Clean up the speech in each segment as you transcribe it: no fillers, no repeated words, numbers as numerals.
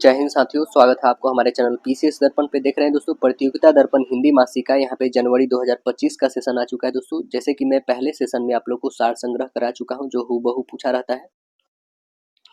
जय हिंद साथियों, स्वागत है आपको हमारे चैनल पीसीएस दर्पण पे। देख रहे हैं दोस्तों प्रतियोगिता दर्पण हिंदी मासिका। यहाँ पे जनवरी 2025 का सेशन आ चुका है दोस्तों। जैसे कि मैं पहले सेशन में आप लोग को सार संग्रह करा चुका हूँ जो हूबहू पूछा रहता है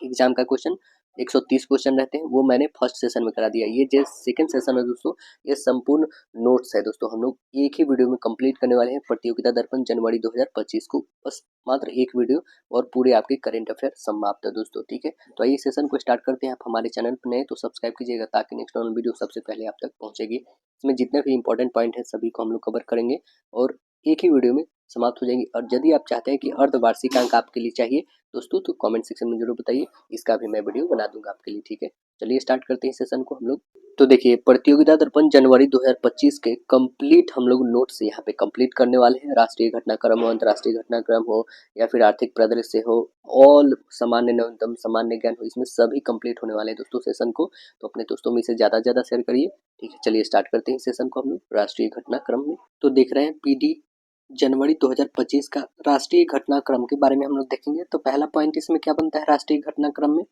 एग्जाम का क्वेश्चन। 130 क्वेश्चन रहते हैं, वो मैंने फर्स्ट सेशन में करा दिया। ये जो सेकंड सेशन है दोस्तों, ये संपूर्ण नोट्स है दोस्तों। हम लोग एक ही वीडियो में कंप्लीट करने वाले हैं प्रतियोगिता दर्पण जनवरी 2025 को। बस मात्र एक वीडियो और पूरे आपके करेंट अफेयर समाप्त है दोस्तों। ठीक है, तो आइए सेशन को स्टार्ट करते हैं। आप हमारे चैनल पर नए तो सब्सक्राइब कीजिएगा ताकि नेक्स्ट वीडियो सबसे पहले आप तक पहुंचेगी। इसमें जितने भी इंपॉर्टेंट पॉइंट है सभी को हम लोग कवर करेंगे और एक ही वीडियो में समाप्त हो जाएंगी। और यदि आप चाहते हैं कि अर्धवार्षिक अंक आपके लिए चाहिए दोस्तों, तो कमेंट सेक्शन में जरूर बताइए, इसका भी मैं वीडियो बना दूंगा आपके लिए। ठीक है, चलिए स्टार्ट करते हैं सेशन को हम लोग। तो देखिए, प्रतियोगिता दर्पण जनवरी 2025 के कंप्लीट हम लोग नोट्स यहाँ पे कंप्लीट करने वाले हैं। राष्ट्रीय घटनाक्रम हो, अंतर्राष्ट्रीय घटनाक्रम हो या फिर आर्थिक परिदृश्य हो, ऑल सामान्य न्यूनतम सामान्य ज्ञान हो, इसमें सभी कंप्लीट होने वाले हैं दोस्तों सेशन को। तो अपने दोस्तों में इसे ज़्यादा से ज़्यादा शेयर करिए। ठीक है, चलिए स्टार्ट करते हैं सेशन को हम लोग राष्ट्रीय घटनाक्रम में। तो देख रहे हैं पीडी जनवरी 2025 का राष्ट्रीय घटनाक्रम के बारे में हम लोग देखेंगे। तो पहला पॉइंट इसमें क्या बनता है राष्ट्रीय घटनाक्रम में,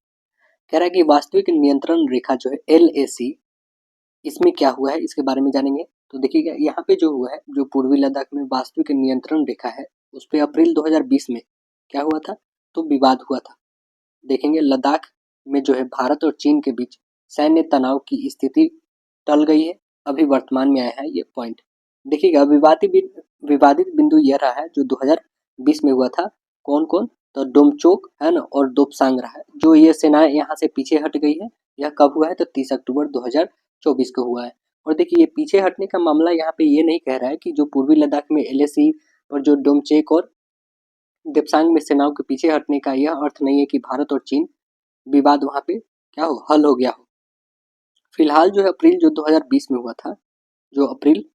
कह रहा है कि वास्तविक नियंत्रण रेखा जो है LAC, इसमें क्या हुआ है इसके बारे में जानेंगे। तो देखिएगा, यहाँ पे जो हुआ है, जो पूर्वी लद्दाख में वास्तविक नियंत्रण रेखा है उस पर अप्रैल 2020 में क्या हुआ था, तो विवाद हुआ था। देखेंगे लद्दाख में जो है भारत और चीन के बीच सैन्य तनाव की स्थिति टल गई है, अभी वर्तमान में आया है ये पॉइंट। देखिएगा, विवादित बिंदु यह रहा है जो 2020 में हुआ था। कौन कौन, तो डोमचोक है ना और दोपसांग रहा है। जो ये सेनाएं यहाँ से पीछे हट गई है, यह कब हुआ है, तो 30 अक्टूबर 2024 को हुआ है। और देखिए, ये पीछे हटने का मामला यहाँ पे ये नहीं कह रहा है कि जो पूर्वी लद्दाख में LAC और जो डोमचेक और देपसांग में सेनाओं के पीछे हटने का यह अर्थ नहीं है कि भारत और चीन विवाद वहाँ पे क्या हो, हल हो गया हो। फिलहाल जो है अप्रैल जो 2020 में हुआ था, जो अप्रैल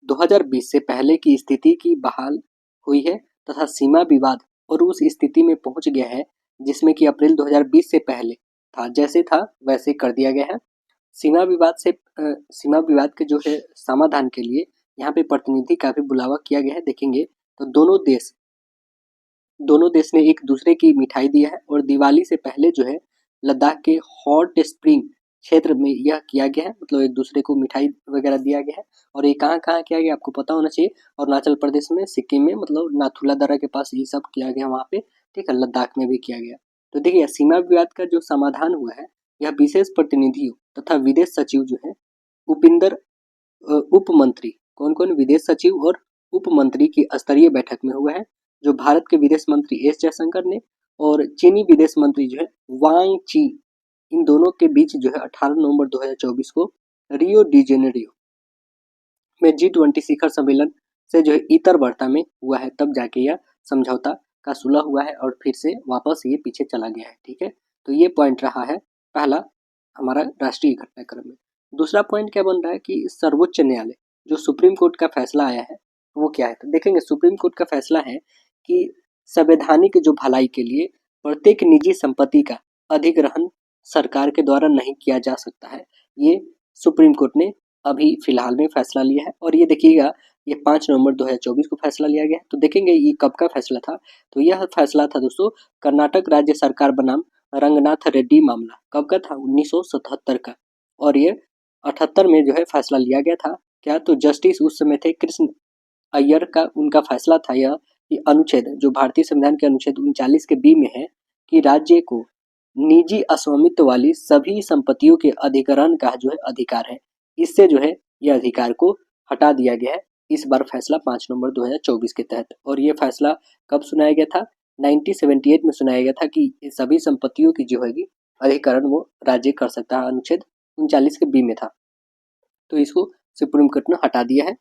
2020 से पहले की स्थिति की बहाल हुई है तथा सीमा विवाद और उस स्थिति में पहुंच गया है जिसमें कि अप्रैल 2020 से पहले था, जैसे था वैसे कर दिया गया है। सीमा विवाद के जो है समाधान के लिए यहाँ पे प्रतिनिधि का भी बुलावा किया गया है। देखेंगे तो दोनों देश ने एक दूसरे की मिठाई दिया है और दिवाली से पहले जो है लद्दाख के हॉट स्प्रिंग क्षेत्र में यह किया गया है, मतलब एक दूसरे को मिठाई वगैरह दिया गया है। और ये कहाँ कहाँ किया गया आपको पता होना चाहिए, अरुणाचल प्रदेश में, सिक्किम में, मतलब नाथुला दर्रा के पास ये सब किया गया वहाँ पे। ठीक है, लद्दाख में भी किया गया। तो देखिए, सीमा विवाद का जो समाधान हुआ है, यह विशेष प्रतिनिधियों तथा विदेश सचिव जो है उपिंदर उप मंत्री, कौन कौन, विदेश सचिव और उप मंत्री की स्तरीय बैठक में हुआ है। जो भारत के विदेश मंत्री एस जयशंकर ने और चीनी विदेश मंत्री जो है वांग ची, इन दोनों के बीच जो है 18 नवंबर 2024 को रियो डी जेनेरियो में G20 शिखर सम्मेलन से जो है इतर वार्ता में हुआ है, तब जाके यह समझौता का सुलह हुआ है और फिर से वापस ये पीछे चला गया है। ठीक है, तो ये पॉइंट रहा है पहला हमारा राष्ट्रीय घटनाक्रम में। दूसरा पॉइंट क्या बन रहा है कि सर्वोच्च न्यायालय जो सुप्रीम कोर्ट का फैसला आया है वो क्या है, तो देखेंगे सुप्रीम कोर्ट का फैसला है कि संवैधानिक जो भलाई के लिए प्रत्येक निजी संपत्ति का अधिग्रहण सरकार के द्वारा नहीं किया जा सकता है। ये सुप्रीम कोर्ट ने अभी फिलहाल में फैसला लिया है। और ये देखिएगा, ये 5 नवंबर 2024 को फैसला लिया गया है। तो देखेंगे ये कब का फैसला था, तो यह फैसला था दोस्तों कर्नाटक राज्य सरकार बनाम रंगनाथ रेड्डी मामला। कब का था, 1977 का। और ये 78 में जो है फैसला लिया गया था। क्या, तो जस्टिस उस समय थे कृष्ण अय्यर का, उनका फैसला था यह कि अनुच्छेद जो भारतीय संविधान के अनुच्छेद 39 के बी में है कि राज्य को निजी अस्वामित्व वाली सभी संपत्तियों के अधिग्रहण का जो है अधिकार है, इससे जो है यह अधिकार को हटा दिया गया है इस बार फैसला 5 नवंबर 2024 के तहत। और ये फैसला कब सुनाया गया था, 1978 में सुनाया गया था कि सभी संपत्तियों की जो है अधिग्रहण वो राज्य कर सकता है, अनुच्छेद 39 के बी में था। तो इसको सुप्रीम कोर्ट ने हटा दिया है।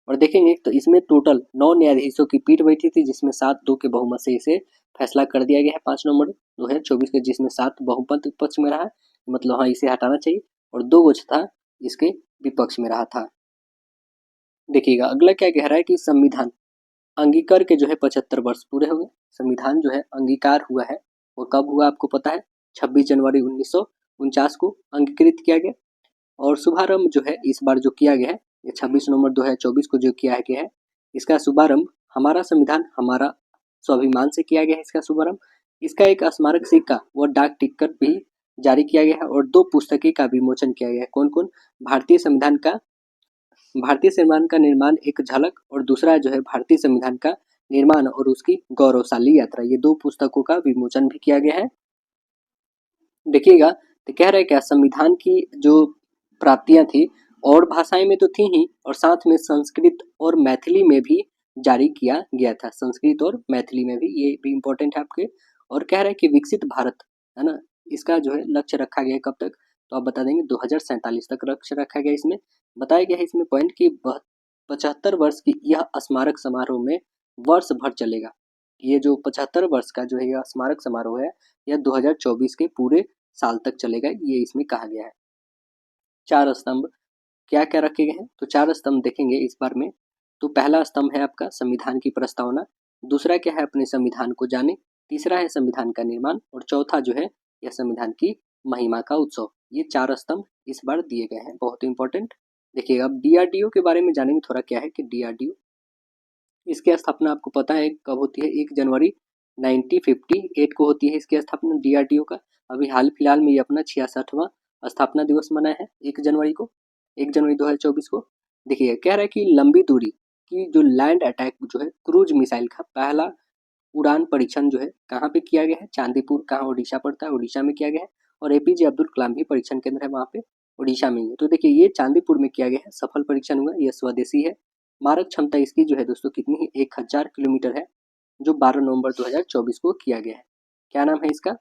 और देखेंगे तो इसमें टोटल 9 न्यायाधीशों की पीठ बैठी थी, जिसमें 7-2 के बहुमत से इसे फैसला कर दिया गया है 5 नवंबर 2024 के, जिसमें 7 बहुमत पक्ष में रहा है, मतलब हाँ इसे हटाना चाहिए, और 2 गोच था इसके विपक्ष में रहा था। देखिएगा अगला क्या कह रहा है कि संविधान अंगीकार के जो है 75 वर्ष पूरे हो गए। संविधान जो है अंगीकार हुआ है वो कब हुआ आपको पता है, 26 जनवरी 1949 को अंगीकृत किया गया। और शुभारंभ जो है इस बार जो किया गया है, ये 26 नवंबर 2024 को जो किया गया है, इसका शुभारंभ हमारा संविधान हमारा स्वाभिमान से किया गया है। इसका शुभारंभ, इसका एक स्मारक सिक्का व डाक टिकट भी जारी किया गया है और 2 पुस्तकें का विमोचन किया गया है। कौन कौन? भारतीय संविधान का निर्माण एक झलक और दूसरा जो है भारतीय संविधान का निर्माण और उसकी गौरवशाली यात्रा, ये 2 पुस्तकों का विमोचन भी किया गया है। देखिएगा, तो कह रहे क्या संविधान की जो प्राप्तियां थी और भाषाएं में तो थी ही, और साथ में संस्कृत और मैथिली में भी जारी किया गया था। संस्कृत और मैथिली में भी, ये भी इम्पोर्टेंट है आपके। और कह रहे हैं कि विकसित भारत, है ना, इसका जो है लक्ष्य रखा गया है कब तक, तो आप बता देंगे 2047 तक लक्ष्य रखा गया। इसमें बताया गया है इसमें पॉइंट की 75 वर्ष की यह स्मारक समारोह में वर्ष भर चलेगा। ये जो 75 वर्ष का जो है यह स्मारक समारोह है, यह 2024 के पूरे साल तक चलेगा, ये इसमें कहा गया है। 4 स्तंभ क्या क्या रखे गए हैं, तो 4 स्तंभ देखेंगे इस बार में। तो पहला स्तंभ है आपका संविधान की प्रस्तावना, दूसरा क्या है अपने संविधान को जाने, तीसरा है संविधान का निर्माण, और चौथा जो है यह संविधान की महिमा का उत्सव। ये 4 स्तंभ इस बार दिए गए हैं, बहुत इंपॉर्टेंट। देखिए अब डीआरडीओ के बारे में जानेंगे थोड़ा, क्या है कि डीआरडीओ, इसकी स्थापना आपको पता है कब होती है, 1 जनवरी 1958 को होती है इसकी स्थापना डीआरडीओ का। अभी हाल फिलहाल में ये अपना 66वां स्थापना दिवस मनाया है 1 जनवरी को, 1 जनवरी 2024 को। देखिए कह रहा है कि लंबी दूरी की जो लैंड अटैक जो है क्रूज मिसाइल का पहला उड़ान परीक्षण जो है कहाँ पे किया गया है, चांदीपुर, कहाँ उड़ीसा पड़ता है, उड़ीसा में किया गया है। और एपीजे अब्दुल कलाम भी परीक्षण केंद्र है वहाँ पे, उड़ीसा में ही है। तो देखिए ये चांदीपुर में किया गया है, सफल परीक्षण हुआ, यह स्वदेशी है। मारक क्षमता इसकी जो है दोस्तों कितनी है, 1000 किलोमीटर है, जो 12 नवंबर 2024 को किया गया है। क्या नाम है इसका,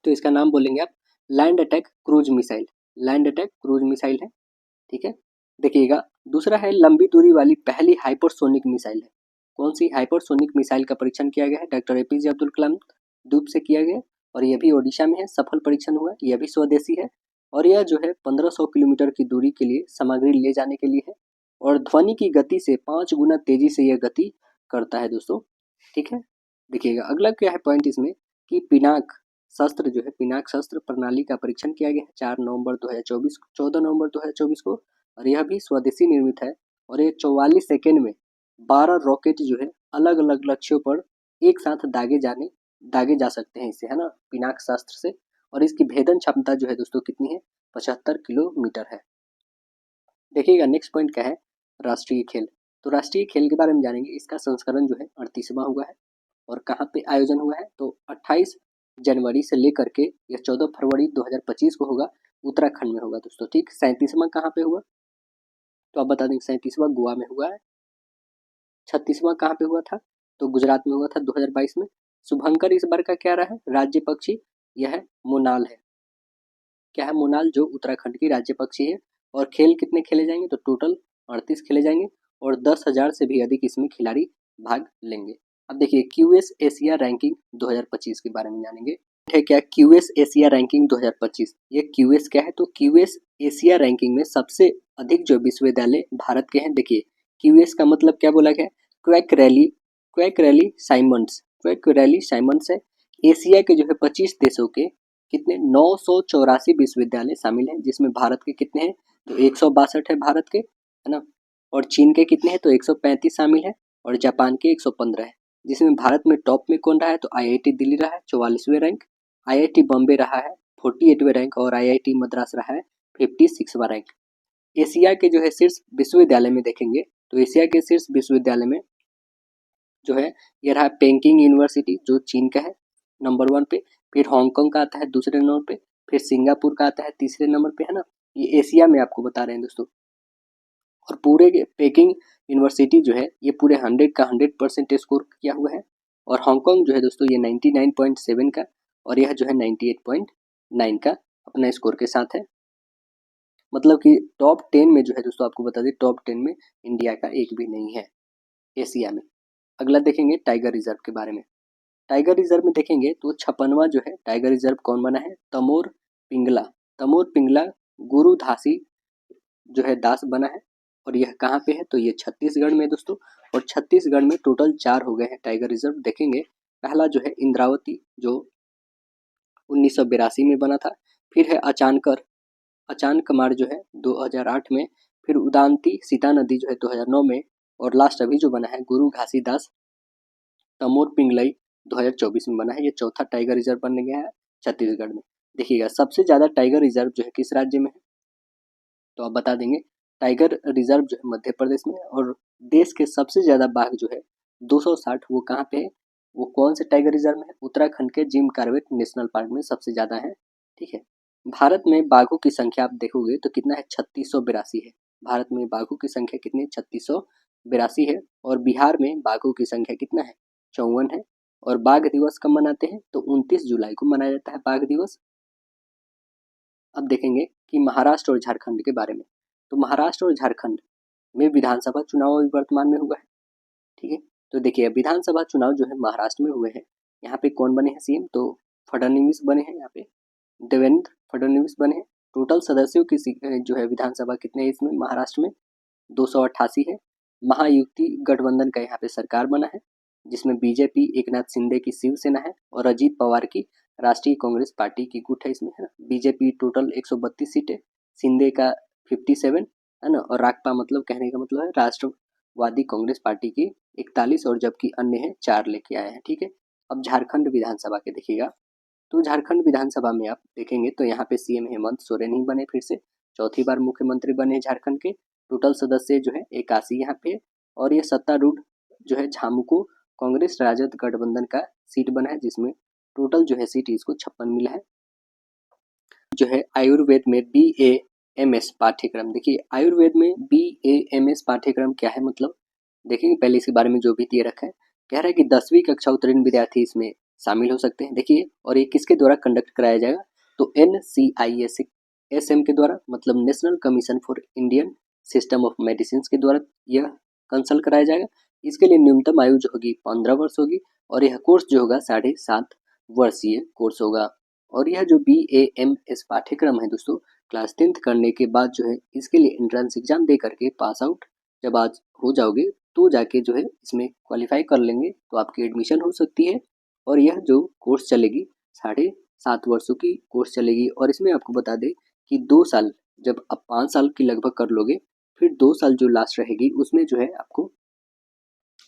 तो इसका नाम बोलेंगे आप land attack cruise missile, land attack cruise missile है, ठीक है। देखिएगा दूसरा है लंबी दूरी वाली पहली हाइपरसोनिक मिसाइल है। कौन सी हाइपरसोनिक मिसाइल का परीक्षण किया गया है, डॉक्टर एपीजे अब्दुल कलाम द्वीप से किया गया, और यह भी ओडिशा में है, सफल परीक्षण हुआ, यह भी स्वदेशी है। और यह जो है 1500 किलोमीटर की दूरी के लिए सामग्री ले जाने के लिए है, और ध्वनि की गति से 5 गुना तेजी से यह गति करता है दोस्तों, ठीक है। देखिएगा अगला क्या है पॉइंट इसमें कि पिनाक शस्त्र जो है, पिनाक शस्त्र प्रणाली का परीक्षण किया गया है 4 नवंबर 2024 14 नवंबर 2024 को, और यह भी स्वदेशी निर्मित है। और ये 44 सेकेंड में 12 रॉकेट जो है अलग अलग लक्ष्यों पर एक साथ दागे जा सकते हैं इससे, है ना, पिनाक शस्त्र से। और इसकी भेदन क्षमता जो है दोस्तों कितनी है, 75 किलोमीटर है। देखिएगा नेक्स्ट पॉइंट क्या है, राष्ट्रीय खेल। तो राष्ट्रीय खेल के बारे में जानेंगे, इसका संस्करण जो है 38वां हुआ है, और कहाँ पे आयोजन हुआ है, तो 28 जनवरी से लेकर के यह 14 फरवरी 2025 को होगा, उत्तराखंड में होगा दोस्तों, ठीक। 37वां कहाँ पे हुआ, तो आप बता दें 37वां गोवा में हुआ है। 36वां कहाँ पे हुआ था, तो गुजरात में हुआ था 2022 में। शुभंकर इस बार का क्या रहा है, राज्य पक्षी, यह मोनाल है। क्या है, मोनाल, जो उत्तराखंड की राज्य पक्षी है। और खेल कितने खेले जाएंगे, तो टोटल 38 खेले जाएंगे, और 10,000 से भी अधिक इसमें खिलाड़ी भाग लेंगे। अब देखिए क्यूएस एशिया रैंकिंग 2025 के बारे में जानेंगे, है क्या क्यूएस एशिया रैंकिंग 2025। ये क्यूएस क्या है, तो क्यूएस एशिया रैंकिंग में सबसे अधिक जो विश्वविद्यालय भारत के हैं। देखिए क्यूएस का मतलब क्या बोला गया, क्वैक रैली साइमंड्स है। एशिया के जो है 25 देशों के कितने 984 विश्वविद्यालय शामिल हैं, जिसमें भारत के कितने हैं, तो 162 है भारत के, है ना। और चीन के कितने हैं, तो 135 शामिल है, और जापान के 115 है। जिसमें भारत में टॉप में कौन रहा है, तो आईआईटी दिल्ली रहा है 44वें रैंक, आईआईटी बॉम्बे रहा है 48वें रैंक, और आईआईटी मद्रास रहा है 56वां रैंक। एशिया के जो है शीर्ष विश्वविद्यालय में देखेंगे, तो एशिया के शीर्ष विश्वविद्यालय में जो है ये रहा पेकिंग यूनिवर्सिटी, जो चीन का है नंबर 1 पे, फिर हांगकांग का आता है दूसरे नंबर पे, फिर सिंगापुर का आता है तीसरे नंबर पे, है ना। ये एशिया में आपको बता रहे हैं दोस्तों। और पूरे पेकिंग यूनिवर्सिटी जो है ये पूरे 100 का 100% स्कोर किया हुआ है, और हांगकांग जो है दोस्तों ये 99.7 का, और यह जो है 98.9 का अपना स्कोर के साथ है। मतलब कि टॉप 10 में जो है दोस्तों, आपको बता दें टॉप 10 में इंडिया का एक भी नहीं है एशिया में। अगला देखेंगे टाइगर रिजर्व के बारे में। टाइगर रिजर्व में देखेंगे तो 56वां जो है टाइगर रिजर्व कौन बना है, तमोर पिंगला गुरु धासी जो है दास बना है। और यह कहाँ पे है, तो ये छत्तीसगढ़ में दोस्तों। और छत्तीसगढ़ में टोटल 4 हो गए हैं टाइगर रिजर्व। देखेंगे पहला जो है इंद्रावती, जो 1982 में बना था। फिर है अचानकमार जो है 2008 में। फिर उदांती सीता नदी जो है 2009 में। और लास्ट अभी जो बना है गुरु घासीदास तमोर पिंगलई 2024 में बना है। ये चौथा टाइगर रिजर्व बन गया है छत्तीसगढ़ में। देखिएगा सबसे ज़्यादा टाइगर रिजर्व जो है किस राज्य में है, तो आप बता देंगे टाइगर रिजर्व जो है मध्य प्रदेश में है। और देश के सबसे ज़्यादा बाघ जो है 260 वो कहाँ पे है, वो कौन से टाइगर रिजर्व में है, उत्तराखंड के जिम कॉर्बेट नेशनल पार्क में सबसे ज़्यादा है। ठीक है, भारत में बाघों की संख्या आप देखोगे तो कितना है, 3682 है। भारत में बाघों की संख्या कितनी है, 3682 है। और बिहार में बाघों की संख्या कितना है, 54 है। और बाघ दिवस कब मनाते हैं, तो 29 जुलाई को मनाया जाता है बाघ दिवस। अब देखेंगे कि महाराष्ट्र और झारखंड के बारे में। तो महाराष्ट्र और झारखंड में विधानसभा चुनाव अभी वर्तमान में हुआ है। ठीक है, तो देखिए विधानसभा चुनाव जो है महाराष्ट्र में हुए हैं। यहाँ पे कौन बने हैं सीएम, तो फडणवीस बने हैं। यहाँ पे देवेंद्र फडणवीस बने हैं। टोटल सदस्यों की जो है विधानसभा कितने हैं इसमें, महाराष्ट्र में 288 है। महायुति गठबंधन का यहाँ पे सरकार बना है, जिसमें बीजेपी एकनाथ शिंदे की शिवसेना है और अजीत पवार की राष्ट्रीय कांग्रेस पार्टी की गुट है इसमें, है ना। बीजेपी टोटल 132 सीटें, शिंदे का 57 है ना, और राकपा मतलब कहने का मतलब है राष्ट्रवादी कांग्रेस पार्टी की 41, और जबकि अन्य है 4 लेके आए हैं। ठीक है, अब झारखंड विधानसभा के देखिएगा। तो झारखंड विधानसभा में आप देखेंगे तो यहाँ पे सीएम हेमंत सोरेन ही बने, फिर से चौथी बार मुख्यमंत्री बने झारखंड के। टोटल सदस्य जो है 81 यहाँ पे। और ये सत्तारूढ़ जो है झामुमो कांग्रेस राजद गठबंधन का सीट बना है, जिसमें टोटल जो है सीट इसको 56 मिला है। जो है आयुर्वेद में BAMS पाठ्यक्रम, देखिए आयुर्वेद में BAMS पाठ्यक्रम क्या है, मतलब देखेंगे पहले इसके बारे में जो भी दिए रखा है। कह रहा है कि 10वीं कक्षा उत्तीर्ण विद्यार्थी इसमें शामिल हो सकते हैं। देखिए, और ये किसके द्वारा कंडक्ट कराया जाएगा, तो NCISM के द्वारा, मतलब national commission for Indian system of medicine के द्वारा यह कंसल्ट कराया जाएगा। इसके लिए न्यूनतम आयु जो होगी 15 वर्ष होगी, और यह कोर्स जो होगा 7.5 वर्षीय कोर्स होगा। और यह जो BAMS पाठ्यक्रम है दोस्तों, क्लास 10th करने के बाद जो है इसके लिए एंट्रेंस एग्जाम दे करके पास आउट जब आज हो जाओगे, तो जाके जो है इसमें क्वालिफाई कर लेंगे तो आपकी एडमिशन हो सकती है। और यह जो कोर्स चलेगी 7.5 वर्षों की कोर्स चलेगी। और इसमें आपको बता दें कि 2 साल, जब आप 5 साल की लगभग कर लोगे, फिर 2 साल जो लास्ट रहेगी उसमें जो है आपको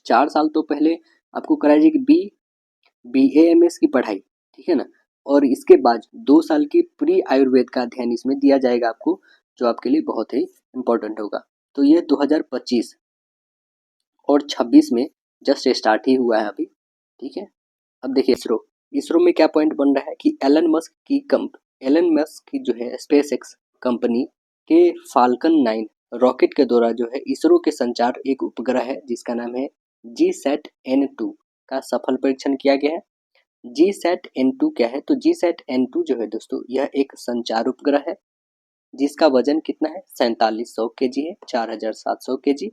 4 साल तो पहले आपको कराई जाएगी BAMS की पढ़ाई, ठीक है ना। और इसके बाद 2 साल की प्री आयुर्वेद का अध्ययन इसमें दिया जाएगा आपको, जो आपके लिए बहुत ही इम्पोर्टेंट होगा। तो ये 2025 और 26 में जस्ट स्टार्ट ही हुआ है अभी। ठीक है, अब देखिए इसरो, इसरो में क्या पॉइंट बन रहा है कि एलन मस्क की जो है स्पेस एक्स कंपनी के फाल्कन 9 रॉकेट के द्वारा जो है इसरो के संचार एक उपग्रह है जिसका नाम है GSAT-N2 का सफल परीक्षण किया गया है। GSAT-N2 क्या है, तो GSAT-N2 जो है दोस्तों यह एक संचार उपग्रह है जिसका वजन कितना है, 4700 केजी है, 4700 केजी।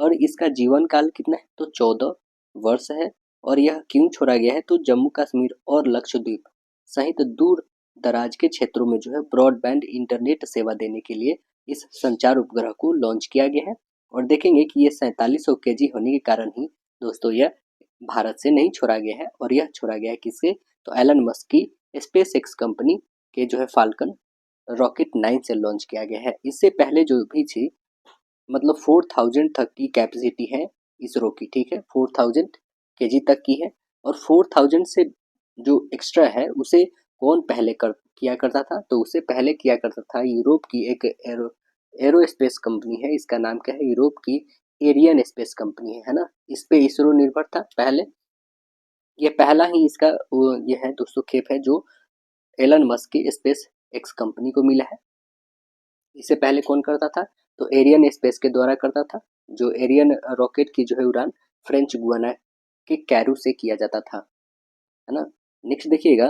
और इसका जीवन काल कितना है, तो 14 वर्ष है। और यह क्यों छोड़ा गया है, तो जम्मू कश्मीर और लक्षद्वीप सहित दूर दराज के क्षेत्रों में जो है ब्रॉडबैंड इंटरनेट सेवा देने के लिए इस संचार उपग्रह को लॉन्च किया गया है। और देखेंगे कि ये 4700 केजी होने के कारण ही दोस्तों यह भारत से नहीं छोड़ा गया है, और यह छोड़ा गया है किससे, तो एलन मस्क की स्पेस एक्स कंपनी के जो है फाल्कन रॉकेट 9 से लॉन्च किया गया है। इससे पहले जो भी थी, मतलब 4000 तक की कैपेसिटी है इसरो की, ठीक है, 4000 केजी तक की है। और 4000 से जो एक्स्ट्रा है उसे कौन पहले किया करता था, तो उसे पहले किया करता था यूरोप की एक एरोस्पेस कंपनी है, इसका नाम क्या है, यूरोप की एरियन स्पेस कंपनी है ना। इस पे इसरो निर्भर था पहले। ये पहला ही इसका ये है दोस्तों खेप है जो एलन मस्क की स्पेस एक्स कंपनी को मिला है। इससे पहले कौन करता था, तो एरियन स्पेस के द्वारा करता था, जो एरियन रॉकेट की जो है उड़ान फ्रेंच गुयाना के कैरू से किया जाता था, है ना। नेक्स्ट देखिएगा,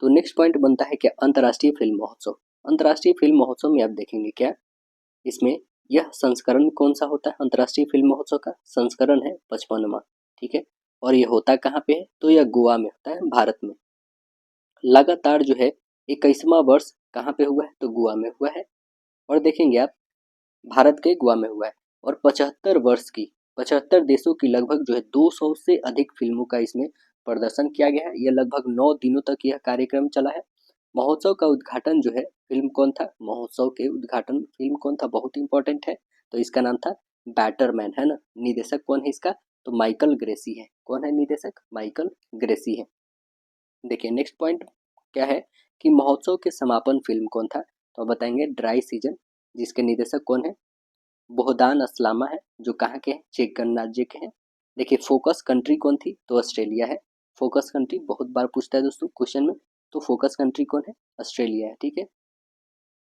तो नेक्स्ट पॉइंट बनता है क्या, अंतर्राष्ट्रीय फिल्म महोत्सव। अंतर्राष्ट्रीय फिल्म महोत्सव में आप देखेंगे क्या, इसमें यह संस्करण कौन सा होता है, अंतर्राष्ट्रीय फिल्म महोत्सव का संस्करण है 55वां। ठीक है, और ये होता कहाँ पे है, तो यह गोवा में होता है, भारत में। लगातार जो है 21वां वर्ष कहाँ पे हुआ है, तो गोवा में हुआ है। और देखेंगे आप, भारत के गोवा में हुआ है। और 75 देशों की लगभग जो है 200 से अधिक फिल्मों का इसमें प्रदर्शन किया गया है। यह लगभग 9 दिनों तक यह कार्यक्रम चला है। महोत्सव का उद्घाटन जो है फिल्म कौन था, महोत्सव के उद्घाटन फिल्म कौन था, बहुत इंपॉर्टेंट है, तो इसका नाम था बैटरमैन, है ना। निदेशक कौन है इसका, तो माइकल ग्रेसी है। कौन है निदेशक, माइकल ग्रेसी है। देखिए नेक्स्ट पॉइंट क्या है कि महोत्सव के समापन फिल्म कौन था, तो बताएंगे ड्राई सीजन, जिसके निर्देशक कौन है, बोहदान असलामा है, जो कहाँ के हैं, चेक गणराज्य के हैं। देखिए फोकस कंट्री कौन थी, तो ऑस्ट्रेलिया है। फोकस कंट्री बहुत बार पूछता है दोस्तों क्वेश्चन में, तो फोकस कंट्री कौन है, ऑस्ट्रेलिया है, ठीक है।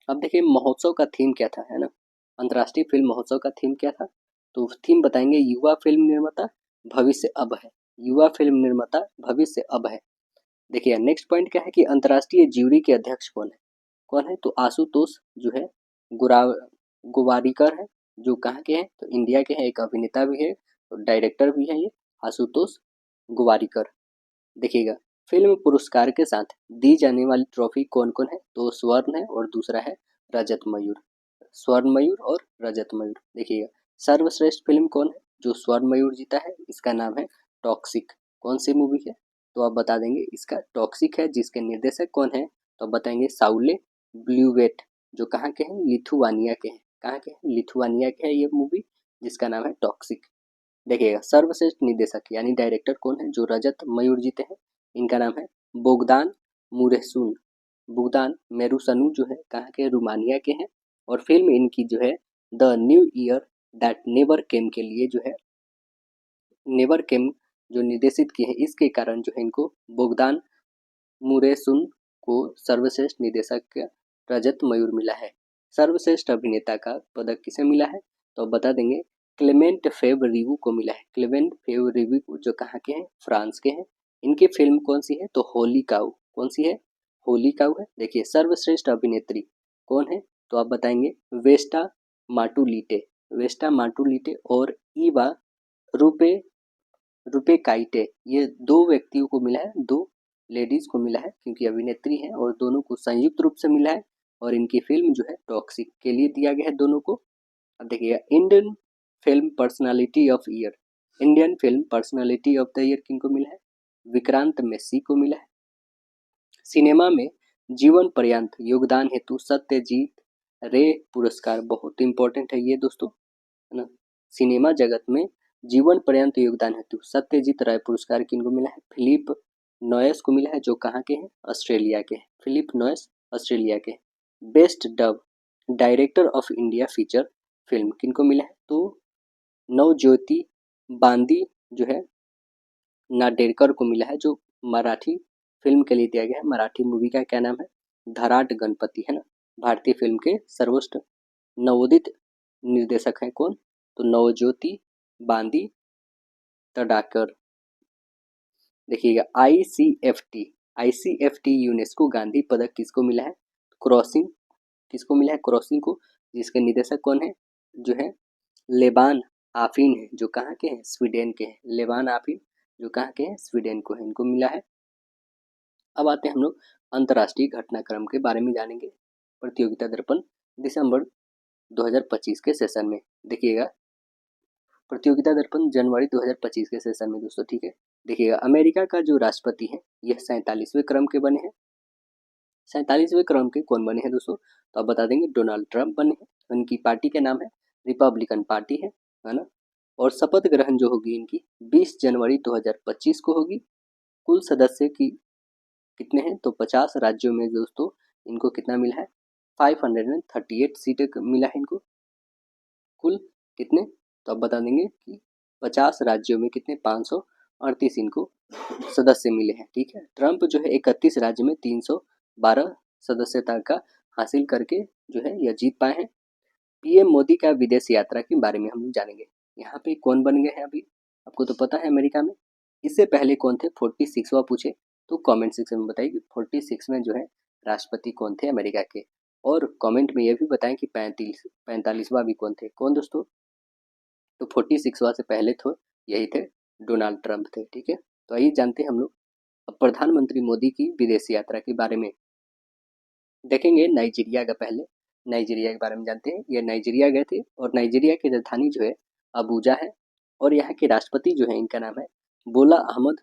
अब देखिए महोत्सव का थीम क्या था, है ना, अंतर्राष्ट्रीय फिल्म महोत्सव का थीम क्या था, तो थीम बताएंगे युवा फिल्म निर्माता भविष्य अब है, युवा फिल्म निर्माता भविष्य अब है। देखिए नेक्स्ट पॉइंट क्या है कि अंतर्राष्ट्रीय ज्यूरी के अध्यक्ष कौन है, तो आशुतोष जो है गुरा गोवारिकर है, जो कहाँ के हैं, तो इंडिया के हैं, एक अभिनेता भी है और डायरेक्टर भी है ये आशुतोष गोवारिकर। देखिएगा फिल्म पुरस्कार के साथ दी जाने वाली ट्रॉफी कौन कौन है, तो स्वर्ण है और दूसरा है रजत मयूर, स्वर्ण मयूर और रजत मयूर। देखिएगा सर्वश्रेष्ठ फिल्म कौन है, जो स्वर्ण मयूर जीता है, इसका नाम है टॉक्सिक। कौन सी मूवी है, तो आप बता देंगे इसका टॉक्सिक है, जिसके निर्देशक कौन है, तो आप बताएंगे साउले ब्ल्यूवेट, जो कहाँ के हैं, लिथुआनिया के हैं, कहाँ के हैं, लिथुआनिया के है ये मूवी, जिसका नाम है टॉक्सिक। देखिएगा सर्वश्रेष्ठ निर्देशक यानी डायरेक्टर कौन है, जो रजत मयूर जीते हैं, इनका नाम है बोगदान मुरेसुन, बोगदान मेरुसनु, जो है कहाँ के, रोमानिया के हैं, और फिल्म इनकी जो है the new year that never came के लिए जो है नेवर केम जो निर्देशित किए हैं, इसके कारण जो है इनको बोगदान मुरेसुन को सर्वश्रेष्ठ निर्देशक का रजत मयूर मिला है। सर्वश्रेष्ठ अभिनेता का पदक किसे मिला है, तो बता देंगे क्लेमेंट फेव रिवू को मिला है, क्लेमेंट फेव रिवू जो कहाँ के हैं, फ्रांस के हैं। इनकी फिल्म कौन सी है, तो होली काऊ, कौन सी है, होली काऊ है। देखिए सर्वश्रेष्ठ अभिनेत्री कौन है, तो आप बताएंगे वेस्टा माटुलीटे, वेस्टा माटुलीटे और ईवा रुपे रुपे काइटे, ये दो व्यक्तियों को मिला है, दो लेडीज को मिला है, क्योंकि अभिनेत्री हैं और दोनों को संयुक्त रूप से मिला है, और इनकी फिल्म जो है टॉक्सिक के लिए दिया गया है दोनों को। अब देखिएगा Indian film personality of year, Indian film personality of the year किनको मिला है, विक्रांत मेसी को मिला है। सिनेमा में जीवन पर्यंत योगदान हेतु सत्यजीत रे पुरस्कार, बहुत इंपॉर्टेंट है ये दोस्तों, है ना, सिनेमा जगत में जीवन पर्यंत योगदान हेतु सत्यजीत राय पुरस्कार किनको मिला है, फिलिप नॉयस को मिला है, जो कहाँ के हैं, ऑस्ट्रेलिया के हैं, फिलिप नॉयस ऑस्ट्रेलिया के। Best dub director of India feature film किनको मिला है, तो नवज्योति बांदी जो है नाडेरकर को मिला है, जो मराठी फिल्म के लिए दिया गया है। मराठी मूवी का क्या नाम है, धराट गणपति, है ना। भारतीय फिल्म के सर्वोच्च नवोदित निर्देशक हैं कौन, तो नवज्योति बांदी तड़ाकर। देखिएगा आईसीएफटी यूनेस्को गांधी पदक किसको मिला है, क्रॉसिंग, किसको मिला है, क्रॉसिंग को, जिसके निदेशक कौन है, जो है लेबान आफीन है, जो कहाँ के हैं, स्वीडन के हैं, लेबान आफीन जो कहाँ के हैं, स्वीडन को है, इनको मिला है। अब आते हैं हम लोग अंतर्राष्ट्रीय घटनाक्रम के बारे में जानेंगे। प्रतियोगिता दर्पण दिसंबर 2025 के सेशन में, देखिएगा प्रतियोगिता दर्पण जनवरी 2025 के सेशन में दोस्तों, ठीक है। देखिएगा अमेरिका का जो राष्ट्रपति है यह 47वें क्रम के बने हैं। 47वें क्रम के कौन बने हैं दोस्तों, तो आप बता देंगे डोनाल्ड ट्रंप बने हैं, उनकी पार्टी का नाम है रिपब्लिकन पार्टी है ना। और शपथ ग्रहण जो होगी इनकी 20 जनवरी 2025 को होगी। कुल सदस्य की कितने हैं, तो 50 राज्यों में दोस्तों इनको कितना मिला है, 538 सीटें मिला है इनको, कुल कितने, तो आप बता देंगे कि 50 राज्यों में कितने, 538 इनको सदस्य मिले हैं, ठीक है। ट्रंप जो है 31 राज्य में 312 सदस्यता का हासिल करके जो है यह जीत पाए हैं। पीएम मोदी का विदेश यात्रा के बारे में हम लोग जानेंगे। यहाँ पे कौन बन गए हैं अभी, आपको तो पता है अमेरिका में, इससे पहले कौन थे, 46वां पूछे तो कमेंट सेक्शन में बताइए 46 में जो है राष्ट्रपति कौन थे अमेरिका के, और कमेंट में ये भी बताएं कि 45वां भी कौन थे, कौन दोस्तों, तो 46वां से पहले तो यही थे, डोनाल्ड ट्रंप थे, ठीक है। तो आइए जानते हैं हम लोग अब प्रधानमंत्री मोदी की विदेश यात्रा के बारे में। देखेंगे नाइजीरिया का, पहले नाइजीरिया के बारे में जानते हैं। ये नाइजीरिया गए थे और नाइजीरिया की राजधानी जो है अबूजा है, और यहाँ के राष्ट्रपति जो है इनका नाम है बोला अहमद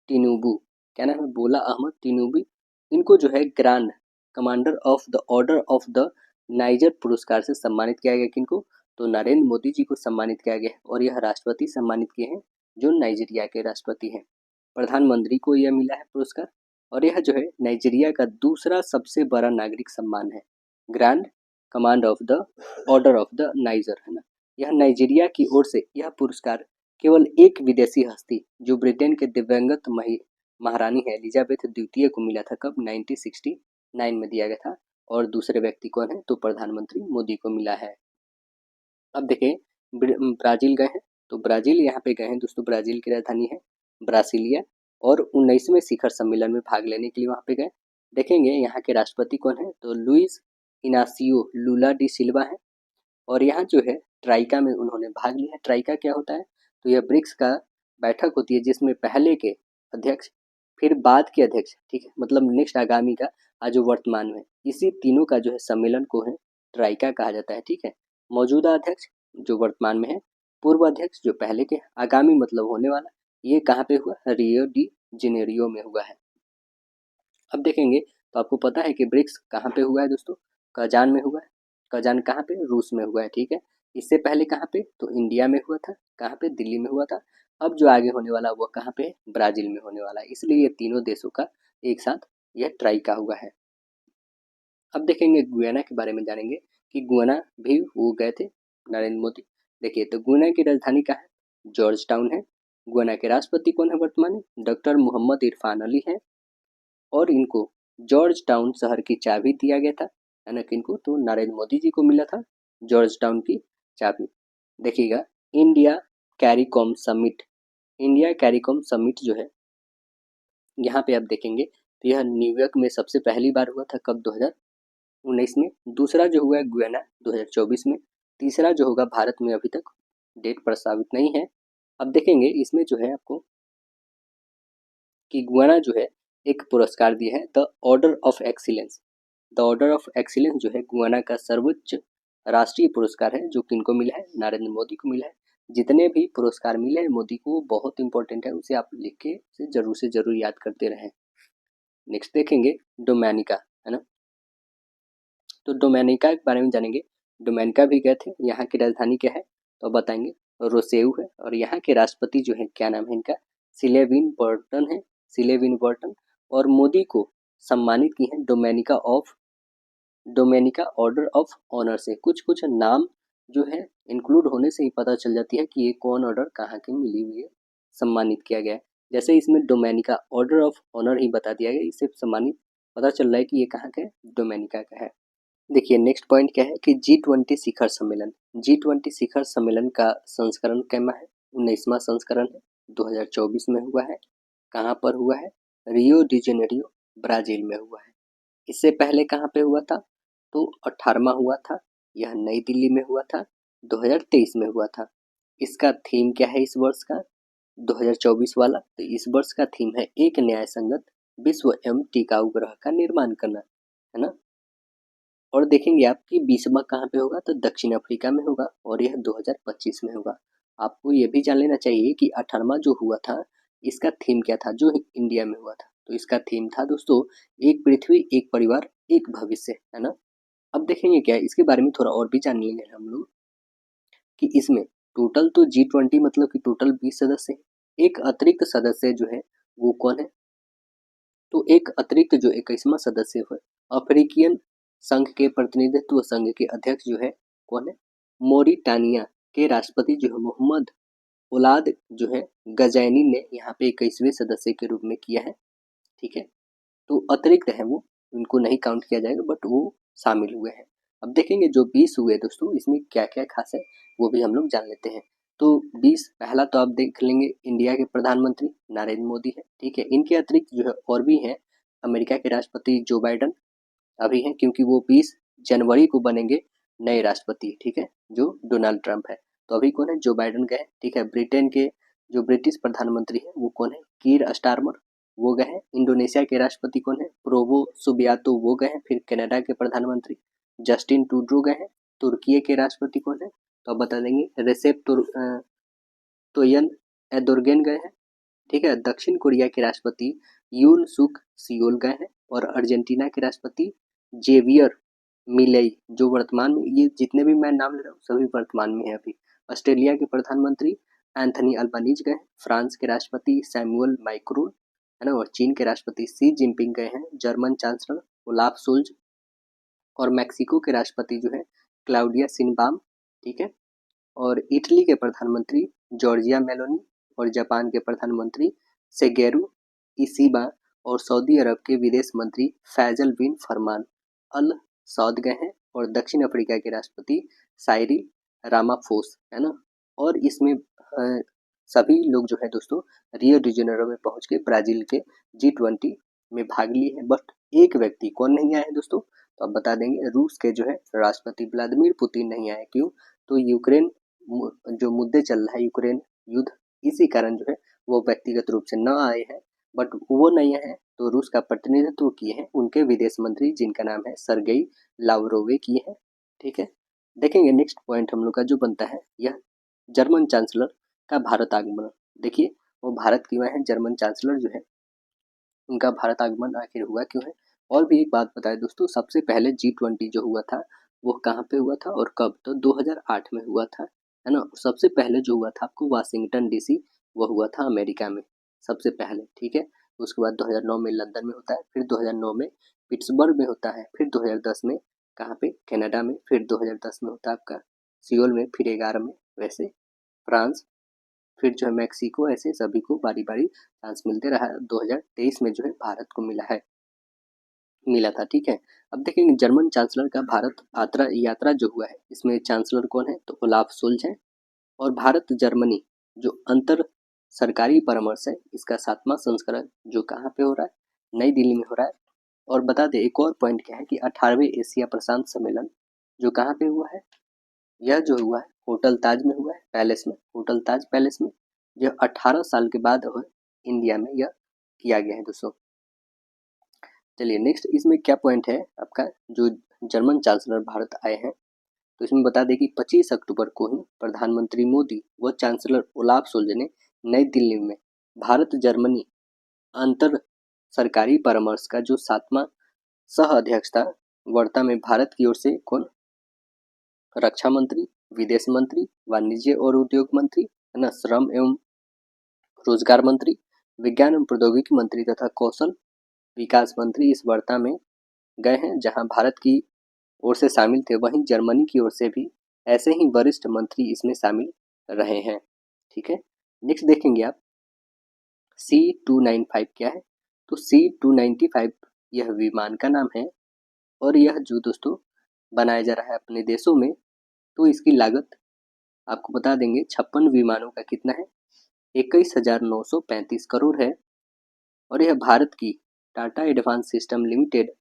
टिनुबू, क्या नाम है, बोला अहमद टिनुबू। इनको जो है grand commander of the order of the niger पुरस्कार से सम्मानित किया गया, किनको, तो नरेंद्र मोदी जी को सम्मानित किया गया, और यह राष्ट्रपति सम्मानित किए हैं जो नाइजीरिया के राष्ट्रपति हैं। प्रधानमंत्री को यह मिला है पुरस्कार, और यह जो है नाइजीरिया का दूसरा सबसे बड़ा नागरिक सम्मान है, grand command of the order of the niger, है ना। यह नाइजीरिया की ओर से यह पुरस्कार केवल एक विदेशी हस्ती जो ब्रिटेन के दिवंगत महारानी है एलिजाबेथ द्वितीय को मिला था, कब 1969 में दिया गया था। और दूसरे व्यक्ति कौन है, तो प्रधानमंत्री मोदी को मिला है। अब देखें ब्राजील गए हैं, तो ब्राजील यहाँ पे गए हैं दोस्तों, ब्राजील की राजधानी है ब्रासिलिया, और 19वें शिखर सम्मेलन में भाग लेने के लिए वहाँ पे गए। देखेंगे यहाँ के राष्ट्रपति कौन है, तो लुइस इनासियो लूला डी सिल्वा है। और यहाँ जो है ट्राइका में उन्होंने भाग लिया है। ट्राइका क्या होता है, तो यह ब्रिक्स का बैठक होती है जिसमें पहले के अध्यक्ष, फिर बाद के अध्यक्ष, ठीक है, मतलब नेक्स्ट आगामी का, आज जो वर्तमान में, इसी तीनों का जो है सम्मेलन को है ट्राइका कहा जाता है, ठीक है। मौजूदा अध्यक्ष जो वर्तमान में है, पूर्व अध्यक्ष जो पहले के, आगामी मतलब होने वाला, ये कहाँ पे हुआ, रियो डी जेनेरियो में हुआ है। अब देखेंगे तो आपको पता है कि ब्रिक्स कहाँ पे हुआ है दोस्तों, कजान में हुआ है। कजान कहाँ पे, रूस में हुआ है, ठीक है। इससे पहले कहाँ पे, तो इंडिया में हुआ था, कहाँ पे, दिल्ली में हुआ था। अब जो आगे होने वाला वो कहाँ पे, ब्राजील में होने वाला है, इसलिए ये तीनों देशों का एक साथ यह ट्राइका हुआ है। अब देखेंगे गुयाना के बारे में जानेंगे कि गुयाना भी वो गए थे नरेंद्र मोदी। देखिए तो गुयाना की राजधानी क्या है, जॉर्ज टाउन है। गुयाना के राष्ट्रपति कौन है वर्तमान में, डॉक्टर मोहम्मद इरफान अली है। और इनको जॉर्ज टाउन शहर की चाबी दिया गया था, है ना, किनको, तो नरेंद्र मोदी जी को मिला था जॉर्ज टाउन की चाबी। देखिएगा India CARICOM summit, India CARICOM summit जो है यहाँ पे आप देखेंगे तो यह न्यूयॉर्क में सबसे पहली बार हुआ था, कब, 2019 में। दूसरा जो हुआ है गुयाना 2024 में। तीसरा जो होगा भारत में अभी तक डेट प्रस्तावित नहीं है। अब देखेंगे इसमें जो है आपको कि गुयाना जो है एक पुरस्कार दिया है, the order of excellence. The order of excellence जो है गुयाना का सर्वोच्च राष्ट्रीय पुरस्कार है, जो किनको मिला है, नरेंद्र मोदी को मिला है। जितने भी पुरस्कार मिले हैं मोदी को, बहुत इंपॉर्टेंट है, उसे आप लिख के से जरूर याद करते रहें। नेक्स्ट देखेंगे डोमिनिका, है ना। तो डोमिनिका के बारे में जानेंगे। डोमिनिका भी गए थे, यहाँ की राजधानी क्या है, तो बताएंगे रोसेऊ है। और यहाँ के राष्ट्रपति जो है, क्या नाम है इनका, सिलेविन बर्टन है, सिलेविन बर्टन। और मोदी को सम्मानित की है डोमिनिका ऑर्डर ऑफ ऑनर से। कुछ कुछ नाम जो है इंक्लूड होने से ही पता चल जाती है कि ये कौन ऑर्डर कहाँ की मिली हुई है, सम्मानित किया गया है। जैसे इसमें डोमिनिका ऑर्डर ऑफ ऑनर ही बता दिया गया, इससे सम्मानित पता चल रहा है कि ये कहाँ का है, डोमिनिका का है। देखिए नेक्स्ट पॉइंट क्या है कि G20 शिखर सम्मेलन। G20 शिखर सम्मेलन का संस्करण कैमा है, 19वां संस्करण है, 2024 में हुआ है। कहाँ पर हुआ है, रियो डी जेनेरियो ब्राजील में हुआ है। इससे पहले कहाँ पे हुआ था, तो 18वां हुआ था, यह नई दिल्ली में हुआ था, 2023 में हुआ था। इसका थीम क्या है इस वर्ष का, 2024 वाला, तो इस वर्ष का थीम है एक न्याय संगत विश्व एवं टिकाऊ ग्रह का निर्माण करना, है ना। और देखेंगे आप कि 20वां कहाँ पे होगा, तो दक्षिण अफ्रीका में होगा, और यह 2025 में होगा। आपको ये भी जान लेना चाहिए कि 18वां जो हुआ था, इसका थीम क्या था, जो इंडिया में हुआ था, तो इसका थीम था दोस्तों, एक पृथ्वी एक परिवार एक भविष्य, है ना। अब देखेंगे क्या है, इसके बारे में थोड़ा और भी जान लेंगे हम लोग कि इसमें टोटल तो G20 मतलब कि टोटल 20 सदस्य है। एक अतिरिक्त सदस्य जो है वो कौन है, तो एक अतिरिक्त जो 21वां सदस्य है, अफ्रीकियन संघ के प्रतिनिधित्व संघ के अध्यक्ष जो है कौन है, मोरिटानिया के राष्ट्रपति जो है मोहम्मद ओलाद जो है गजैनी ने यहाँ पे 21वें सदस्य के रूप में किया है, ठीक है। तो अतिरिक्त है वो, उनको नहीं काउंट किया जाएगा, बट वो शामिल हुए हैं। अब देखेंगे जो 20 हुए दोस्तों, इसमें क्या क्या खास है वो भी हम लोग जान लेते हैं। तो 20 पहला तो आप देख लेंगे, इंडिया के प्रधानमंत्री नरेंद्र मोदी है, ठीक है। इनके अतिरिक्त जो है और भी हैं, अमेरिका के राष्ट्रपति जो बाइडन अभी हैं, क्योंकि वो 20 जनवरी को बनेंगे नए राष्ट्रपति, ठीक है, जो डोनाल्ड ट्रंप है। तो अभी कौन है, जो बाइडन गए, ठीक है। ब्रिटेन के जो ब्रिटिश प्रधानमंत्री है वो कौन है, कीर स्टारमर, वो गए हैं। इंडोनेशिया के राष्ट्रपति कौन है, प्रोवो सुबियातो, वो गए हैं। फिर कनाडा के प्रधानमंत्री जस्टिन ट्रूडो गए हैं। तुर्की के राष्ट्रपति कौन है, तो आप बता देंगे रेसेप तोयन एर्दोगन गए हैं, ठीक है। दक्षिण कोरिया के राष्ट्रपति यून सुक सियोल गए हैं। और अर्जेंटीना के राष्ट्रपति जेवियर मिलेई, जो वर्तमान में, ये जितने भी मैं नाम ले रहा हूँ सभी वर्तमान में है अभी। ऑस्ट्रेलिया के प्रधानमंत्री एंथनी अल्बानीज गए हैं। फ्रांस के राष्ट्रपति सैमुअल मैक्रोन, है ना। और चीन के राष्ट्रपति शी जिनपिंग गए हैं, जर्मन चांसलर ओलाफ सोल्ज, और मैक्सिको के राष्ट्रपति जो है क्लाउडिया सिनबाम, ठीक है। और इटली के प्रधानमंत्री जॉर्जिया मेलोनी, और जापान के प्रधानमंत्री सेगेरू इसीबा, और सऊदी अरब के विदेश मंत्री फैजल बिन फरमान अल सौद गए हैं, और दक्षिण अफ्रीका के राष्ट्रपति साइरिल रामाफोस, है ना। और इसमें सभी लोग जो है दोस्तों रियो डी जेनेरो में पहुंच के ब्राजील के G20 में भाग लिए हैं। बट एक व्यक्ति कौन नहीं आया है दोस्तों, तो आप बता देंगे, रूस के जो है राष्ट्रपति व्लादिमीर पुतिन नहीं आए। क्यों? तो यूक्रेन जो मुद्दे चल रहा है, यूक्रेन युद्ध, इसी कारण जो है वो व्यक्तिगत रूप से न आए हैं। बट वो नहीं आए हैं तो रूस का प्रतिनिधित्व किए हैं उनके विदेश मंत्री, जिनका नाम है सरगेई लावरोवे, किए हैं, ठीक है। देखेंगे नेक्स्ट पॉइंट हम लोग का जो बनता है, यह जर्मन चांसलर का भारत आगमन। देखिए वो भारत क्यों आए हैं, जर्मन चांसलर जो है उनका भारत आगमन आखिर हुआ क्यों है। और भी एक बात बताए दोस्तों, सबसे पहले G20 जो हुआ था वो कहाँ पे हुआ था और कब, तो 2008 में हुआ था, है ना। सबसे पहले जो हुआ था आपको वाशिंगटन DC, वो हुआ था अमेरिका में सबसे पहले, ठीक है। उसके बाद 2009 में लंदन में होता है, फिर 2009 में पिट्सबर्ग में होता है, फिर 2010 में कहाँ पे, कनाडा में, फिर 2010 में होता है आपका सियोल में, फिर 11 में वैसे फ्रांस, फिर जो है मैक्सिको, ऐसे सभी को बारी बारी चांस मिलते रहा। 2023 में जो है भारत को मिला था, ठीक है। अब देखेंगे जर्मन चांसलर का भारत यात्रा जो हुआ है, इसमें चांसलर कौन है, तो ओलाफ सोल्ज है। और भारत जर्मनी जो अंतर सरकारी परामर्श है, इसका 7वां संस्करण जो कहाँ पे हो रहा है, नई दिल्ली में हो रहा है। और बता दें एक और पॉइंट क्या है कि 18वें एशिया प्रशांत सम्मेलन जो कहाँ पे हुआ है, यह जो हुआ है होटल ताज में हुआ है, पैलेस में, होटल ताज पैलेस में, जो 18 साल के बाद इंडिया में यह किया गया है दोस्तों। चलिए नेक्स्ट इसमें क्या पॉइंट है आपका, जो जर्मन चांसलर भारत आए हैं, तो इसमें बता दें कि 25 अक्टूबर को ही प्रधानमंत्री मोदी व चांसलर ओलाफ सोल्ज ने नई दिल्ली में भारत जर्मनी अंतर सरकारी परामर्श का जो 7वां सह अध्यक्षता वार्ता में भारत की ओर से कौन, रक्षा मंत्री, विदेश मंत्री, वाणिज्य और उद्योग मंत्री, है ना, श्रम एवं रोजगार मंत्री, विज्ञान एवं प्रौद्योगिकी मंत्री तथा कौशल विकास मंत्री इस वार्ता में गए हैं। जहां भारत की ओर से शामिल थे, वहीं जर्मनी की ओर से भी ऐसे ही वरिष्ठ मंत्री इसमें शामिल रहे हैं, ठीक है। नेक्स्ट देखेंगे आप C295 क्या है, तो C295 यह विमान का नाम है, और यह जो दोस्तों बनाया जा रहा है अपने देशों में, तो इसकी लागत आपको बता देंगे 56 विमानों का कितना है, 21,935 करोड़ है। और यह भारत की टाटा एडवांस सिस्टम लिमिटेड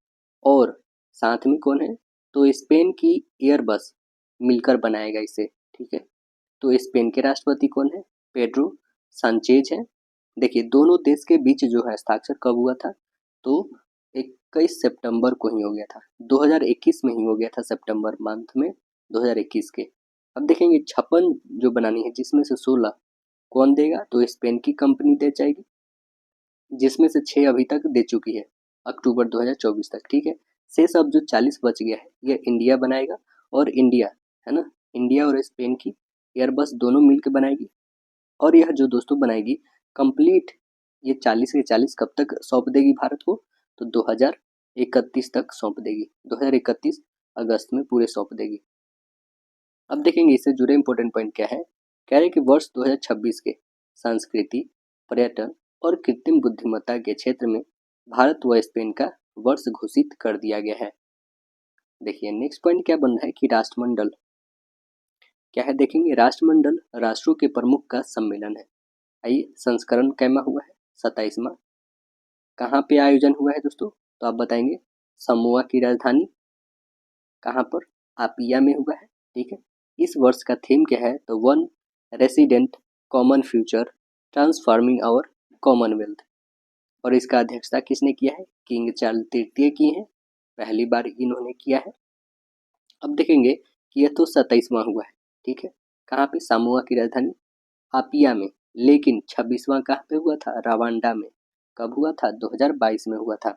और साथ में कौन है, तो स्पेन की एयरबस मिलकर बनाएगा इसे, ठीक है। तो स्पेन के राष्ट्रपति कौन है, पेड्रो सांचेज है। देखिए दोनों देश के बीच जो है हस्ताक्षर कब हुआ था, तो 21 सितंबर को ही हो गया था, 2021 में ही हो गया था, सितंबर मंथ में 2021 के। अब देखेंगे 56 जो बनानी है, जिसमें से 16 कौन देगा, तो स्पेन की कंपनी दे जाएगी, जिसमें से 6 अभी तक दे चुकी है अक्टूबर 2024 तक, ठीक है। शेष अब जो 40 बच गया है ये इंडिया बनाएगा, और इंडिया, है ना, इंडिया और स्पेन की एयरबस दोनों मिलकर बनाएगी। और यह जो दोस्तों बनाएगी कंप्लीट, ये 40 के 40 कब तक सौंप देगी भारत को, तो 2031 तक सौंप देगी, 2031 अगस्त में पूरे सौंप देगी। अब देखेंगे इससे जुड़े इंपॉर्टेंट पॉइंट क्या है, कह रहे कि वर्ष 2026 के संस्कृति, पर्यटन और कृत्रिम बुद्धिमत्ता के क्षेत्र में भारत व स्पेन का वर्ष घोषित कर दिया गया है। देखिए नेक्स्ट पॉइंट क्या बन रहा है कि राष्ट्रमंडल क्या है, देखेंगे राष्ट्रमंडल राष्ट्रों के प्रमुख का सम्मेलन है। आइए संस्करण कैमा हुआ है, 27वां, कहाँ पे आयोजन हुआ है दोस्तों, तो आप बताएंगे समोआ की राजधानी कहाँ पर, आपिया में हुआ है, ठीक है। इस वर्ष का थीम क्या है, तो one resident common future transforming our commonwealth. और इसका अध्यक्षता किसने किया है, किंग चार्ल्स तृतीय की है, पहली बार इन्होंने किया है। अब देखेंगे कि यह तो 27वां हुआ है, ठीक है, कहाँ पे, सामोआ की राजधानी आपिया में। लेकिन 26वां कहाँ पे हुआ था, रवांडा में। कब हुआ था, 2022 में हुआ था।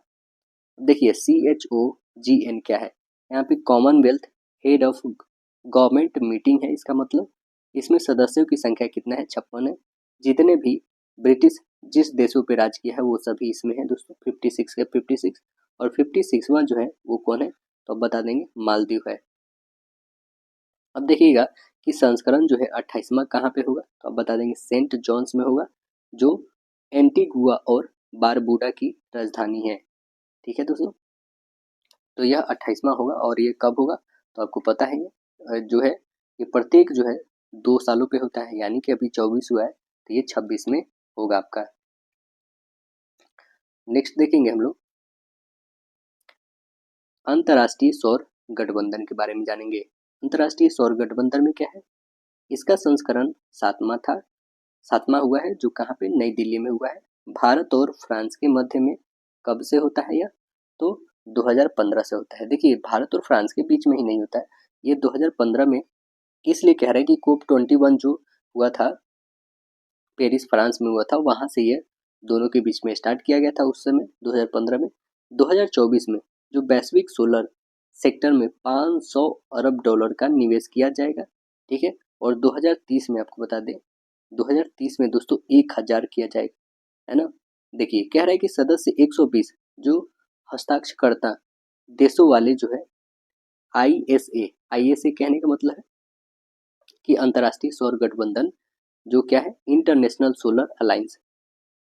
देखिए CHOGN क्या है, यहाँ पे Commonwealth head of government meeting है, इसका मतलब इसमें सदस्यों की संख्या कितना है, 56 है। जितने भी ब्रिटिश जिस देशों पे राज किया है वो सभी इसमें है दोस्तों, 56 के 56। और 56वां जो है वो कौन है, तो अब बता देंगे मालदीव है। अब देखिएगा कि संस्करण जो है 28वां कहाँ पे होगा, तो अब बता देंगे सेंट जॉन्स में होगा, जो एंटीगुआ और बारबूडा की राजधानी है। ठीक है दोस्तों, तो यह 28वां होगा। और ये कब होगा, तो आपको पता है जो है ये प्रत्येक जो है 2 सालों पे होता है, यानी कि अभी 24 हुआ है तो ये 26 में होगा आपका। नेक्स्ट देखेंगे हम लोग अंतर्राष्ट्रीय सौर गठबंधन के बारे में जानेंगे। अंतर्राष्ट्रीय सौर गठबंधन में क्या है, इसका संस्करण 7वां हुआ है, जो कहाँ पे, नई दिल्ली में हुआ है। भारत और फ्रांस के मध्य में कब से होता है यह, तो 2015 से होता है। देखिए भारत और फ्रांस के बीच में ही नहीं होता है, ये 2015 में इसलिए कह रहे हैं कि COP21 जो हुआ था पेरिस फ्रांस में हुआ था, वहां से ये दोनों के बीच में स्टार्ट किया गया था उस समय 2015 में। 2024 में जो वैश्विक सोलर सेक्टर में 500 अरब डॉलर का निवेश किया जाएगा। ठीक है, और 2030 में आपको बता दें 2030 में दोस्तों 1000 किया जाएगा, है ना। देखिए कह रहा है कि सदस्य 120 जो हस्ताक्षरकर्ता देशों वाले जो है आईएसए कहने का मतलब है कि अंतर्राष्ट्रीय सौर गठबंधन, जो क्या है इंटरनेशनल सोलर अलायंस,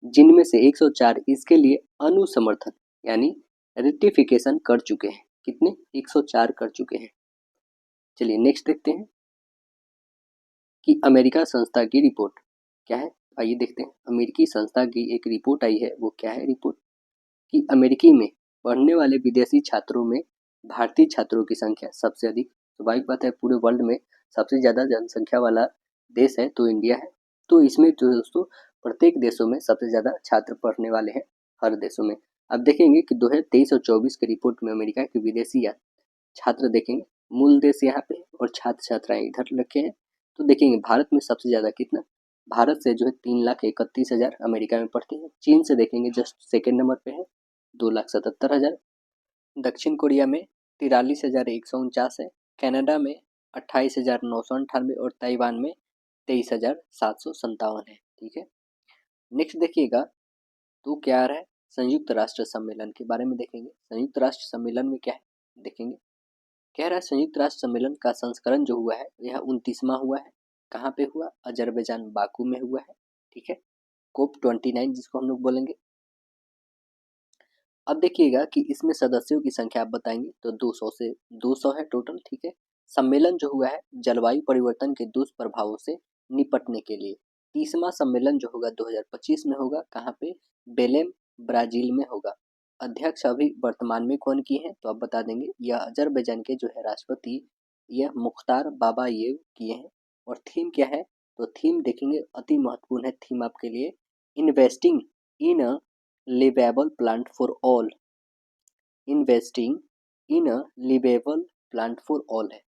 जिनमें से 104 इसके लिए अनुसमर्थन यानी रेटिफिकेशन कर चुके हैं। कितने, 104 कर चुके हैं। चलिए नेक्स्ट देखते हैं कि अमेरिका संस्था की रिपोर्ट क्या है। आइए देखते हैं, अमेरिकी संस्था की एक रिपोर्ट आई है, वो क्या है रिपोर्ट, कि अमेरिकी में पढ़ने वाले विदेशी छात्रों में भारतीय छात्रों की संख्या सबसे अधिक। स्वाभाविक बात है, पूरे वर्ल्ड में सबसे ज़्यादा जनसंख्या वाला देश है तो इंडिया है। तो इसमें जो दोस्तों प्रत्येक देशों में सबसे ज़्यादा छात्र पढ़ने वाले हैं, हर देशों में। अब देखेंगे कि 2023 और 24 की रिपोर्ट में अमेरिका के विदेशी या छात्र देखेंगे, मूल देश यहाँ पे और छात्र छात्राएं इधर रखे हैं। तो देखेंगे भारत में सबसे ज़्यादा कितना, भारत से जो है 3,31,000 अमेरिका में पढ़ते हैं। चीन से देखेंगे जस्ट सेकेंड नंबर पे है 2,77,000। दक्षिण कोरिया में 43,149 है। कनाडा में 28,998 और ताइवान में 23,757 है। ठीक है, नेक्स्ट देखिएगा तो क्या आ रहा है, संयुक्त राष्ट्र सम्मेलन के बारे में देखेंगे। संयुक्त राष्ट्र सम्मेलन में क्या है देखेंगे, कह रहा है संयुक्त राष्ट्र सम्मेलन का संस्करण जो हुआ है यह 29वां हुआ है। कहाँ पे हुआ, अजरबैजान बाकू में हुआ है। ठीक है, COP29 जिसको हम लोग बोलेंगे। अब देखिएगा कि इसमें सदस्यों की संख्या आप बताएंगे तो 200 है टोटल। ठीक है, सम्मेलन जो हुआ है जलवायु परिवर्तन के दुष्प्रभावों से निपटने के लिए। 30वां सम्मेलन जो होगा 2025 में होगा, कहाँ पे, बेलेम ब्राजील में होगा। अध्यक्ष अभी वर्तमान में कौन की है, तो आप बता देंगे यह अजरबैजान के जो है राष्ट्रपति यह मुख्तार बाबायेव किए हैं। और थीम क्या है, तो थीम देखेंगे अति महत्वपूर्ण है थीम आपके लिए, investing in a liveable plant for all, investing in a liveable plant for all है।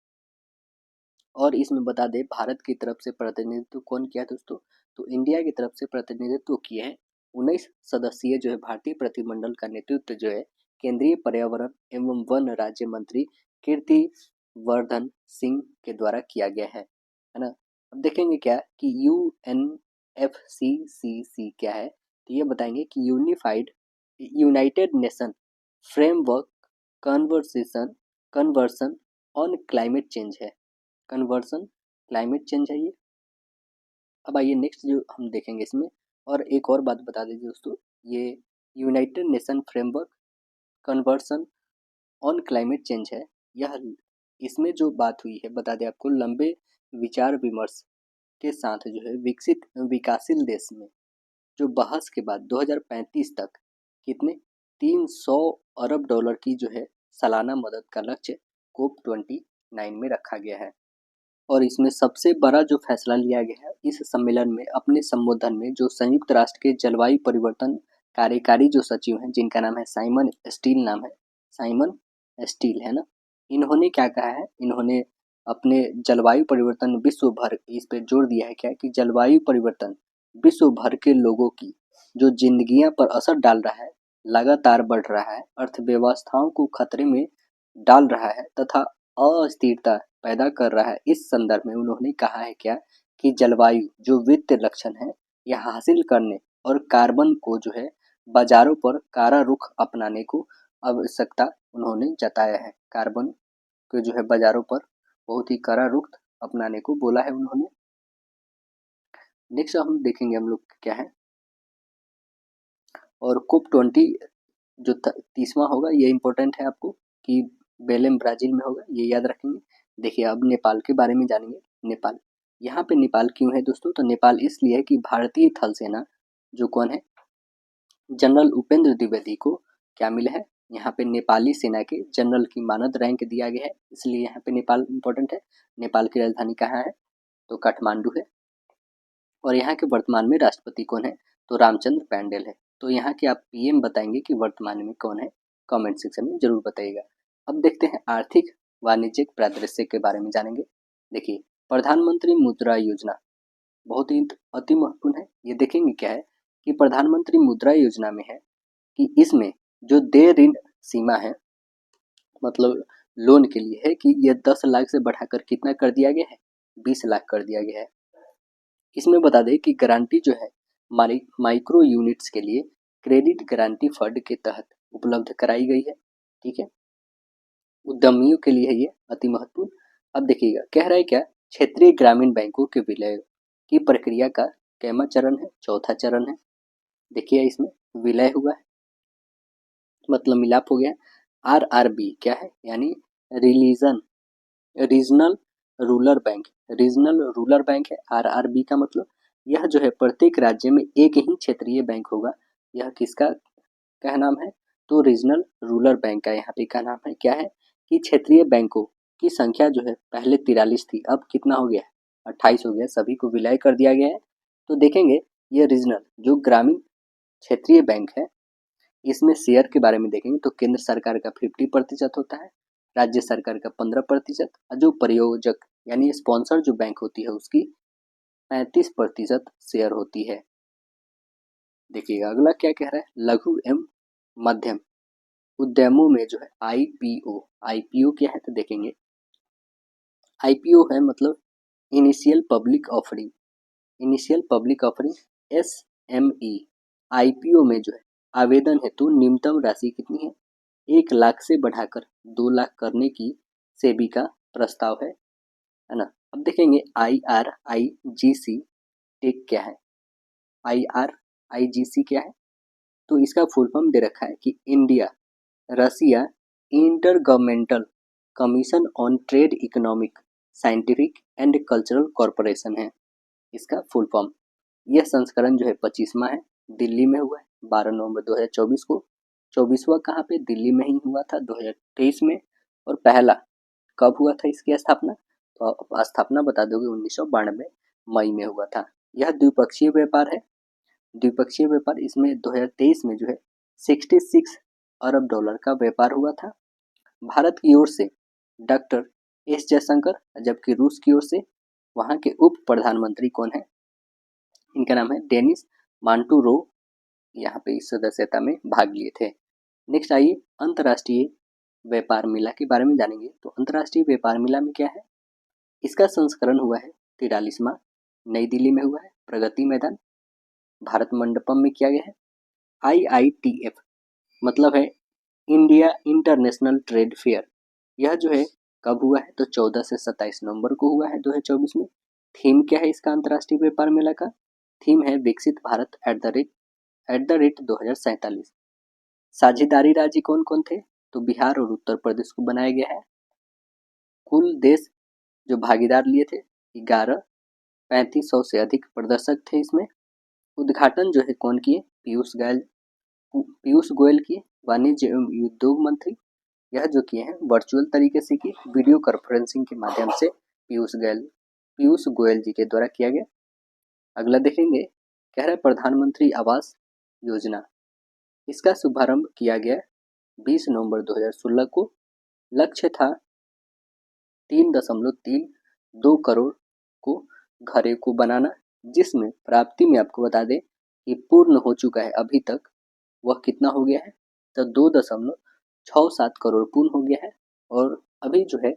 और इसमें बता दें भारत की तरफ से प्रतिनिधित्व कौन किया है दोस्तों, तो इंडिया की तरफ से प्रतिनिधित्व किए हैं 19 सदस्यीय जो है भारतीय प्रतिनिधिमंडल का नेतृत्व जो है केंद्रीय पर्यावरण एवं वन राज्य मंत्री कीर्ति वर्धन सिंह के द्वारा किया गया है ना। अब देखेंगे क्या कि UNFCCC क्या है, तो ये बताएंगे कि United nation framework conversion on climate change है, कन्वर्सन क्लाइमेट चेंज है ये। अब आइए नेक्स्ट जो हम देखेंगे इसमें, और एक और बात बता दीजिए दोस्तों, ये United nation framework conversion on climate change है, यह इसमें जो बात हुई है बता दें आपको, लंबे विचार विमर्श के साथ जो है विकसित विकासशील देश में जो बहस के बाद 2035 तक कितने 300 अरब डॉलर की जो है सालाना मदद का लक्ष्य COP29 में रखा गया है। और इसमें सबसे बड़ा जो फैसला लिया गया है इस सम्मेलन में, अपने संबोधन में जो संयुक्त राष्ट्र के जलवायु परिवर्तन कार्यकारी जो सचिव हैं जिनका नाम है साइमन स्टील, नाम है साइमन स्टील, है ना। इन्होंने क्या कहा है, इन्होंने अपने जलवायु परिवर्तन विश्व भर इस पे जोर दिया है क्या कि जलवायु परिवर्तन विश्व भर के लोगों की जो जिंदगियां पर असर डाल रहा है, लगातार बढ़ रहा है, अर्थव्यवस्थाओं को खतरे में डाल रहा है तथा अस्थिरता पैदा कर रहा है। इस संदर्भ में उन्होंने कहा है क्या कि जलवायु जो वित्तीय लक्षण है यह हासिल करने और कार्बन को जो है बाजारों पर कारा रुख अपनाने को आवश्यकता उन्होंने जताया है। कार्बन को जो है बाजारों पर बहुत ही कड़ा रुख अपनाने को बोला है उन्होंने। नेक्स्ट हम देखेंगे हम लोग क्या है, और COP20 जो 30वां होगा ये इम्पोर्टेंट है आपको कि बेलेम ब्राज़ील में होगा, ये याद रखेंगे। देखिए अब नेपाल के बारे में जानेंगे। नेपाल, यहाँ पे नेपाल क्यों है दोस्तों, तो नेपाल इसलिए है कि भारतीय थल सेना जो कौन है, जनरल उपेंद्र द्विवेदी को क्या मिला है, यहाँ पे नेपाली सेना के जनरल की मानद रैंक दिया गया है, इसलिए यहाँ पे नेपाल इम्पोर्टेंट है। नेपाल की राजधानी कहाँ है, तो काठमांडू है। और यहाँ के वर्तमान में राष्ट्रपति कौन है, तो रामचंद्र पैंडेल है। तो यहाँ के आप पीएम बताएंगे कि वर्तमान में कौन है, कमेंट सेक्शन में जरूर बताइएगा। अब देखते हैं आर्थिक वाणिज्यिक परिदृश्य के बारे में जानेंगे। देखिए प्रधानमंत्री मुद्रा योजना बहुत ही अति महत्वपूर्ण है। ये देखेंगे क्या है कि प्रधानमंत्री मुद्रा योजना में है कि इसमें जो देय ऋण सीमा है, मतलब लोन के लिए है कि यह 10 लाख से बढ़ाकर कितना कर दिया गया है, 20 लाख कर दिया गया है। इसमें बता दें कि गारंटी जो है माइक्रो यूनिट्स के लिए क्रेडिट गारंटी फंड के तहत उपलब्ध कराई गई है। ठीक है, उद्यमियों के लिए है ये अति महत्वपूर्ण। अब देखिएगा कह रहा है क्या, क्षेत्रीय ग्रामीण बैंकों के विलय की प्रक्रिया का कैमा चरण है, चौथा चरण है। देखिए इसमें विलय हुआ है, मतलब मिलाप हो गया। RRB क्या है, यानी regional rural bank, regional rural bank है RRB का मतलब। यह जो है प्रत्येक राज्य में एक ही क्षेत्रीय बैंक होगा। यह किसका क्या नाम है, तो रीजनल रूरल बैंक का यहाँ पे क्या नाम है, क्या है कि क्षेत्रीय बैंकों की संख्या जो है पहले 43 थी, अब कितना हो गया है, 28 हो गया, सभी को विलय कर दिया गया है। तो देखेंगे ये रीजनल जो ग्रामीण क्षेत्रीय बैंक है, इसमें शेयर के बारे में देखेंगे तो केंद्र सरकार का 50% होता है, राज्य सरकार का 15%, और जो प्रयोजक यानी स्पॉन्सर जो बैंक होती है उसकी 35% शेयर होती है। देखिएगा अगला क्या कह रहा है, लघु एवं मध्यम उद्यमों में जो है आईपीओ क्या है, तो देखेंगे आईपीओ है मतलब initial public offering, SME। IPO में जो है आवेदन हेतु न्यूनतम राशि कितनी है, 1 लाख से बढ़ाकर 2 लाख करने की सेबी का प्रस्ताव है ना। अब देखेंगे IRIGC टेक क्या है, IRIGC क्या है, तो इसका फुल फॉर्म दे रखा है कि India Russia inter governmental commission on trade economic scientific and cultural corporation है इसका फुल फॉर्म। यह संस्करण जो है 25वां है, दिल्ली में हुआ है 12 नवंबर 2024 को। 24वां कहाँ पे, दिल्ली में ही हुआ था 2023 में। और पहला कब हुआ था इसकी स्थापना, तो स्थापना बता दोगे 1992 मई में हुआ था। यह द्विपक्षीय व्यापार है, द्विपक्षीय व्यापार इसमें 2023 में जो है 66 अरब डॉलर का व्यापार हुआ था। भारत की ओर से डॉक्टर एस जयशंकर, जबकि रूस की ओर से वहाँ के उप प्रधानमंत्री कौन है, इनका नाम है डेनिस मांटूरो, यहाँ पे इस सदस्यता में भाग लिए थे। नेक्स्ट आइए अंतर्राष्ट्रीय व्यापार मेला के बारे में जानेंगे। तो अंतर्राष्ट्रीय व्यापार मेला में क्या है, इसका संस्करण हुआ है 43वां, नई दिल्ली में हुआ है, प्रगति मैदान भारत मंडपम में किया गया है। IITF मतलब है इंडिया इंटरनेशनल ट्रेड फेयर, यह जो है कब हुआ है, तो 14 से 27 नवंबर को हुआ है 2024 में। थीम क्या है इसका अंतर्राष्ट्रीय व्यापार मेला का, थीम है विकसित भारत @ 2047। साझेदारी राज्य कौन कौन थे, तो बिहार और उत्तर प्रदेश को बनाया गया है। कुल देश जो भागीदार लिए थे 11, 3500 से अधिक प्रदर्शक थे इसमें। उद्घाटन जो है कौन किए, पीयूष गोयल किए, वाणिज्य एवं उद्योग मंत्री। यह जो किए हैं वर्चुअल तरीके से किए, वीडियो कॉन्फ्रेंसिंग के माध्यम से पीयूष गोयल जी के द्वारा किया गया। अगला देखेंगे, कह रहा है प्रधानमंत्री आवास योजना, इसका शुभारंभ किया गया 20 नवंबर 2016 को। लक्ष्य था 3.32 करोड़ को घरों को बनाना, जिसमें प्राप्ति में आपको बता दें कि पूर्ण हो चुका है अभी तक, वह कितना हो गया है, तो 2.67 करोड़ पूर्ण हो गया है। और अभी जो है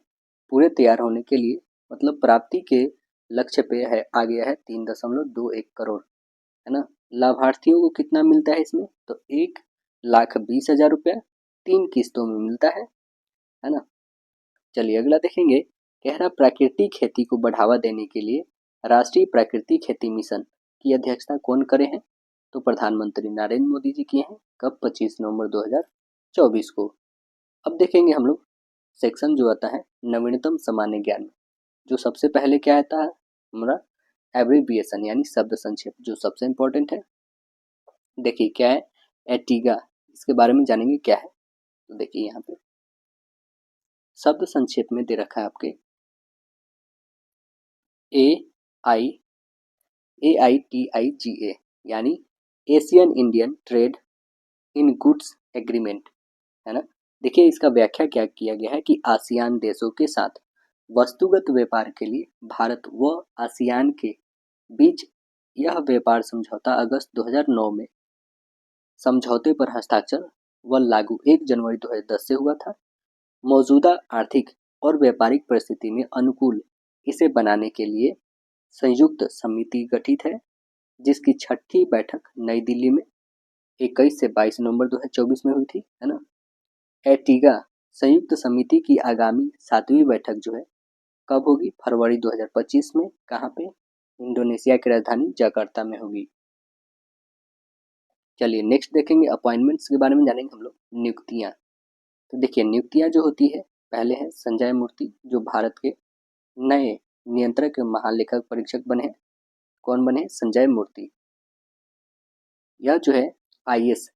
पूरे तैयार होने के लिए मतलब प्राप्ति के लक्ष्य पे है आ गया है 3.21 करोड़। है ना। लाभार्थियों को कितना मिलता है इसमें, तो 1,20,000 रुपया 3 किस्तों में मिलता है ना। चलिए अगला देखेंगे, कह रहा प्राकृतिक खेती को बढ़ावा देने के लिए राष्ट्रीय प्राकृतिक खेती मिशन की अध्यक्षता कौन करे हैं, तो प्रधानमंत्री नरेंद्र मोदी जी किए हैं। कब, 25 नवंबर 2024 को। अब देखेंगे हम लोग सेक्शन जो आता है नवीनतम सामान्य ज्ञान, जो सबसे पहले क्या आता है हमारा एब्रीविएशन यानी शब्द संक्षेप, जो सबसे इम्पोर्टेंट है। देखिए क्या है एटीगा, इसके बारे में जानेंगे क्या है। तो देखिए यहाँ पे शब्द संक्षेप में दे रखा है आपके AITIGA यानी Asian Indian trade in goods agreement, है ना। देखिए इसका व्याख्या क्या किया गया है कि आसियान देशों के साथ वस्तुगत व्यापार के लिए भारत व आसियान के बीच यह व्यापार समझौता अगस्त 2009 में समझौते पर हस्ताक्षर व लागू 1 जनवरी 2010 से हुआ था। मौजूदा आर्थिक और व्यापारिक परिस्थिति में अनुकूल इसे बनाने के लिए संयुक्त समिति गठित है, जिसकी 6ठी बैठक नई दिल्ली में 21 से 22 नवंबर 2024 में हुई थी, है ना। एटीगा संयुक्त समिति की आगामी 7वीं बैठक जो है कब होगी, फरवरी 2025 में। कहाँ पे, इंडोनेशिया की राजधानी जकार्ता में होगी। चलिए नेक्स्ट देखेंगे अपॉइंटमेंट्स के बारे में जानेंगे हम लोग, नियुक्तियां। तो देखिए नियुक्तियां जो होती है, पहले है संजय मूर्ति जो भारत के नए नियंत्रक महालेखक परीक्षक बने हैं। कौन बने, संजय मूर्ति। यह जो है IAS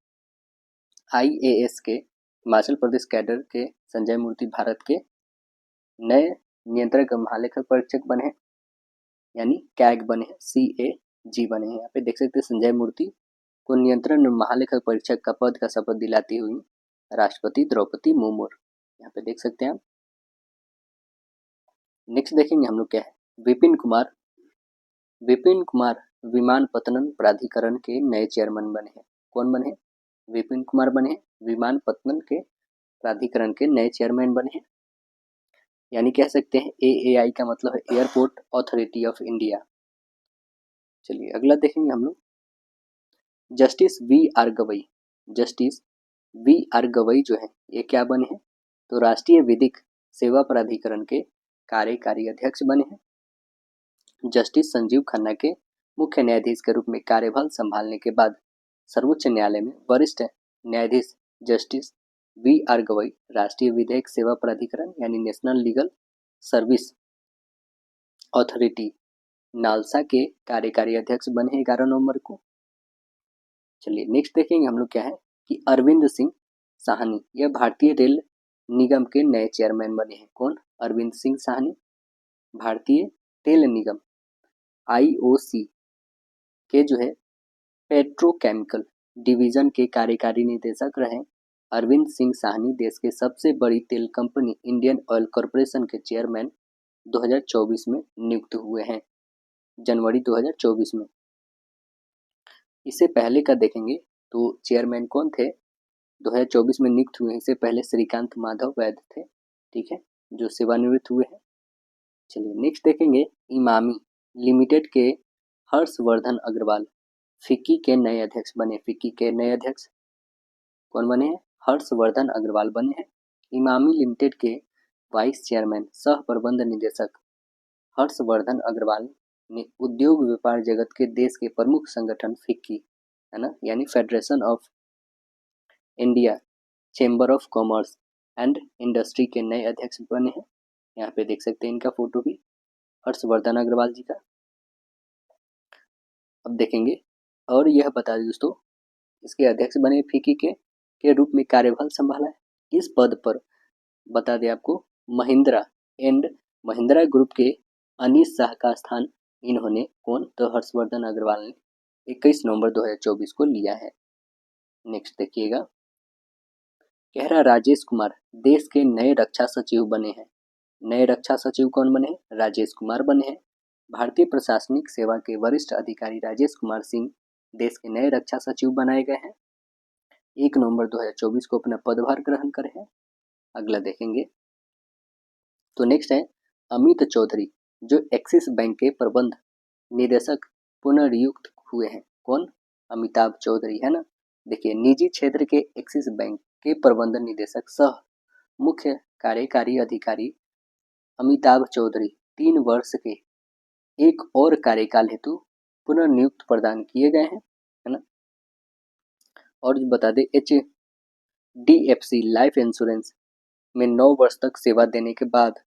के हिमाचल प्रदेश कैडर के संजय मूर्ति भारत के नए नियंत्रक महालेखक परीक्षक बने हैं, यानी कैग बने हैं, CAG बने हैं। यहाँ पे देख सकते हैं संजय मूर्ति को नियंत्रण महालेखक परीक्षक का पद का शपथ दिलाती हुई राष्ट्रपति द्रौपदी मुर्मू, यहाँ पे देख सकते हैं आप। नेक्स्ट देखेंगे हम लोग क्या है, विपिन कुमार विमानपत्तन प्राधिकरण के नए चेयरमैन बने हैं। कौन बने हैं, विपिन कुमार बने हैं, विमानपत्तन के प्राधिकरण के नए चेयरमैन बने हैं, यानी कह सकते हैं AAI का मतलब है एयरपोर्ट अथॉरिटी ऑफ इंडिया। चलिए अगला देखेंगे हम लोग, जस्टिस वी आर गवई जो है ये क्या बने हैं, तो राष्ट्रीय विधिक सेवा प्राधिकरण के कार्यकारी अध्यक्ष बने हैं। जस्टिस संजीव खन्ना के मुख्य न्यायाधीश के रूप में कार्यभार संभालने के बाद सर्वोच्च न्यायालय में वरिष्ठ न्यायाधीश जस्टिस वी.आर. गवई राष्ट्रीय विधिक सेवा प्राधिकरण यानी national legal service authority NALSA के कार्यकारी अध्यक्ष बने 11 नवंबर को। चलिए नेक्स्ट देखेंगे हम लोग क्या है कि अरविंद सिंह साहनी यह भारतीय रेल निगम के नए चेयरमैन बने हैं। कौन, अरविंद सिंह साहनी भारतीय तेल निगम IOC के जो है पेट्रोकेमिकल डिवीजन के कार्यकारी निदेशक रहे। अरविंद सिंह साहनी देश के सबसे बड़ी तेल कंपनी इंडियन ऑयल कॉरपोरेशन के चेयरमैन 2024 में नियुक्त हुए हैं, जनवरी 2024 में। इससे पहले का देखेंगे तो चेयरमैन कौन थे 2024 में नियुक्त हुए, इससे पहले श्रीकांत माधव वैद्य थे, ठीक है, जो सेवानिवृत्त हुए हैं। चलिए नेक्स्ट देखेंगे, इमामी लिमिटेड के हर्षवर्धन अग्रवाल फिक्की के नए अध्यक्ष बने। फिक्की के नए अध्यक्ष कौन बने हैं, हर्षवर्धन अग्रवाल बने हैं। इमामी लिमिटेड के वाइस चेयरमैन सह प्रबंध निदेशक हर्षवर्धन अग्रवाल ने उद्योग व्यापार जगत के देश के प्रमुख संगठन फिक्की, है ना, यानी federation of India chamber of commerce and industry के नए अध्यक्ष बने हैं। यहाँ पे देख सकते हैं इनका फोटो भी, हर्षवर्धन अग्रवाल जी का। अब देखेंगे और यह बता दें दोस्तों, इसके अध्यक्ष बने फिक्की के रूप में कार्यभार संभाला है। इस पद पर बता दें आपको महिंद्रा एंड महिंद्रा ग्रुप के अनीश शाह का स्थान इन्होंने कौन, तो हर्षवर्धन अग्रवाल ने 21 नवंबर 2024 को लिया है। नेक्स्ट देखिएगा, कह रहा राजेश कुमार देश के नए रक्षा सचिव बने हैं। नए रक्षा सचिव कौन बने हैं, राजेश कुमार बने हैं। भारतीय प्रशासनिक सेवा के वरिष्ठ अधिकारी राजेश कुमार सिंह देश के नए रक्षा सचिव बनाए गए हैं, 1 नवंबर 2024 को अपना पदभार ग्रहण करे हैं। अगला देखेंगे तो नेक्स्ट है अमित चौधरी जो एक्सिस बैंक के प्रबंध निदेशक पुनर्नियुक्त हुए हैं। कौन? अमिताभ चौधरी, है ना। देखिए, निजी क्षेत्र के एक्सिस बैंक के प्रबंध निदेशक सह मुख्य कार्यकारी अधिकारी अमिताभ चौधरी 3 वर्ष के एक और कार्यकाल हेतु पुनर्नियुक्त प्रदान किए गए हैं, है ना। और बता दें, HDFC लाइफ इंश्योरेंस में 9 वर्ष तक सेवा देने के बाद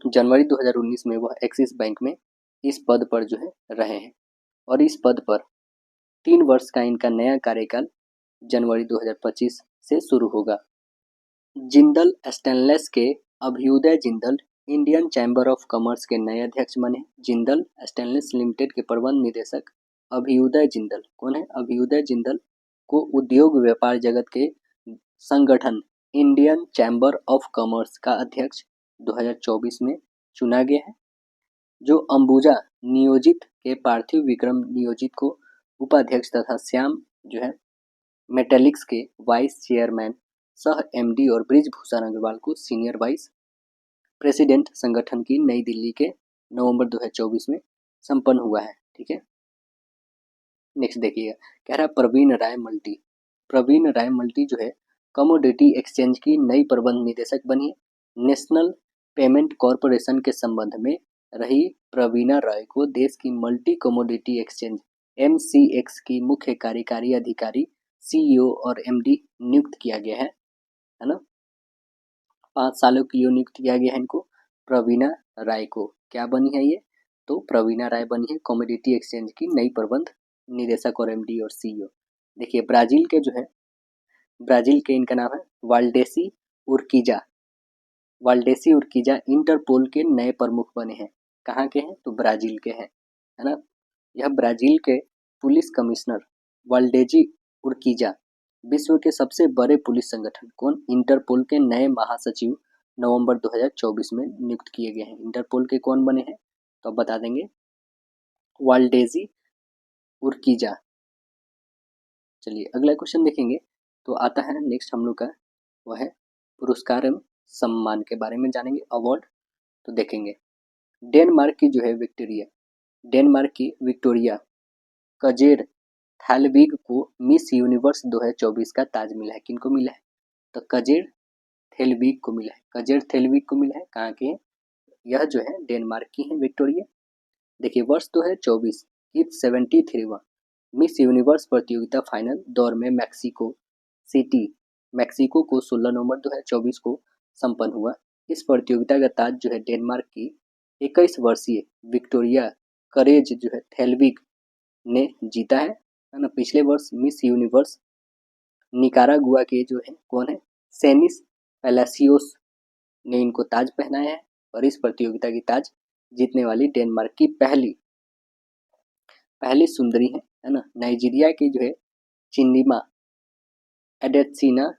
जनवरी 2019 में वह एक्सिस बैंक में इस पद पर जो है रहे हैं, और इस पद पर 3 वर्ष का इनका नया कार्यकाल जनवरी 2025 से शुरू होगा। जिंदल स्टेनलेस के Abhyuday Jindal Indian chamber of commerce के नए अध्यक्ष बने। जिंदल स्टेनलेस लिमिटेड के प्रबंध निदेशक अभ्युदय जिंदल, कौन है? अभ्युदय जिंदल को उद्योग व्यापार जगत के संगठन इंडियन चैम्बर ऑफ कॉमर्स का अध्यक्ष 2024 में चुना गया है। जो अंबुजा नियोजित के पार्थिव विक्रम नियोजित को उपाध्यक्ष तथा श्याम जो है मेटेलिक्स के वाइस चेयरमैन सह MD और ब्रिजभूषण अग्रवाल को सीनियर वाइस प्रेसिडेंट संगठन की नई दिल्ली के नवंबर 2024 में संपन्न हुआ है। ठीक है, नेक्स्ट देखिएगा, कह रहा है प्रवीण राय मल्टी। प्रवीण राय मल्टी जो है कमोडिटी एक्सचेंज की नई प्रबंध निदेशक बनी है। नेशनल पेमेंट कॉरपोरेशन के संबंध में रही प्रवीणा राय को देश की मल्टी कमोडिटी एक्सचेंज MCX की मुख्य कार्यकारी अधिकारी CEO और MD नियुक्त किया गया है ना। 5 सालों के लिए नियुक्त किया गया है इनको। प्रवीणा राय को क्या बनी है ये? तो प्रवीणा राय बनी है कमोडिटी एक्सचेंज की नई प्रबंध निदेशक और MD और CEO। देखिए, ब्राजील के जो है, ब्राजील के इनका नाम है वाल्डेसी उर्किजा। वाल्डेसी उर्किजा इंटरपोल के नए प्रमुख बने हैं। कहाँ के हैं? तो ब्राजील के हैं, है ना। यह ब्राजील के पुलिस कमिश्नर वाल्डेजी उर्किजा विश्व के सबसे बड़े पुलिस संगठन कौन? इंटरपोल के नए महासचिव नवंबर 2024 में नियुक्त किए गए हैं। इंटरपोल के कौन बने हैं? तो अब बता देंगे, वाल्डेजी उर्किजा। चलिए अगला क्वेश्चन देखेंगे। तो आता है नेक्स्ट हम लोग का, वह है पुरस्कार एवं सम्मान के बारे में जानेंगे, अवार्ड। तो देखेंगे, डेनमार्क की जो है डेनमार्क की विक्टोरिया कजेर थैलविग को मिस यूनिवर्स 2024 का ताज मिला है। किनको मिला है? तो कजेर थेलविग को मिला है। कजेर थेलविग को मिला है। कहाँ के हैं? यह जो है डेनमार्क की है विक्टोरिया। देखिए, वर्ष 2024 की 73वां मिस यूनिवर्स प्रतियोगिता फाइनल दौर में मैक्सिको को 16 नवंबर 2024 को संपन्न हुआ। इस प्रतियोगिता का ताज जो है डेनमार्क की 21 वर्षीय विक्टोरिया करेज जो है थेलविग ने जीता है ना। पिछले वर्ष मिस यूनिवर्स निकारागुआ के जो है कौन है? सेनिस पैलासियोस ने इनको ताज पहनाया है, और इस प्रतियोगिता की ताज जीतने वाली डेनमार्क की पहली सुंदरी है ना। नाइजीरिया की जो है चिन्निमा एडेसिना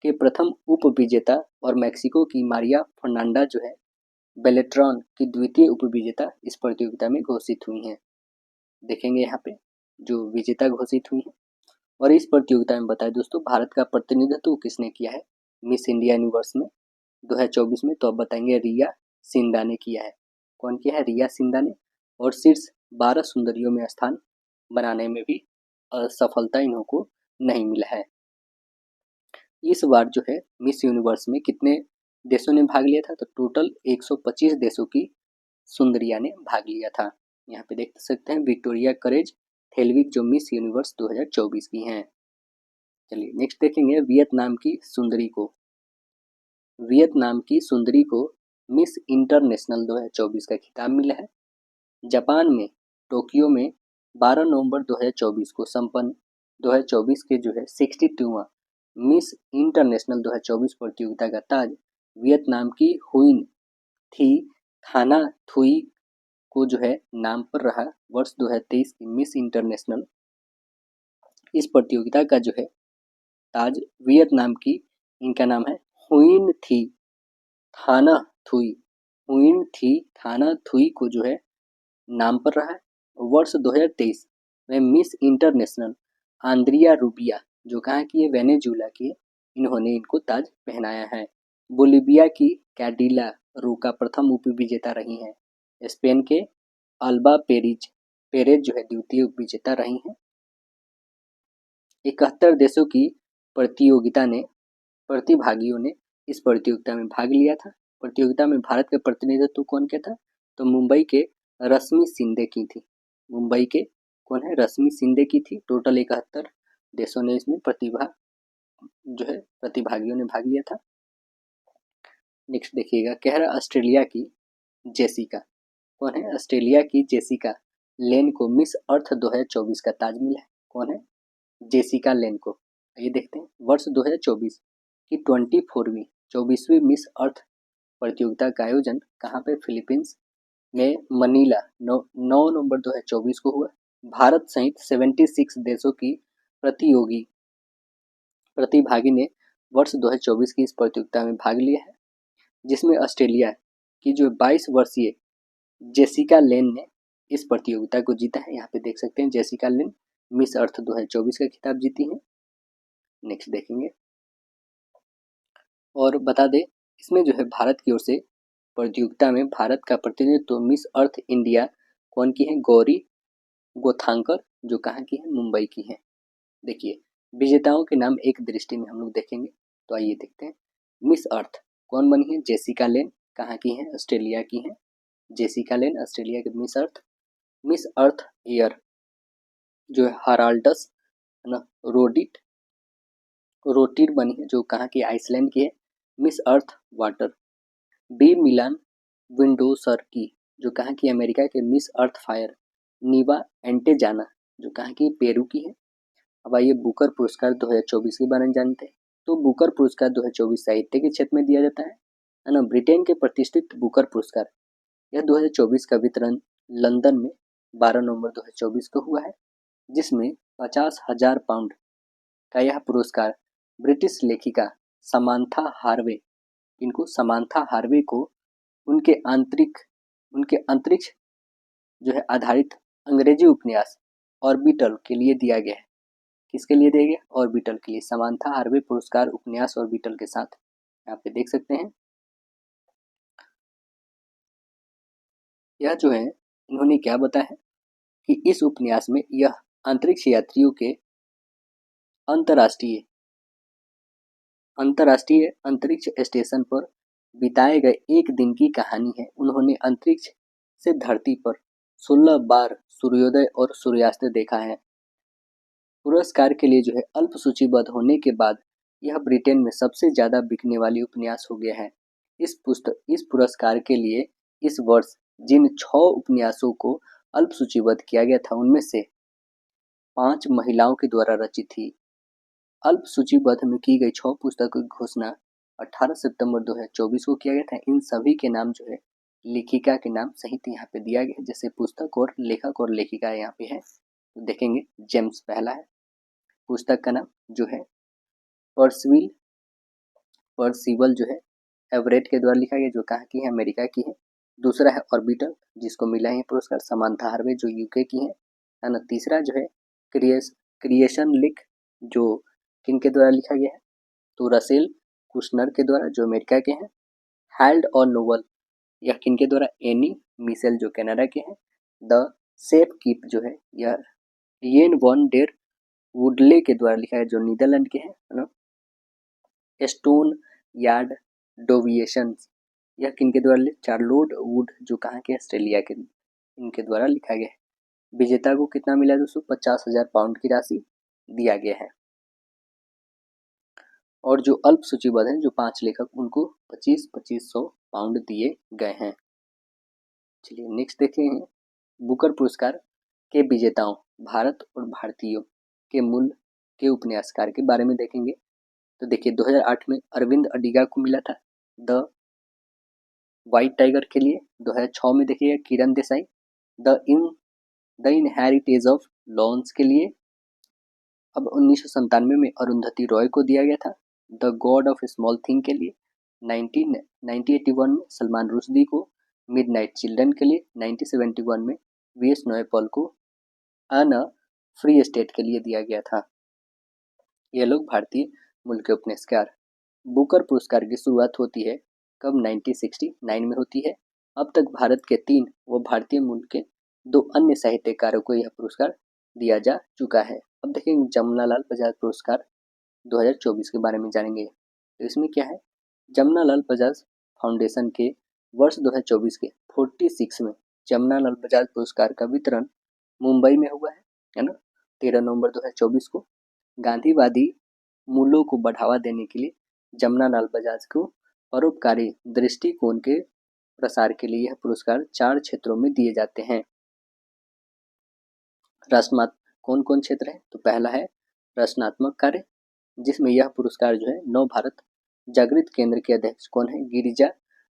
के प्रथम उप विजेता और मैक्सिको की मारिया फर्नांडा जो है बेलेट्रॉन की द्वितीय उप विजेता इस प्रतियोगिता में घोषित हुई हैं। देखेंगे यहाँ पे जो विजेता घोषित हुई है। और इस प्रतियोगिता में बताए दोस्तों, भारत का प्रतिनिधित्व किसने किया है मिस इंडिया यूनिवर्स में 2024 में? तो अब बताएंगे, रिया सिंधा ने किया है। कौन किया है? रिया सिंधा ने। और शीर्ष 12 सुंदरियों में स्थान बनाने में भी सफलता इन्हों को नहीं मिला है। इस बार जो है मिस यूनिवर्स में कितने देशों ने भाग लिया था? तो टोटल 125 देशों की सुंदरिया ने भाग लिया था। यहाँ पे देख सकते हैं विक्टोरिया करेज थेलविग जो मिस यूनिवर्स 2024 की हैं। चलिए नेक्स्ट देखेंगे, वियतनाम की सुंदरी को मिस इंटरनेशनल 2024 का खिताब मिला है। जापान में टोक्यो में 12 नवंबर 2024 को संपन्न 2024 के जो है 62वां मिस इंटरनेशनल 2024 प्रतियोगिता का ताज वियतनाम की हुइन थी थाना थुई को जो है नाम पर रहा। वर्ष 2023 की मिस इंटरनेशनल इस प्रतियोगिता का जो है ताज वियतनाम की, इनका नाम है हुइन थी थाना थुई को जो है नाम पर रहा है। वर्ष 2023 में मिस इंटरनेशनल आंद्रिया रूबिया जो कहाँ की है? वेनेजुएला की, इन्होंने इनको ताज पहनाया है। बोलिविया की कैडिला रूका प्रथम उप विजेता रही हैं। स्पेन के अल्बा पेरिज पेरेज जो है द्वितीय विजेता रही हैं। 71 देशों की प्रतिभागियों ने इस प्रतियोगिता में भाग लिया था। प्रतियोगिता में भारत का प्रतिनिधित्व कौन किया था? तो मुंबई के रश्मि शिंदे की थी। मुंबई के कौन है? रश्मि शिंदे की थी। टोटल 71 देशों ने इसमें प्रतिभागियों ने भाग लिया था। नेक्स्ट देखिएगा, कह रहा ऑस्ट्रेलिया की जेसिका। कौन है? ऑस्ट्रेलिया की जेसिका लेन को मिस अर्थ 2024 का ताज मिला है। कौन है? जेसिका लेन को। ये देखते हैं, वर्ष 2024 की 24वीं मिस अर्थ प्रतियोगिता का आयोजन कहाँ पे? फिलीपींस में मनीला 9 नवंबर 2024 को हुआ। भारत सहित 76 देशों की प्रतिभागी ने वर्ष 2024 की इस प्रतियोगिता में भाग लिया है, जिसमें ऑस्ट्रेलिया की जो 22 वर्षीय जेसिका लेन ने इस प्रतियोगिता को जीता है। यहाँ पे देख सकते हैं जेसिका लेन मिस अर्थ 2024 का खिताब जीती हैं। नेक्स्ट देखेंगे और बता दें, इसमें जो है भारत की ओर से प्रतियोगिता में भारत का प्रतिनिधित्व मिस अर्थ इंडिया कौन की है? गौरी गोथांकर, जो कहाँ की है? मुंबई की है। देखिए, विजेताओं के नाम एक दृष्टि में हम लोग देखेंगे, तो आइए देखते हैं। मिस अर्थ कौन बनी है? जेसिका लेन। कहाँ की है? ऑस्ट्रेलिया की है। जेसिका लेन ऑस्ट्रेलिया के मिस अर्थ एयर जो है हराल्डस है ना, रोटिर बनी है, जो कहाँ की? आइसलैंड की है। मिस अर्थ वाटर बी मिलान विंडोसर की, जो कहाँ की? अमेरिका के। मिस अर्थ फायर नीवा एंटेजाना, जो कहाँ की? पेरू की है। अब आइए बुकर पुरस्कार 2024 के बारे में जानते हैं। तो बुकर पुरस्कार 2024 साहित्य के क्षेत्र में दिया जाता है ना। ब्रिटेन के प्रतिष्ठित बुकर पुरस्कार यह 2024 का वितरण लंदन में 12 नवंबर 2024 को हुआ है, जिसमें 50,000 पाउंड का यह पुरस्कार ब्रिटिश लेखिका समांथा हार्वे को उनके अंतरिक्ष जो है आधारित अंग्रेजी उपन्यास ऑर्बिटल के लिए दिया गया है। किसके लिए दिया गया? ऑर्बिटल के लिए। समांथा हार्वे पुरस्कार उपन्यास ऑर्बिटल के साथ यहाँ पे देख सकते हैं। यह जो है इन्होंने क्या बताया है कि इस उपन्यास में यह अंतरिक्ष यात्रियों के अंतर्राष्ट्रीय अंतरिक्ष स्टेशन पर बिताए गए एक दिन की कहानी है। उन्होंने अंतरिक्ष से धरती पर 16 बार सूर्योदय और सूर्यास्त देखा है। पुरस्कार के लिए जो है अल्प सूचीबद्ध होने के बाद यह ब्रिटेन में सबसे ज़्यादा बिकने वाली उपन्यास हो गया है। इस पुरस्कार के लिए इस वर्ष जिन 6 उपन्यासों को अल्प सूचीबद्ध किया गया था, उनमें से 5 महिलाओं के द्वारा रचित थी। अल्प सूचीबद्ध में की गई 6 पुस्तकों की घोषणा 18 सितंबर 2024 को किया गया था। इन सभी के नाम जो है लेखिका के नाम सहित यहाँ पे दिया गया है, जैसे पुस्तक और लेखक और लेखिका यहाँ पे है। तो देखेंगे, जेम्स पहला है। पुस्तक का नाम जो है पर्सिवल जो है एवरेट के द्वारा लिखा गया, जो कहाँ की है? अमेरिका की है। दूसरा है ऑर्बिटल, जिसको मिला है पुरस्कार समांथा हार्वे, जो यूके की है ना। तीसरा जो है क्रिएशन लिख, जो किनके द्वारा लिखा गया है? तो रसेल कुशनर के द्वारा, जो अमेरिका के हैं। हैल्ड और नोवल, यह किनके द्वारा? एनी मिशेल, जो कनाडा के हैं। द सेफ कीप जो है यह येन वॉन डेर वुडले के द्वारा लिखा है, जो नीदरलैंड के हैं, है ना। स्टोन यार्ड डोविएशंस, यह किनके द्वारा? चार्लोट वुड, जो कहाँ के? ऑस्ट्रेलिया के, इनके द्वारा लिखा गया है। विजेता को कितना मिला दोस्तों? 50,000 पाउंड की राशि दिया गया है। और जो अल्प सूचीबद्ध हैं, जो 5 लेखक, उनको 25,500 पाउंड दिए गए हैं। चलिए नेक्स्ट देखते हैं, बुकर पुरस्कार के विजेताओं भारत और भारतीयों के मूल के उपन्यासकार के बारे में देखेंगे। तो देखिए, 2008 में अरविंद अडिगा को मिला था द व्हाइट टाइगर के लिए। 2006 में देखिएगा Kiran Desai the इनहेरिटेज of loans के लिए। अब 1997 में अरुंधति रॉय को दिया गया था the God of small thing के लिए। 1981 में सलमान रुश्दी को मिडनाइट चिल्ड्रन के लिए। 1971 में वी.एस. नोएपॉल को अन फ्री स्टेट के लिए दिया गया था। ये लोग भारतीय मूल के उपन्यासकार। बुकर पुरस्कार की शुरुआत होती है कब? 1969 में होती है। अब तक भारत के 3 व भारतीय मूल के 2 अन्य साहित्यकारों को यह पुरस्कार दिया जा चुका है। अब देखेंगे जमुनालाल बजाज पुरस्कार 2024 के बारे में जानेंगे। तो इसमें क्या है, जमुनालाल बजाज फाउंडेशन के वर्ष 2024 के 46वें जमुनालाल बजाज पुरस्कार का वितरण मुंबई में हुआ है ना, 13 नवंबर 2024 को। गांधीवादी मूल्यों को बढ़ावा देने के लिए जमुनालाल बजाज को परोपकारी दृष्टिकोण के प्रसार के लिए यह पुरस्कार 4 क्षेत्रों में दिए जाते हैं। रचनात्मक कौन कौन क्षेत्र है, तो पहला है रचनात्मक कार्य, जिसमें यह पुरस्कार जो है नव भारत जागृत केंद्र के अध्यक्ष कौन है, गिरिजा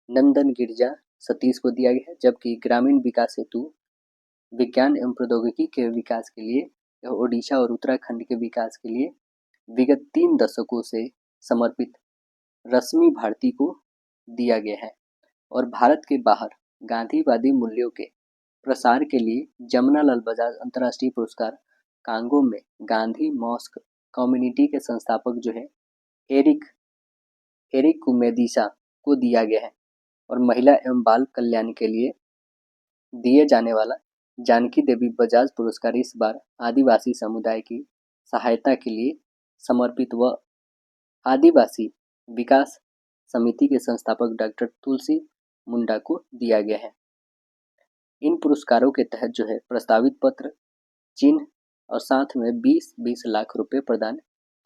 नंदन गिरिजा सतीश को दिया गया है। जबकि ग्रामीण विकास हेतु विज्ञान एवं प्रौद्योगिकी के विकास के लिए यह ओडिशा और उत्तराखंड के विकास के लिए विगत 3 दशकों से समर्पित रश्मि भारती को दिया गया है। और भारत के बाहर गांधीवादी मूल्यों के प्रसार के लिए जमुनालाल बजाज अंतर्राष्ट्रीय पुरस्कार कांगो में गांधी मॉस्क कम्युनिटी के संस्थापक जो है एरिक कुमेदिसा को दिया गया है। और महिला एवं बाल कल्याण के लिए दिए जाने वाला जानकी देवी बजाज पुरस्कार इस बार आदिवासी समुदाय की सहायता के लिए समर्पित व आदिवासी विकास समिति के संस्थापक डॉक्टर तुलसी मुंडा को दिया गया है। इन पुरस्कारों के तहत जो है प्रस्तावित पत्र, चिन्ह और साथ में 20-20 लाख रुपए प्रदान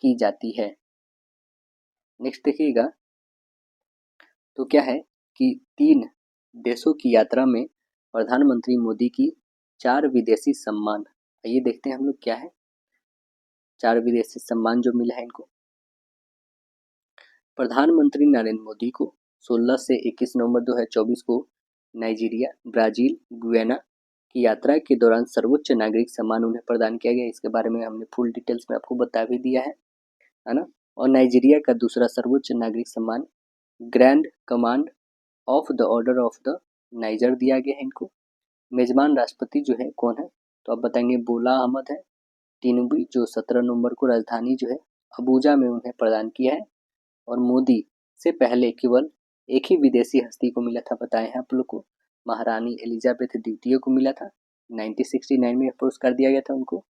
की जाती है। नेक्स्ट देखिएगा, तो क्या है कि 3 देशों की यात्रा में प्रधानमंत्री मोदी की 4 विदेशी सम्मान, ये देखते हैं हम लोग क्या है 4 विदेशी सम्मान जो मिला है इनको। प्रधानमंत्री नरेंद्र मोदी को 16 से 21 नवंबर 2024 को नाइजीरिया, ब्राजील, गुयाना की यात्रा के दौरान सर्वोच्च नागरिक सम्मान उन्हें प्रदान किया गया। इसके बारे में हमने फुल डिटेल्स में आपको बता भी दिया है ना। और नाइजीरिया का दूसरा सर्वोच्च नागरिक सम्मान grand command of the order of the niger दिया गया है इनको। मेजबान राष्ट्रपति जो है कौन है, तो आप बताएंगे बोला अहमद है तिनुबू, जो 17 नवंबर को राजधानी जो है अबूजा में उन्हें प्रदान किया है। और मोदी से पहले केवल एक ही विदेशी हस्ती को मिला था, बताए हैं आप लोग को, महारानी एलिजाबेथ द्वितीय को मिला था। 1969 में पुरस्कार दिया गया था उनको।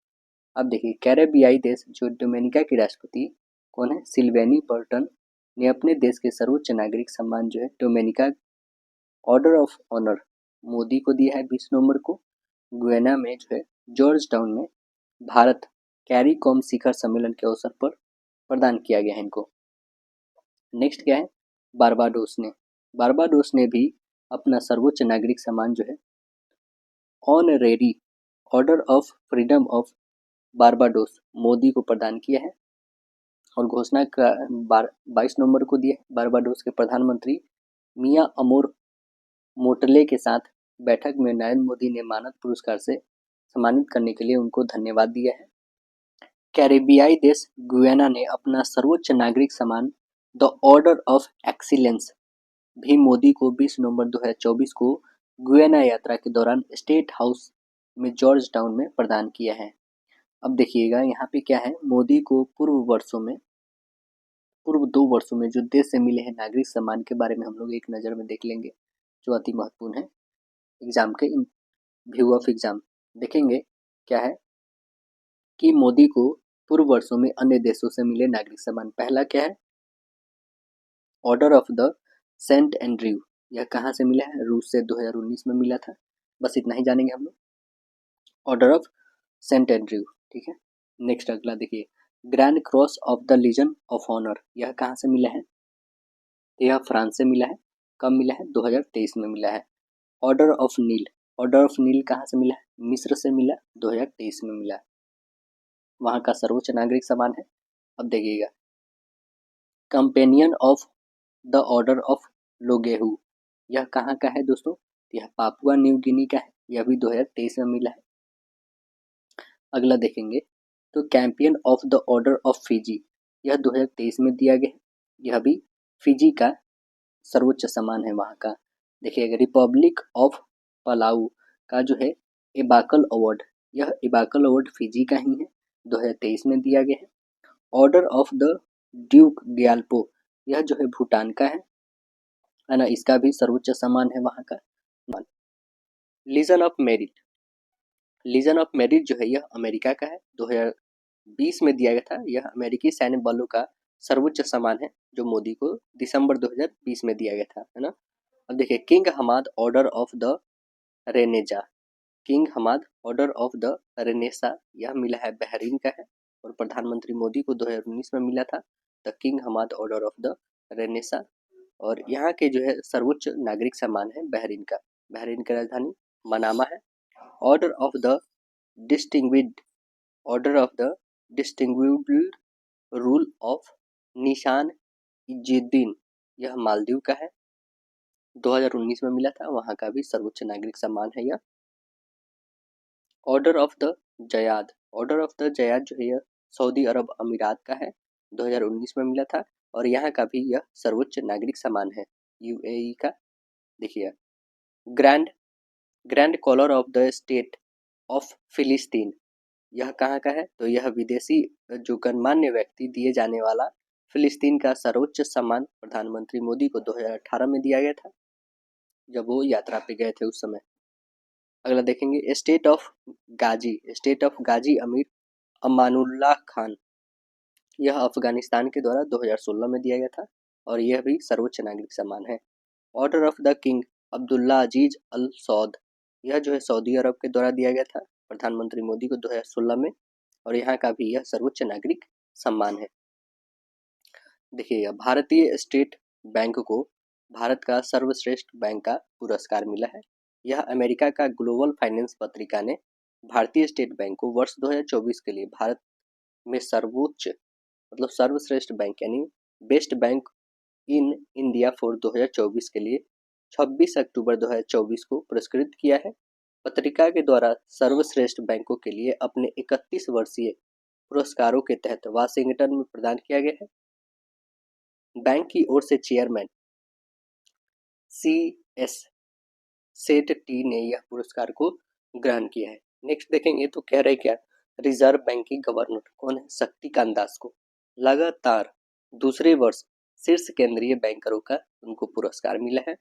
अब देखिए कैरेबियाई देश जो डोमिनिका की राष्ट्रपति कौन है, सिल्वेनी बर्टन ने अपने देश के सर्वोच्च नागरिक सम्मान जो है Dominica order of honour Modi को दिया है 20 नवंबर को। गुयाना में जो है जॉर्ज टाउन में भारत कैरिकॉम शिखर सम्मेलन के अवसर पर प्रदान किया गया है इनको। नेक्स्ट क्या है, बारबाडोस ने भी अपना सर्वोच्च नागरिक सम्मान जो है honorary order of freedom of Barbados Modi को प्रदान किया है। और घोषणा का 22 नवंबर को दिया है। बारबाडोस के प्रधानमंत्री मिया अमोर मोटले के साथ बैठक में नरेंद्र मोदी ने मानद पुरस्कार से सम्मानित करने के लिए उनको धन्यवाद दिया है। कैरेबियाई देश गुयाना ने अपना सर्वोच्च नागरिक सम्मान द ऑर्डर ऑफ एक्सीलेंस भी मोदी को 20 नवंबर 2024 को गुयाना यात्रा के दौरान स्टेट हाउस में जॉर्ज टाउन में प्रदान किया है। अब देखिएगा यहाँ पे क्या है, मोदी को पूर्व 2 वर्षों में जो देश से मिले हैं नागरिक सम्मान के बारे में हम लोग एक नज़र में देख लेंगे, जो अति महत्वपूर्ण है एग्जाम के व्यू ऑफ एग्जाम। देखेंगे क्या है कि मोदी को पूर्व वर्षों में अन्य देशों से मिले नागरिक सम्मान। पहला क्या है, order of the saint Andrew, यह कहाँ से मिला है, रूस से 2019 में मिला था। बस इतना ही जानेंगे हम लोग, ऑर्डर ऑफ सेंट एंड्रयू, ठीक है। नेक्स्ट अगला देखिए, grand cross of the legion of honour, यह कहाँ से मिला है, यह फ्रांस से मिला है। कब मिला है, 2023 में मिला है। ऑर्डर ऑफ नील कहाँ से मिला है, मिस्र से मिला, 2023 में मिला है, वहाँ का सर्वोच्च नागरिक सम्मान है। अब देखिएगा, companion of the order of Logohu, यह कहाँ का है दोस्तों, यह पापुआ न्यू गिनी का है, यह भी 2023 में मिला है। अगला देखेंगे तो companion of the order of Fiji, यह 2023 में दिया गया है, यह भी फिजी का सर्वोच्च सम्मान है वहाँ का। देखिएगा रिपब्लिक ऑफ पलाऊ का जो है एबाकल अवार्ड, यह एबाकल अवार्ड फिजी का ही है, 2023 में दिया गया है। Order of the Duke Gyalpo, यह जो है भूटान का है ना, इसका भी सर्वोच्च सम्मान है वहाँ का। Legion of merit, legion of merit जो है यह अमेरिका का है, 2020 में दिया गया था। यह अमेरिकी सैन्य बलों का सर्वोच्च सम्मान है जो मोदी को दिसंबर 2020 में दिया गया था, है ना। अब देखिए, King Hamad order of the Renaissance, King Hamad order of the Renaissance, यह मिला है बहरीन का है और प्रधानमंत्री मोदी को 2019 में मिला था the king Hamad order of the renaissance. और यहाँ के जो है सर्वोच्च नागरिक सम्मान है बहरीन का। बहरीन की राजधानी मनामा है। Order of the distinguished, order of the distinguished rule of Nishan Izzuddin, यह मालदीव का है, 2019 में मिला था, वहाँ का भी सर्वोच्च नागरिक सम्मान है यह। Order of the Zayed, order of the Zayed जो है यह सऊदी अरब अमीरात का है, 2019 में मिला था और यहाँ का भी यह सर्वोच्च नागरिक सम्मान है यूएई का। देखिए, grand grand collar of the state of Palestine, यह कहाँ का है, तो यह विदेशी जो गणमान्य व्यक्ति दिए जाने वाला फिलिस्तीन का सर्वोच्च सम्मान प्रधानमंत्री मोदी को 2018 में दिया गया था जब वो यात्रा पे गए थे उस समय। अगला देखेंगे, state of Ghazi, state of Ghazi Amir Amanullah Khan, यह अफगानिस्तान के द्वारा 2016 में दिया गया था और यह भी सर्वोच्च नागरिक सम्मान है। Order of the king Abdullah Aziz Al Saud, यह जो है सऊदी अरब के द्वारा दिया गया था प्रधानमंत्री मोदी को 2016 में और यहाँ का भी यह सर्वोच्च नागरिक सम्मान है। देखिए, भारतीय स्टेट बैंक को भारत का सर्वश्रेष्ठ बैंक का पुरस्कार मिला है। यह अमेरिका का ग्लोबल फाइनेंस पत्रिका ने भारतीय स्टेट बैंक को वर्ष 2024 के लिए भारत में सर्वोच्च मतलब सर्वश्रेष्ठ बैंक यानी best bank in India for 2024 के लिए 26 अक्टूबर 2024 को पुरस्कृत किया है। पत्रिका के द्वारा सर्वश्रेष्ठ बैंकों के लिए अपने 31 वर्षीय पुरस्कारों के तहत वाशिंगटन में प्रदान किया गया है। बैंक की ओर से चेयरमैन CS सेठ टी ने यह पुरस्कार को ग्रहण किया है। नेक्स्ट देखेंगे तो कह रहे क्या, रिजर्व बैंक के गवर्नर कौन है, शक्तिकांत दास को लगातार दूसरे वर्ष शीर्ष केंद्रीय बैंकरों का उनको पुरस्कार मिला है।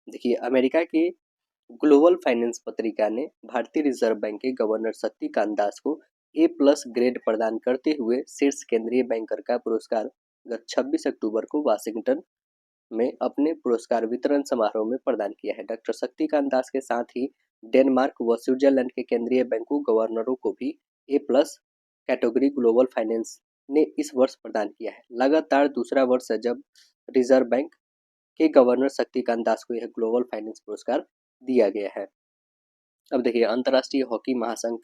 देखिए, अमेरिका के ग्लोबल फाइनेंस पत्रिका ने भारतीय रिजर्व बैंक के गवर्नर शक्तिकांत दास को A+ ग्रेड प्रदान करते हुए शीर्ष केंद्रीय बैंकर का पुरस्कार गत 26 अक्टूबर को वाशिंगटन में अपने पुरस्कार वितरण समारोह में प्रदान किया है। डॉक्टर शक्तिकांत दास के साथ ही डेनमार्क व स्विट्जरलैंड के केंद्रीय बैंकों गवर्नरों को भी A+ कैटेगरी ग्लोबल फाइनेंस ने इस वर्ष प्रदान किया है। लगातार दूसरा वर्ष है जब रिजर्व बैंक के गवर्नर शक्तिकांत दास को यह ग्लोबल फाइनेंस पुरस्कार दिया गया है। अब देखिए, अंतर्राष्ट्रीय हॉकी महासंघ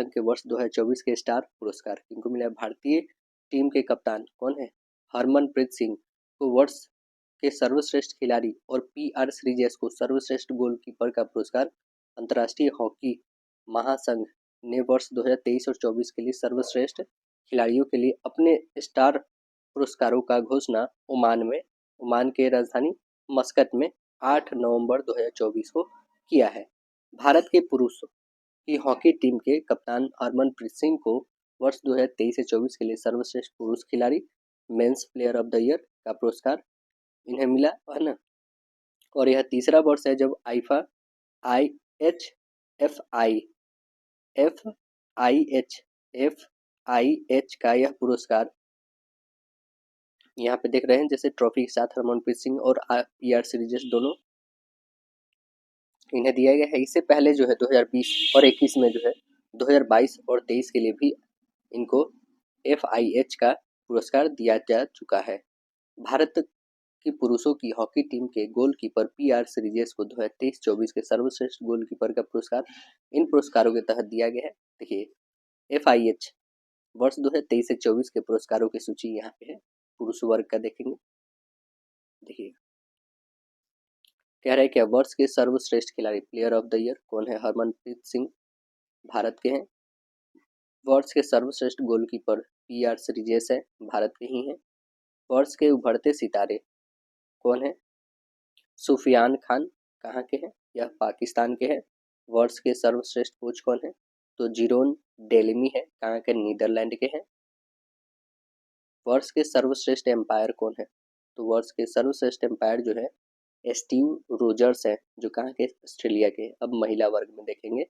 के वर्ष 2024 के स्टार पुरस्कार इनको मिला। भारतीय टीम के कप्तान कौन है, हरमनप्रीत सिंह को वर्ष के सर्वश्रेष्ठ खिलाड़ी और PR श्रीजेश को सर्वश्रेष्ठ गोलकीपर का पुरस्कार अंतर्राष्ट्रीय हॉकी महासंघ ने वर्ष 2023 और 24 के लिए सर्वश्रेष्ठ खिलाड़ियों के लिए अपने स्टार पुरस्कारों का घोषणा ओमान के राजधानी मस्कट में 8 नवंबर 2024 को किया है। भारत के पुरुषों की हॉकी टीम के कप्तान हरमनप्रीत सिंह को वर्ष 2023 से 24 के लिए सर्वश्रेष्ठ पुरुष खिलाड़ी men's player of the year का पुरस्कार इन्हें मिला है ना। और यह तीसरा वर्ष है जब FIH का यह पुरस्कार यहाँ पे देख रहे हैं जैसे ट्रॉफी के साथ हरमनप्रीत सिंह और PR श्रीजेश दोनों इन्हें दिया गया है। इससे पहले जो है 2020 और 21 में जो है 2022 और 23 के लिए भी इनको FIH का पुरस्कार दिया जा चुका है। भारत की पुरुषों की हॉकी टीम के गोलकीपर PR श्रीजेश को 2023-24 के सर्वश्रेष्ठ गोलकीपर का पुरस्कार इन पुरस्कारों के तहत दिया गया है। देखिए, FIH वर्ष 2023 से 24 के पुरस्कारों की सूची यहाँ पे है, पुरुष वर्ग का देखेंगे। देखिए, कह रहे हैं क्या, वर्ष के सर्वश्रेष्ठ खिलाड़ी प्लेयर ऑफ द ईयर कौन है, हरमनप्रीत सिंह भारत के हैं। वर्ष के सर्वश्रेष्ठ गोलकीपर PR श्रीजेश है, भारत के ही हैं। वर्ष के उभरते सितारे कौन है, सुफियान खान कहाँ के हैं, यह पाकिस्तान के हैं। वर्ष के सर्वश्रेष्ठ कोच कौन है, तो जीरोन डेलमी है, कहाँ के, नीदरलैंड के हैं। वर्ष के सर्वश्रेष्ठ एम्पायर कौन है, तो वर्ष के सर्वश्रेष्ठ एम्पायर जो है स्टीव रोजर्स है, जो कहाँ के, ऑस्ट्रेलिया के। अब महिला वर्ग में देखेंगे,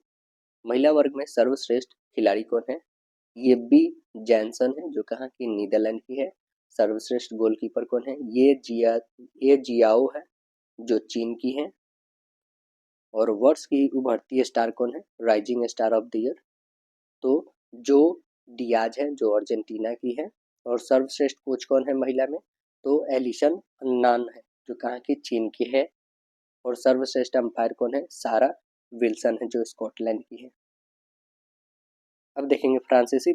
महिला वर्ग में सर्वश्रेष्ठ खिलाड़ी कौन है? ये बी जैनसन है जो कहाँ की, नीदरलैंड की है। सर्वश्रेष्ठ गोलकीपर कौन है? ये जियाओ है जो चीन की है। और वर्ष की उभरती स्टार कौन है? Rising star of the year तो जो डियाज है जो अर्जेंटीना की है। और सर्वश्रेष्ठ कोच कौन है महिला में? तो एलिसन नान है जो कहाँ की, चीन की है। और सर्वश्रेष्ठ अंपायर कौन है? सारा विल्सन है जो स्कॉटलैंड की है। अब देखेंगे फ्रांसीसी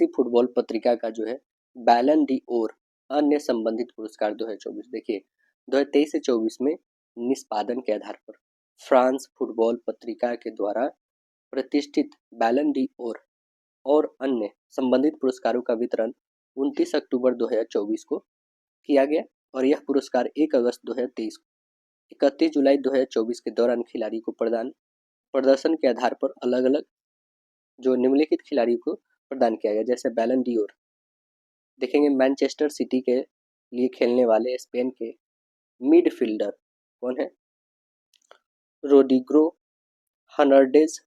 फुटबॉल पत्रिका का जो है बैलन डी ओर अन्य संबंधित पुरस्कार 2024। देखिए 2023 से 24 में निष्पादन के आधार पर फ्रांस फुटबॉल पत्रिका के द्वारा प्रतिष्ठित बैलन डी ओर और अन्य संबंधित पुरस्कारों का वितरण 29 अक्टूबर 2024 को किया गया। और यह पुरस्कार 1 अगस्त 2023 को 31 जुलाई 2024 के दौरान खिलाड़ी को प्रदर्शन के आधार पर अलग अलग जो निम्नलिखित खिलाड़ियों को प्रदान किया गया। जैसे बैलन डी ओर देखेंगे मैनचेस्टर सिटी के लिए खेलने वाले स्पेन के मिडफील्डर कौन है? रोड्रिगो हर्नांडेज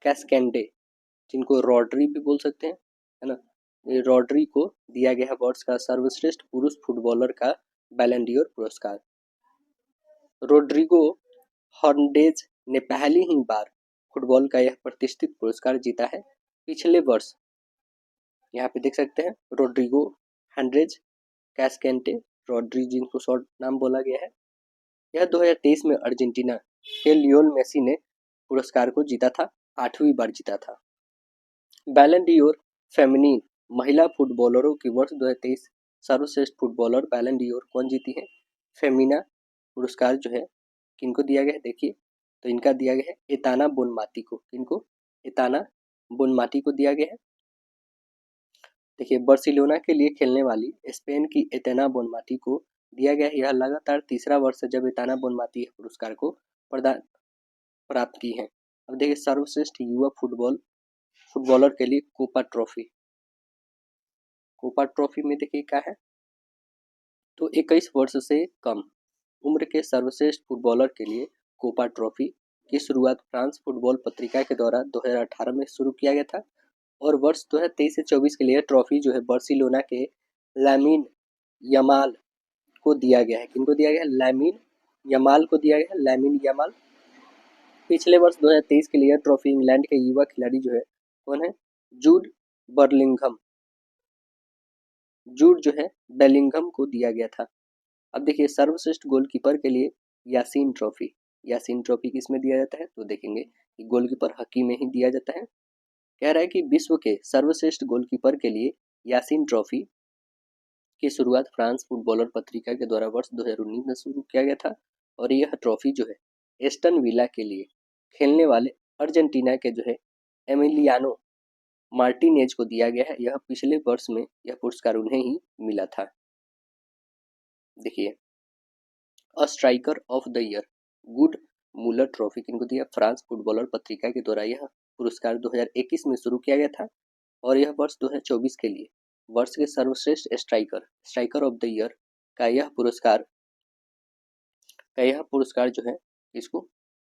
कैस्केंडे, जिनको रॉड्री भी बोल सकते हैं, है ना। ये रॉड्री को दिया गया है वर्ष का सर्वश्रेष्ठ पुरुष फुटबॉलर का बैलन डी ओर पुरस्कार। रोड्रिगो हर्नांडेज ने पहली ही बार फुटबॉल का यह प्रतिष्ठित पुरस्कार जीता है। पिछले वर्ष यहाँ पे देख सकते हैं रोड्रिगो हर्नांडेज कैस्केंटे, रॉड्री जिनको शॉर्ट नाम बोला गया है, यह 2023 में अर्जेंटीना के लियोनेल मेसी ने पुरस्कार को जीता था, 8वीं बार जीता था। बैलन डी ओर फेमिनीन महिला फुटबॉलरों की वर्ष 2023 सर्वश्रेष्ठ फुटबॉलर बैलन डी ओर कौन जीती है? फेमिना पुरस्कार जो है किनको दिया गया है? देखिए तो इनका दिया गया है एताना बोनमाती को। किनको? एताना बोनमाती को दिया गया है। देखिए बार्सिलोना के लिए खेलने वाली स्पेन की एताना बोनमाती को दिया गया है। यह लगातार तीसरा वर्ष है जब एताना बोनमाती पुरस्कार को प्राप्त की है। अब देखिए सर्वश्रेष्ठ युवा फुटबॉलर के लिए कोपा ट्रॉफी में देखिए क्या है, तो 21 वर्ष से कम उम्र के सर्वश्रेष्ठ फुटबॉलर के लिए कोपा ट्रॉफी की शुरुआत फ्रांस फुटबॉल पत्रिका के द्वारा 2018 में शुरू किया गया था। और वर्ष 2023 से 24 के लिए ट्रॉफी जो है बार्सिलोना के लामिन यमाल को दिया गया है। किनको दिया गया है? लामिन यमाल को दिया गया है, लामिन यमाल। पिछले वर्ष 2023 के लिए ट्रॉफी इंग्लैंड के युवा खिलाड़ी जो है कौन है? जूड जो है बेलिंघम को दिया गया था। अब देखिए सर्वश्रेष्ठ गोलकीपर के लिए यासीन ट्रॉफी किस में दिया जाता है? तो देखेंगे कि गोलकीपर हॉकी में ही दिया जाता है। कह रहा है कि विश्व के सर्वश्रेष्ठ गोलकीपर के लिए यासीन ट्रॉफी की शुरुआत फ्रांस फुटबॉलर पत्रिका के द्वारा वर्ष 2019 में शुरू किया गया था। और यह ट्रॉफी जो है एस्टन विला के लिए खेलने वाले अर्जेंटीना के जो है एमिलियानो मार्टिनेज को दिया गया है। यह पिछले वर्ष में यह पुरस्कार उन्हें ही मिला था। देखिए a striker of the year good Muller trophy किनको दिया? फ्रांस फुटबॉलर पत्रिका के द्वारा यह पुरस्कार 2021 में शुरू किया गया था। और यह वर्ष 2024 के लिए वर्ष के सर्वश्रेष्ठ स्ट्राइकर ऑफ द ईयर का यह पुरस्कार जो है इसको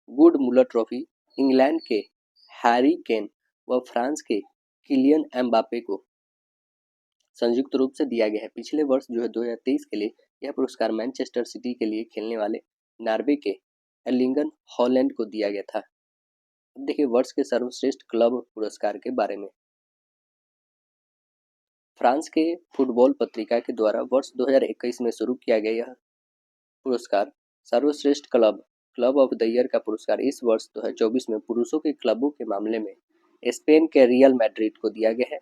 गुड मुलर ट्रॉफी इंग्लैंड के हैरी केन व फ्रांस के किलियन एम्बापे को संयुक्त रूप से दिया गया है। पिछले वर्ष जो है 2023 के लिए यह पुरस्कार मैनचेस्टर सिटी के लिए खेलने वाले नॉर्वे के एर्लिंगन हॉलैंड को दिया गया था। अब देखिए वर्ष के सर्वश्रेष्ठ क्लब पुरस्कार के बारे में। फ्रांस के फुटबॉल पत्रिका के द्वारा वर्ष 2021 में शुरू किया गया यह पुरस्कार सर्वश्रेष्ठ क्लब ऑफ द ईयर का पुरस्कार इस वर्ष 2024 में पुरुषों के क्लबों के मामले में स्पेन के रियल मैड्रिड को दिया गया है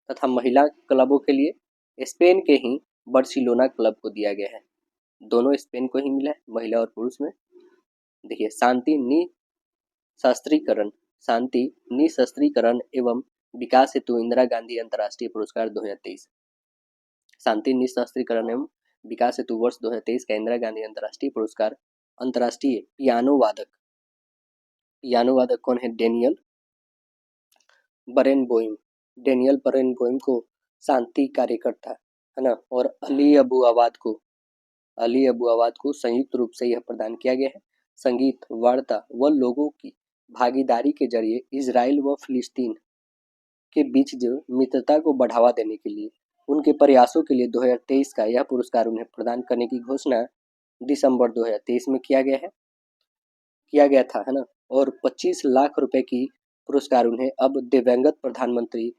तथा महिला क्लबों के लिए स्पेन के ही बार्सिलोना क्लब को दिया गया है। दोनों स्पेन को ही मिला है, महिला और पुरुष में। देखिए शांति निशस्त्रीकरण एवं विकास हेतु इंदिरा गांधी अंतर्राष्ट्रीय पुरस्कार 2023। शांति निशस्त्रीकरण एवं विकास हेतु वर्ष 2023 का इंदिरा गांधी अंतर्राष्ट्रीय पुरस्कार अंतर्राष्ट्रीय पियानो वादक कौन है? डेनियल बरेनबोइम को शांति कार्यकर्ता, है ना। और अली अबू आवाद को संयुक्त रूप से यह प्रदान किया गया है। संगीत, वार्ता व लोगों की भागीदारी के जरिए इजराइल व फिलिस्तीन के बीच जो मित्रता को बढ़ावा देने के लिए उनके प्रयासों के लिए 2023 का यह पुरस्कार उन्हें प्रदान करने की घोषणा दिसंबर 2023 में किया गया था, है ना। और 25 लाख रुपए की पुरस्कार उन्हें अब दिवंगत प्रधानमंत्री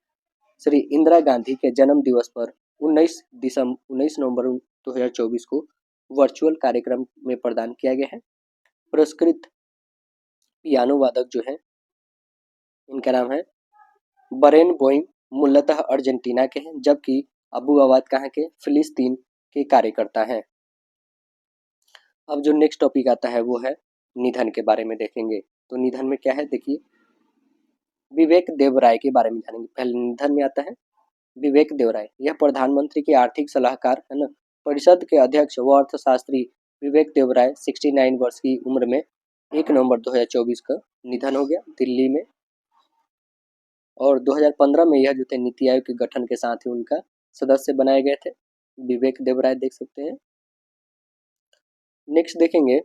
श्री इंदिरा गांधी के जन्म दिवस पर 19 नवंबर 2024 को वर्चुअल कार्यक्रम में प्रदान किया गया है। पुरस्कृत पियानो वादक जो है, इनका नाम है बरेन बोइंग, मूलतः अर्जेंटीना के हैं, जबकि अबू अवाद कहाँ के, फिलिस्तीन के कार्यकर्ता हैं। अब जो नेक्स्ट टॉपिक आता है वो है निधन के बारे में देखेंगे। तो निधन में क्या है देखिए, विवेक देवराय के बारे में जानेंगे। पहले निधन में आता है विवेक देवराय, यह प्रधानमंत्री के आर्थिक सलाहकार, है ना, परिषद के अध्यक्ष व अर्थशास्त्री विवेक देवराय 69 वर्ष की उम्र में 1 नवंबर 2024 का निधन हो गया दिल्ली में। और 2015 में यह जो थे नीति आयोग के गठन के साथ ही उनका सदस्य बनाए गए थे। विवेक देवराय देख सकते हैं। नेक्स्ट देखेंगे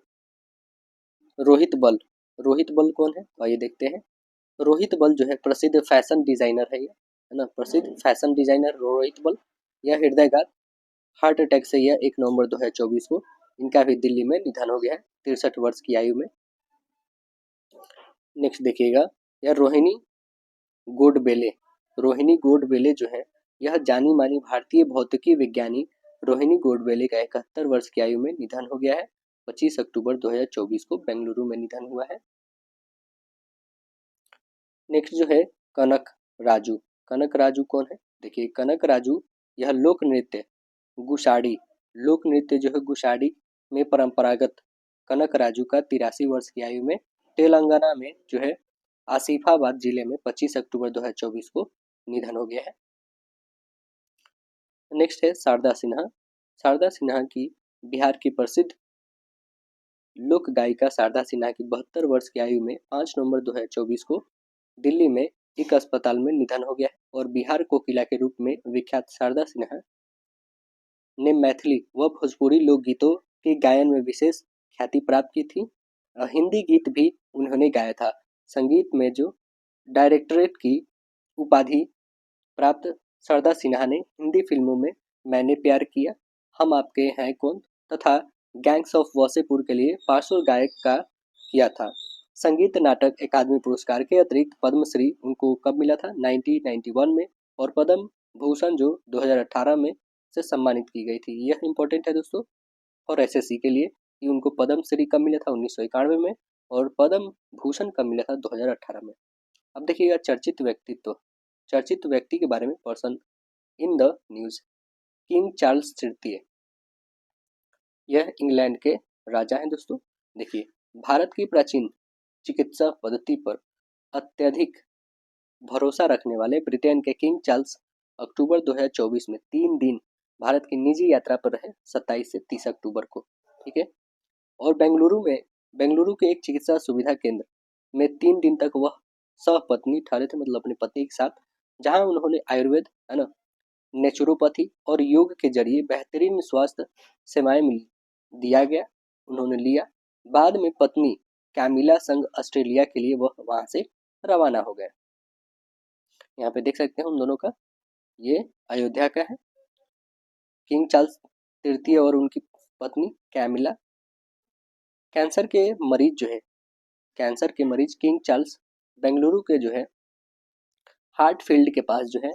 रोहित बल। रोहित बल कौन है, तो ये देखते हैं। रोहित बल जो है प्रसिद्ध फैशन डिजाइनर है, ये है ना, प्रसिद्ध फैशन डिजाइनर रोहित बल। यह हृदयघात हार्ट अटैक से यह 1 नवंबर 2024 को इनका भी दिल्ली में निधन हो गया है 63 वर्ष की आयु में। नेक्स्ट देखिएगा, यह रोहिणी गोडबोले। रोहिणी गोडबोले जो है, यह जानी मानी भारतीय भौतिकी विज्ञानी रोहिणी गोडबोले का 71 वर्ष की आयु में निधन हो गया है। 25 अक्टूबर 2024 को बेंगलुरु में निधन हुआ है। नेक्स्ट जो है कनक राजू। कनक राजू कौन है, देखिए कनक राजू यह लोक नृत्य गुशाडी, लोक नृत्य जो है गुशाडी में परंपरागत कनक राजू का 83 वर्ष की आयु में तेलंगाना में जो है आसिफाबाद जिले में 25 अक्टूबर 2024 को निधन हो गया है। नेक्स्ट है शारदा सिन्हा। शारदा सिन्हा की बिहार की प्रसिद्ध लोक गायिका शारदा सिन्हा की 72 वर्ष की आयु में 5 नवंबर 2024 को दिल्ली में एक अस्पताल में निधन हो गया है। और बिहार कोकिला के रूप में विख्यात शारदा सिन्हा ने मैथिली व भोजपुरी लोकगीतों के गायन में विशेष ख्याति प्राप्त की थी। हिंदी गीत भी उन्होंने गाया था। संगीत में जो डायरेक्टरेट की उपाधि प्राप्त शारदा सिन्हा ने हिंदी फिल्मों में मैंने प्यार किया, हम आपके हैं कौन तथा गैंग्स ऑफ वासेपुर के लिए पार्श्व गायक का किया था। संगीत नाटक अकादमी पुरस्कार के अतिरिक्त पद्मश्री उनको कब मिला था, 1991 में। और पद्म भूषण जो 2018 में से सम्मानित की गई थी। यह इंपॉर्टेंट है दोस्तों और एसएससी के लिए कि उनको पद्मश्री कब मिला था, 1991 में। और पद्म भूषण कब मिला था, 2018 में। अब देखिएगा चर्चित व्यक्तित्व। चर्चित व्यक्ति के बारे में, person in the news, king Charles तृतीय, यह इंग्लैंड के राजा हैं दोस्तों। देखिए भारत की प्राचीन चिकित्सा पद्धति पर अत्यधिक भरोसा रखने वाले ब्रिटेन के किंग चार्ल्स अक्टूबर 2024 में 3 दिन भारत की निजी यात्रा पर रहे, 27 से 30 अक्टूबर को, ठीक है। और बेंगलुरु के एक चिकित्सा सुविधा केंद्र में 3 दिन तक वह सहपत्नी ठहरे थे, मतलब अपनी पत्नी के साथ, जहां उन्होंने आयुर्वेद, है ना, नेचुरोपैथी और योग के जरिए बेहतरीन स्वास्थ्य सेवाएं दिया गया, उन्होंने लिया। बाद में पत्नी कैमिला संग ऑस्ट्रेलिया के लिए वह वहां से रवाना हो गए। यहाँ पे देख सकते हैं उन दोनों का, ये अयोध्या का है, किंग चार्ल्स तृतीय और उनकी पत्नी कैमिला। कैंसर के मरीज जो है, कैंसर के मरीज किंग चार्ल्स बेंगलुरु के जो है हार्टफील्ड के पास जो है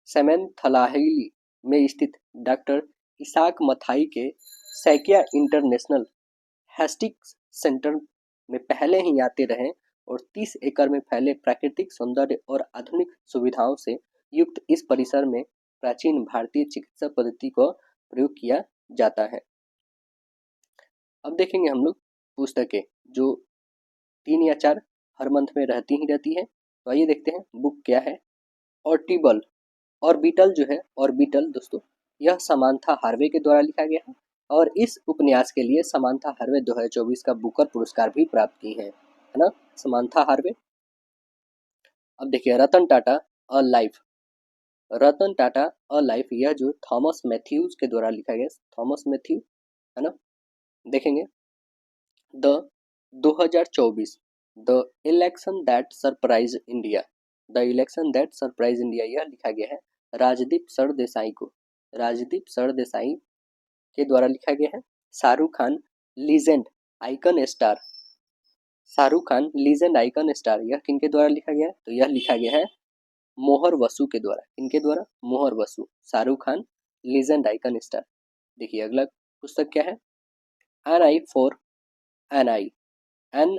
सेमेंथलाहिली में स्थित डॉक्टर इसाक मथाई के सैकिया इंटरनेशनल हेस्टिक्स सेंटर में पहले ही आते रहे और 30 एकड़ में फैले प्राकृतिक सौंदर्य और आधुनिक सुविधाओं से युक्त इस परिसर में प्राचीन भारतीय चिकित्सा पद्धति को प्रयोग किया जाता है। अब देखेंगे हम लोग पुस्तकें जो 3 या 4 हर मंथ में रहती ही रहती है। तो आइए देखते हैं बुक क्या है। ऑर्टिबल, ऑर्बिटल जो है, ऑर्बिटल दोस्तों, यह समांथा हार्वे के द्वारा लिखा गया है और इस उपन्यास के लिए समांथा हार्वे 2024 का बुकर पुरस्कार भी प्राप्त की है ना, समांथा हार्वे। अब देखिए Ratan Tata a life, Ratan Tata a life, यह जो थॉमस मैथ्यूज के द्वारा लिखा गया, थॉमस मैथ्यू, है ना। देखेंगे the 2024 the election that surprise India, the election that surprise India, यह लिखा गया है राजदीप सरदेसाई को, राजदीप सरदेसाई के द्वारा लिखा गया है। Shahrukh Khan legend icon star, Shahrukh Khan legend icon star, यह किनके द्वारा लिखा गया है? तो यह लिखा गया है मोहर वसु के द्वारा। किनके द्वारा? Mohar Vasu. Shahrukh Khan legend icon star. देखिए अगला पुस्तक क्या है? An eye for an eye, an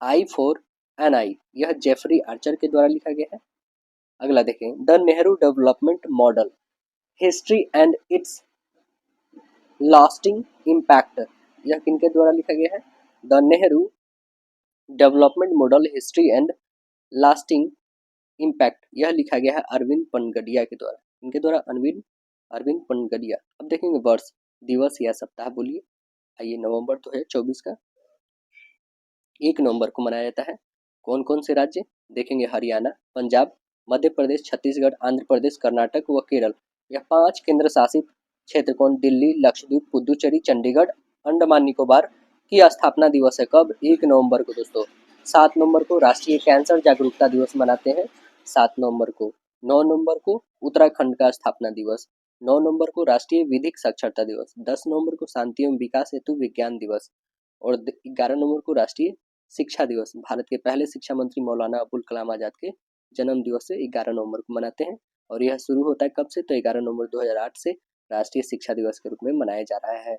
eye for an eye, यह जेफरी आर्चर के द्वारा लिखा गया है। अगला देखें, the Nehru development model history and it's lasting impact, यह किनके द्वारा लिखा गया है? The Nehru development model history and lasting impact, यह लिखा गया है अरविंद पनगडिया के द्वारा। इनके द्वारा अरविंद पनगडिया। अब देखेंगे वर्ष, दिवस या सप्ताह बोलिए। आइए, नवंबर तो है 24 का, 1 नवंबर को मनाया जाता है। कौन कौन से राज्य देखेंगे? हरियाणा, पंजाब, मध्य प्रदेश, छत्तीसगढ़, आंध्र प्रदेश, कर्नाटक व केरल। यह 5 केंद्र शासित क्षेत्र कौन? दिल्ली, लक्षद्वीप, पुदुचेरी, चंडीगढ़, अंडमान निकोबार की स्थापना दिवस है कब? 1 नवंबर को दोस्तों। 7 नवंबर को राष्ट्रीय कैंसर जागरूकता दिवस मनाते हैं। 7 नवंबर को। 9 नवंबर को उत्तराखंड का स्थापना दिवस। 9 नवंबर को राष्ट्रीय विधिक साक्षरता दिवस। 10 नवंबर को शांति एवं विकास हेतु विज्ञान दिवस। और 11 नवंबर को राष्ट्रीय शिक्षा दिवस, भारत के पहले शिक्षा मंत्री मौलाना अबुल कलाम आजाद के जन्म दिवस से 11 नवंबर को मनाते हैं। और यह शुरू होता है कब से? तो 11 नवंबर 2008 से राष्ट्रीय शिक्षा दिवस के रूप में मनाया जा रहा है।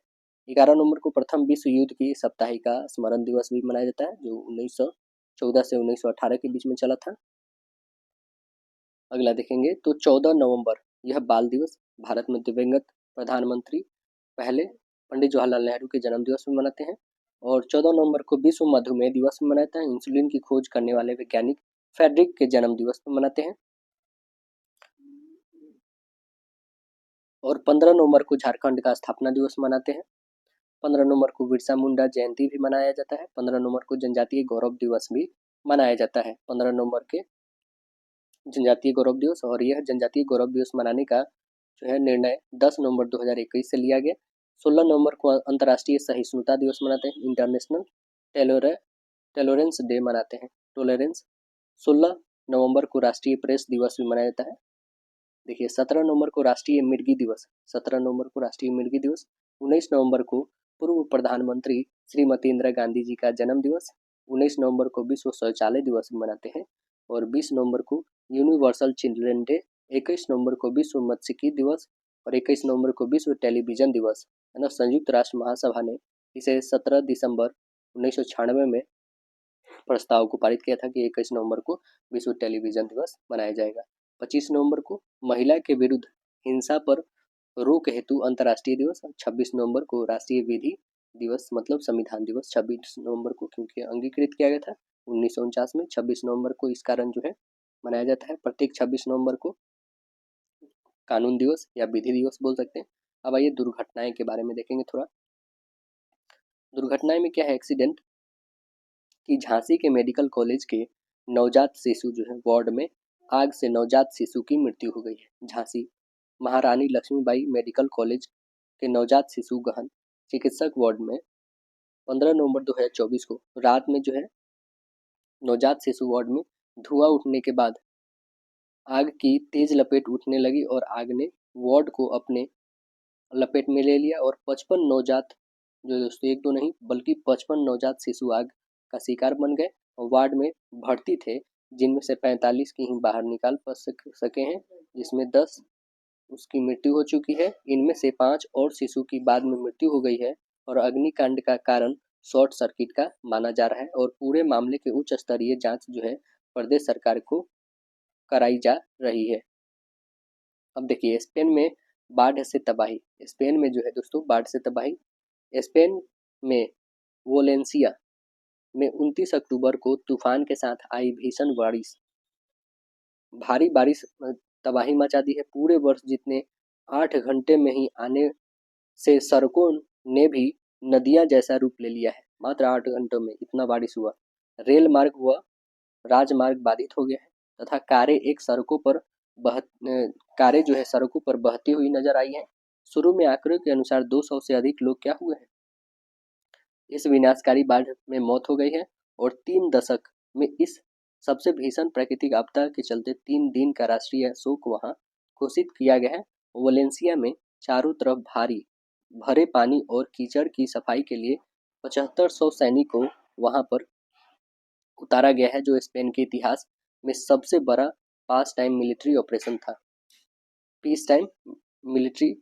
11 नवंबर को प्रथम विश्व युद्ध की साप्ताहिका स्मरण दिवस भी मनाया जाता है, जो 1914 से 1918 के बीच में चला था। अगला देखेंगे तो 14 नवंबर, यह बाल दिवस, भारत में दिवंगत प्रधानमंत्री पहले पंडित जवाहरलाल नेहरू के जन्म दिवस में मनाते हैं। और 14 नवंबर को विश्व मधुमेह दिवस में मनाता है, इंसुलिन की खोज करने वाले वैज्ञानिक फेडरिक के जन्म दिवस में मनाते हैं। और 15 नवंबर को झारखंड का स्थापना दिवस मनाते हैं। 15 नवंबर को बिरसा मुंडा जयंती भी मनाया जाता है। 15 नवंबर को जनजातीय गौरव दिवस भी मनाया जाता है। 15 नवंबर के जनजातीय गौरव दिवस, और यह जनजातीय गौरव दिवस मनाने का जो है निर्णय 10 नवंबर 2021 से लिया गया। 16 नवंबर को अंतर्राष्ट्रीय सहिष्णुता दिवस मनाते हैं, इंटरनेशनल टॉलरेंस डे मनाते हैं, टॉलरेंस। 16 नवंबर को राष्ट्रीय प्रेस दिवस भी मनाया जाता है। देखिए 17 नवंबर को राष्ट्रीय मिर्गी दिवस, 17 नवंबर को राष्ट्रीय मिर्गी दिवस। 19 नवंबर को पूर्व प्रधानमंत्री श्रीमती इंदिरा गांधी जी का जन्म दिवस। 19 नवंबर को विश्व शौचालय दिवस भी मनाते हैं। और 20 नवंबर को यूनिवर्सल चिल्ड्रन डे। 21 नवंबर को विश्व मत्स्यिकी दिवस। और 21 नवंबर को विश्व टेलीविजन दिवस, है ना। संयुक्त राष्ट्र महासभा ने इसे 17 दिसंबर 1996 में प्रस्ताव को पारित किया था कि 21 नवंबर को विश्व टेलीविजन दिवस मनाया जाएगा। 25 नवंबर को महिला के विरुद्ध हिंसा पर रोक हेतु अंतर्राष्ट्रीय दिवस। 26 नवंबर को राष्ट्रीय विधि दिवस, मतलब संविधान दिवस 26 नवंबर को, क्योंकि अंगीकृत किया गया था 1949 में। 26 नवंबर को इस कारण जो है मनाया जाता है। प्रत्येक 26 नवंबर को कानून दिवस या विधि दिवस बोल सकते हैं। अब आइए दुर्घटनाएं के बारे में देखेंगे थोड़ा। दुर्घटनाएं में क्या है? एक्सीडेंट कि झांसी के मेडिकल कॉलेज के नवजात शिशु जो है वार्ड में आग से नवजात शिशु की मृत्यु हो गई है। झांसी महारानी लक्ष्मीबाई मेडिकल कॉलेज के नवजात शिशु गहन चिकित्सक वार्ड में 15 नवंबर 2024 को रात में जो है नवजात शिशु वार्ड में धुआं उठने के बाद आग की तेज लपेट उठने लगी और आग ने वार्ड को अपने लपेट में ले लिया। और 55 नवजात, जो दोस्तों एक दो नहीं बल्कि 55 नवजात शिशु आग का शिकार बन गए और वार्ड में भर्ती थे, जिनमें से 45 की ही बाहर निकाल सके हैं, जिसमें 10 उसकी मृत्यु हो चुकी है। इनमें से 5 और शिशु की बाद में मृत्यु हो गई है। और अग्निकांड का कारण शॉर्ट सर्किट का माना जा रहा है। और पूरे मामले की उच्च स्तरीय जांच जो है प्रदेश सरकार को कराई जा रही है। अब देखिए स्पेन में बाढ़ से तबाही, स्पेन में जो है दोस्तों बाढ़ से तबाही। स्पेन में वोलेंसिया में 29 अक्टूबर को तूफान के साथ आई भीषण बारिश, भारी बारिश तबाही मचा दी है। पूरे वर्ष जितने 8 घंटे में ही आने से सड़कों ने भी नदियां जैसा रूप ले लिया है। मात्र 8 घंटों में इतना बारिश हुआ। रेल मार्ग व राजमार्ग बाधित हो गया है तथा कारें जो है सड़कों पर बहती हुई नजर आई है। शुरू में आंकड़ों के अनुसार 200 से अधिक लोग क्या हुए हैं? इस विनाशकारी बाढ़ में मौत हो गई है और 3 दशक में इस सबसे भीषण प्राकृतिक आपदा के चलते 3 दिन का राष्ट्रीय शोक वहां घोषित किया गया है। वलेंसिया में चारों तरफ भरे पानी और कीचड़ की सफाई के लिए 7500 सैनिकों वहां पर उतारा गया है, जो स्पेन के इतिहास में सबसे बड़ा पास टाइम मिलिट्री ऑपरेशन था पीस टाइम मिलिट्री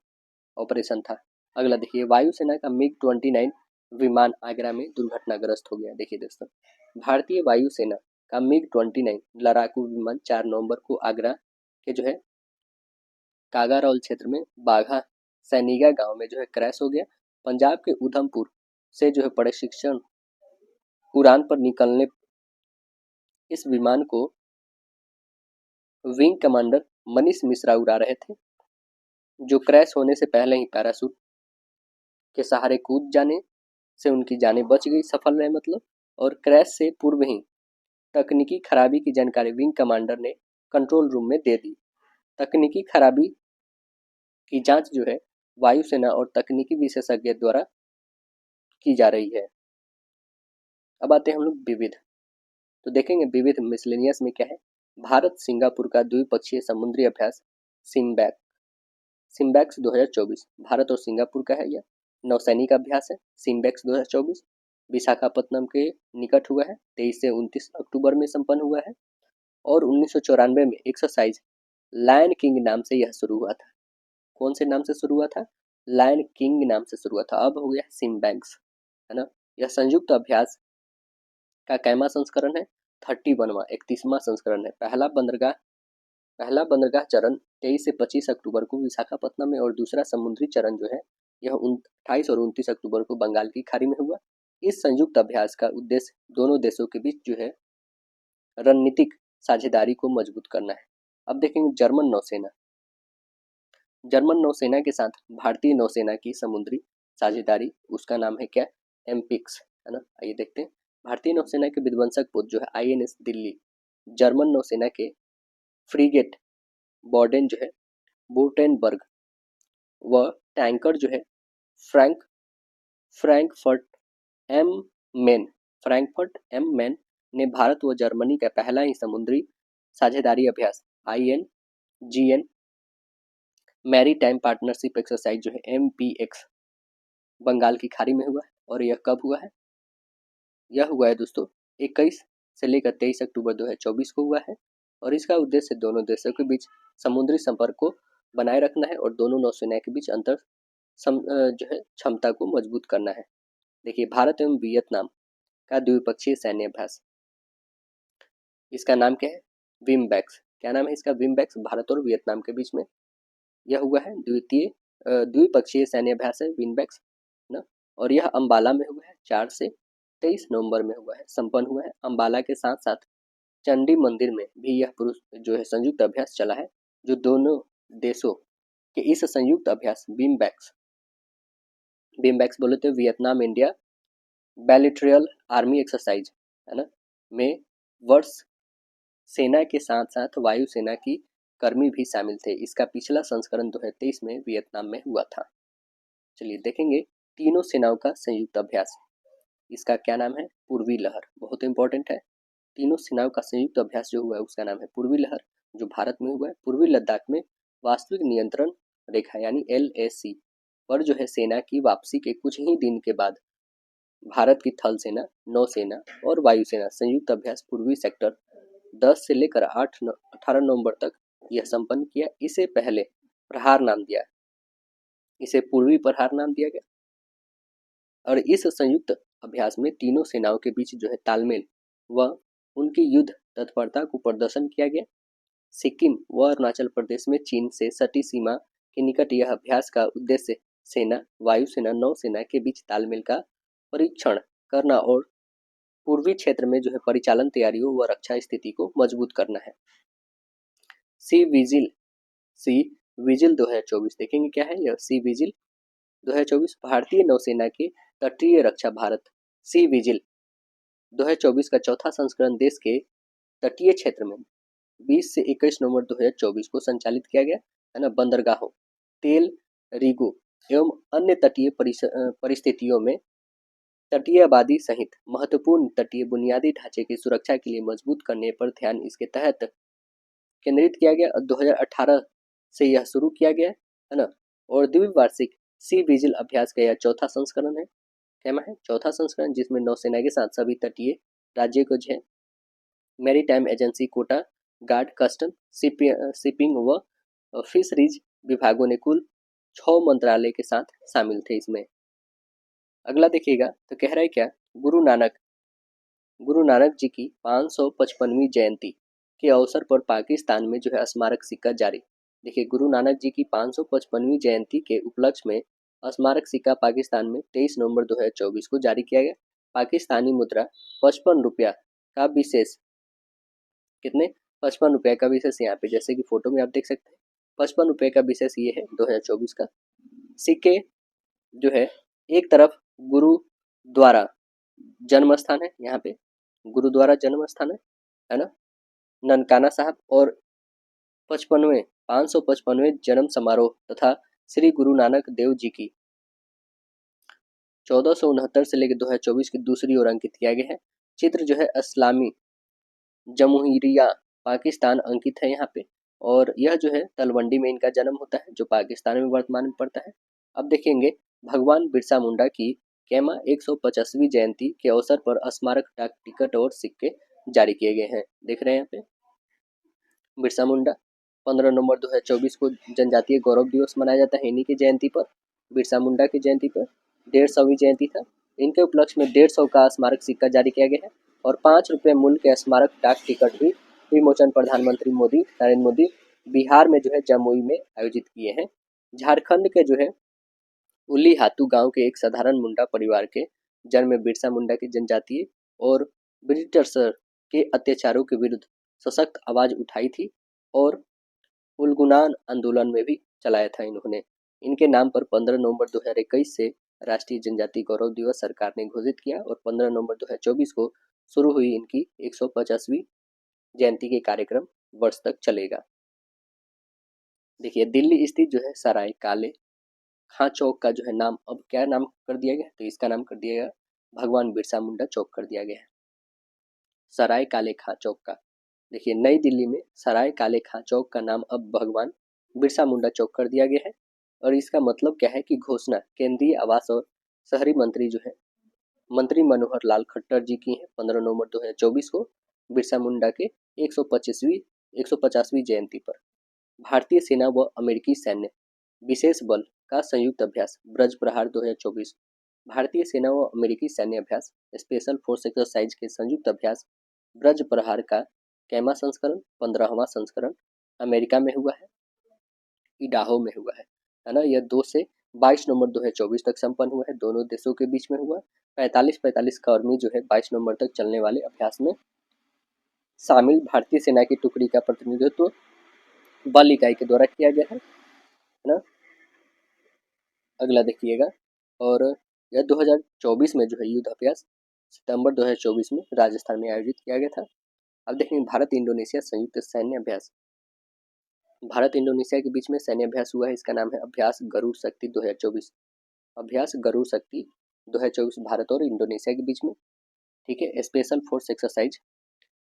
ऑपरेशन था। अगला देखिए, वायुसेना का मिग 29 विमान आगरा में दुर्घटनाग्रस्त हो गया। देखिए दोस्तों, भारतीय वायुसेना का मिग 29 लड़ाकू विमान 4 नवंबर को आगरा के जो है कागारौल क्षेत्र में बाघा सैनिगा गांव में जो है क्रैश हो गया। पंजाब के उधमपुर से जो है प्रशिक्षण उड़ान पर निकलने इस विमान को विंग कमांडर मनीष मिश्रा उड़ा रहे थे, जो क्रैश होने से पहले ही पैराशूट के सहारे कूद जाने से उनकी जानें बच गई, सफल रहे मतलब। और क्रैश से पूर्व ही तकनीकी खराबी की जानकारी विंग कमांडर ने कंट्रोल रूम में दे दी। तकनीकी खराबी की जांच जो है वायुसेना और तकनीकी विशेषज्ञ द्वारा की जा रही है। अब आते हैं हम लोग विविध, तो देखेंगे विविध मिसलेनियस में क्या है। भारत सिंगापुर का द्विपक्षीय समुद्री अभ्यास सिम्बैक्स 2024 भारत और सिंगापुर का है। यह नौसैनिक अभ्यास है। सिम्बैक्स 2024 विशाखापत्तनम के निकट हुआ है। 23 से 29 अक्टूबर में संपन्न हुआ है और 1994 में एक्सरसाइज लायन किंग नाम से यह शुरू हुआ था। कौन से नाम से शुरू हुआ था? लायन किंग नाम से शुरू हुआ था। अब हो गया सिम्बैक्स, है ना। यह संयुक्त अभ्यास का कैमा संस्करण है? 31वां 31वां संस्करण है। पहला बंदरगाह चरण 23 से 25 अक्टूबर को विशाखापत्तनम में और दूसरा समुद्री चरण जो है यह 28 और 29 अक्टूबर को बंगाल की खाड़ी में हुआ। इस संयुक्त अभ्यास का उद्देश्य दोनों देशों के बीच जो है रणनीतिक साझेदारी को मजबूत करना है। अब देखेंगे जर्मन नौसेना के साथ भारतीय नौसेना की समुद्री साझेदारी, उसका नाम है क्या? एमपिक्स, है ना। आइए देखते हैं। भारतीय नौसेना के विध्वंसक पोत जो है INS दिल्ली, जर्मन नौसेना के फ्रीगेट बॉर्डेन जो है बोटेनबर्ग व टैंकर जो है फ्रैंकफर्ट एम मैन ने भारत व जर्मनी का पहला ही समुद्री साझेदारी अभ्यास INGN maritime partnership exercise जो है MPX बंगाल की खाड़ी में हुआ है। और यह कब हुआ है? यह हुआ है दोस्तों 21 से लेकर 23 अक्टूबर 2024 को हुआ है। और इसका उद्देश्य दोनों देशों के बीच समुद्री संपर्क को बनाए रखना है और दोनों नौसेना के बीच जो है क्षमता को मजबूत करना है। देखिए, भारत एवं वियतनाम का द्विपक्षीय सैन्य अभ्यास, इसका नाम क्या है? विमबैक्स। क्या नाम है इसका? विमबैक्स। भारत और वियतनाम के बीच में यह हुआ है द्विपक्षीय सैन्य अभ्यास है विमबैक्स ना। और यह अंबाला में हुआ है। 4 से 23 नवंबर में हुआ है, संपन्न हुआ है। अंबाला के साथ साथ चंडी मंदिर में भी यह पुरुष जो है संयुक्त अभ्यास चला है, जो दोनों देशों के इस संयुक्त अभ्यास बीमबैक्स बोले तो वियतनाम इंडिया बैलिट्रियल आर्मी एक्सरसाइज, है ना, में वर्ष सेना के साथ साथ वायुसेना की कर्मी भी शामिल थे। इसका पिछला संस्करण 2023 में वियतनाम में हुआ था। चलिए देखेंगे तीनों सेनाओं का संयुक्त अभ्यास, इसका क्या नाम है? पूर्वी लहर। बहुत इंपॉर्टेंट है। तीनों सेनाओं का संयुक्त अभ्यास जो हुआ है उसका नाम है पूर्वी लहर, जो भारत में हुआ है। पूर्वी लद्दाख में वास्तविक नियंत्रण रेखा यानी LAC पर जो है सेना की वापसी के कुछ ही दिन के बाद भारत की थल सेना, नौसेना और वायुसेना संयुक्त अभ्यास पूर्वी सेक्टर 10 से लेकर 18 नवंबर तक यह संपन्न किया। इसे पहले प्रहार नाम दिया, इसे पूर्वी प्रहार नाम दिया गया। और इस संयुक्त अभ्यास में तीनों सेनाओं के बीच जो है तालमेल व उनकी युद्ध तत्परता को प्रदर्शन किया गया। सिक्किम व अरुणाचल प्रदेश में चीन से सटी सीमा के निकट यह अभ्यास का उद्देश्य सेना, वायुसेना, नौसेना के बीच तालमेल का परीक्षण करना और पूर्वी क्षेत्र में जो है परिचालन तैयारियों व रक्षा स्थिति को मजबूत करना है। सी विजिल 2024 देखेंगे क्या है यह सी विजिल 2024। भारतीय नौसेना के तटीय रक्षा भारत सी विजिल 2024 का चौथा संस्करण देश के तटीय क्षेत्र में 20 से 21 नवंबर 2024 को संचालित किया गया, है ना। बंदरगाहों, तेल रिगों एवं अन्य तटीय परिस्थितियों में तटीय आबादी सहित महत्वपूर्ण तटीय बुनियादी ढांचे की सुरक्षा के लिए मजबूत करने पर ध्यान इसके तहत केंद्रित किया गया। 2018 से यह शुरू किया गया है ना। और द्विवार्षिक सी विजिल अभ्यास का यह चौथा संस्करण है। क्या है? चौथा संस्करण, जिसमें नौसेना के साथ सभी तटीय राज्य को जो है maritime agency, coast guard, custom, shipping व फिशरीज विभागों ने कुल 6 मंत्रालय के साथ शामिल थे इसमें। अगला देखिएगा तो कह रहा है क्या, गुरु नानक जी की 555वीं जयंती के अवसर पर पाकिस्तान में जो है स्मारक सिक्का जारी। देखिए, गुरु नानक जी की 555वीं जयंती के उपलक्ष्य में स्मारक सिक्का पाकिस्तान में 23 नवंबर 2024 को जारी किया गया। पाकिस्तानी मुद्रा 55 रुपया का विशेष, कितने, 55 रुपये का विशेष, यहाँ पे जैसे कि फोटो में आप देख सकते हैं 55 रुपये का विशेष ये है 2024 का। सिक्के जो है एक तरफ गुरुद्वारा जन्म स्थान है, यहाँ पे गुरुद्वारा जन्म स्थान है ना, ननकाना साहब, और 555वें जन्म समारोह तथा श्री गुरु नानक देव जी की 1469 से लेकर 2024 की दूसरी ओर अंकित किया गया है। चित्र जो है इस्लामी जमहूरिया पाकिस्तान अंकित है यहाँ पे, और यह जो है तलवंडी में इनका जन्म होता है, जो पाकिस्तान में वर्तमान में पड़ता है। अब देखेंगे भगवान बिरसा मुंडा की कैमा 150वीं जयंती के अवसर पर स्मारक डाक टिकट और सिक्के जारी किए गए हैं। देख रहे हैं यहाँ पे बिरसा मुंडा 15 नवंबर 2024 को जनजातीय गौरव दिवस मनाया जाता है। इन्हीं की जयंती पर, बिरसा मुंडा की जयंती पर 150वीं जयंती था। इनके उपलक्ष्य में 150 का स्मारक सिक्का जारी किया गया है और 5 रुपये मूल्य के स्मारक डाक टिकट भी विमोचन प्रधानमंत्री नरेंद्र मोदी बिहार में जो है जमुई में आयोजित किए हैं। झारखंड के जो है उली हातू गांव के एक साधारण मुंडा परिवार के जन्म में बिरसा मुंडा की जनजातीय और ब्रिटिश के अत्याचारों के विरुद्ध सशक्त आवाज उठाई थी और उलगुनान आंदोलन में भी चलाया था इन्होंने। इनके नाम पर 15 नवंबर 2021 से राष्ट्रीय जनजातीय गौरव दिवस सरकार ने घोषित किया और 15 नवंबर 2024 को शुरू हुई इनकी 150वीं जयंती के कार्यक्रम वर्ष तक चलेगा। देखिए, दिल्ली स्थित जो है सराय काले खां चौक का जो है नाम अब क्या नाम कर दिया गया, तो इसका नाम कर दिया गया भगवान बिरसा मुंडा चौक कर दिया गया है, सराय काले खां चौक का। देखिए, नई दिल्ली में सराय काले खां चौक का नाम अब भगवान बिरसा मुंडा चौक कर दिया गया है। और इसका मतलब क्या है कि घोषणा केंद्रीय आवास और शहरी मंत्री जो है मंत्री मनोहर लाल खट्टर जी की है 15 नवंबर 2024 को बिरसा मुंडा के 150वीं जयंती पर। भारतीय सेना व अमेरिकी सैन्य विशेष बल का संयुक्त अभ्यास ब्रज प्रहार 2024। भारतीय सेना व अमेरिकी सैन्य अभ्यास स्पेशल फोर्स एक्सरसाइज के संयुक्त अभ्यास ब्रज प्रहार का कैमा संस्करण 15वां संस्करण अमेरिका में हुआ है, इडाहो में हुआ है ना। यह 2 से 22 नवंबर 2024 तक संपन्न हुआ है, दोनों देशों के बीच में हुआ। 45 कर्मी जो है 22 नवंबर तक चलने वाले अभ्यास में शामिल भारतीय सेना की टुकड़ी का प्रतिनिधित्व बल इकाई के द्वारा किया गया है ना। अगला देखिएगा, और यह 2024 में जो है युद्ध अभ्यास सितंबर 2024 में राजस्थान में आयोजित किया गया था। अब देखेंगे भारत इंडोनेशिया संयुक्त सैन्य अभ्यास। भारत इंडोनेशिया के बीच में सैन्य अभ्यास हुआ है, इसका नाम है अभ्यास गरुड़ शक्ति 2024। अभ्यास गरुड़ शक्ति 2024 भारत और इंडोनेशिया के बीच में, ठीक है। स्पेशल फोर्स एक्सरसाइज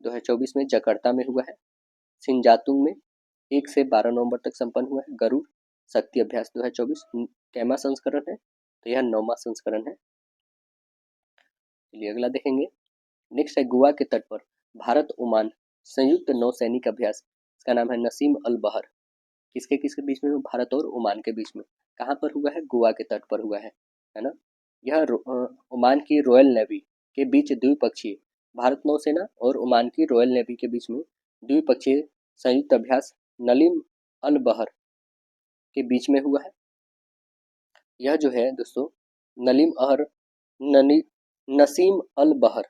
2024 में जकार्ता में हुआ है। सिंजातुंग में 1 से 12 नवंबर तक संपन्न हुआ है। गरुड़ शक्ति अभ्यास 2024 कैमा संस्करण है, तो यह 9वां संस्करण है। चलिए अगला देखेंगे। नेक्स्ट है गोवा के तट पर भारत ओमान संयुक्त नौसैनिक अभ्यास, इसका नाम है नसीम अल बहर। किसके किसके बीच में? भारत और ओमान के बीच में। कहाँ पर हुआ है? गोवा के तट पर हुआ है ना। यह ओमान की रॉयल नेवी के बीच द्विपक्षीय, भारत नौसेना और ओमान की रॉयल नेवी के बीच में द्विपक्षीय संयुक्त अभ्यास नलीम अल बहर के बीच में हुआ है। यह जो है दोस्तों नसीम अल बहर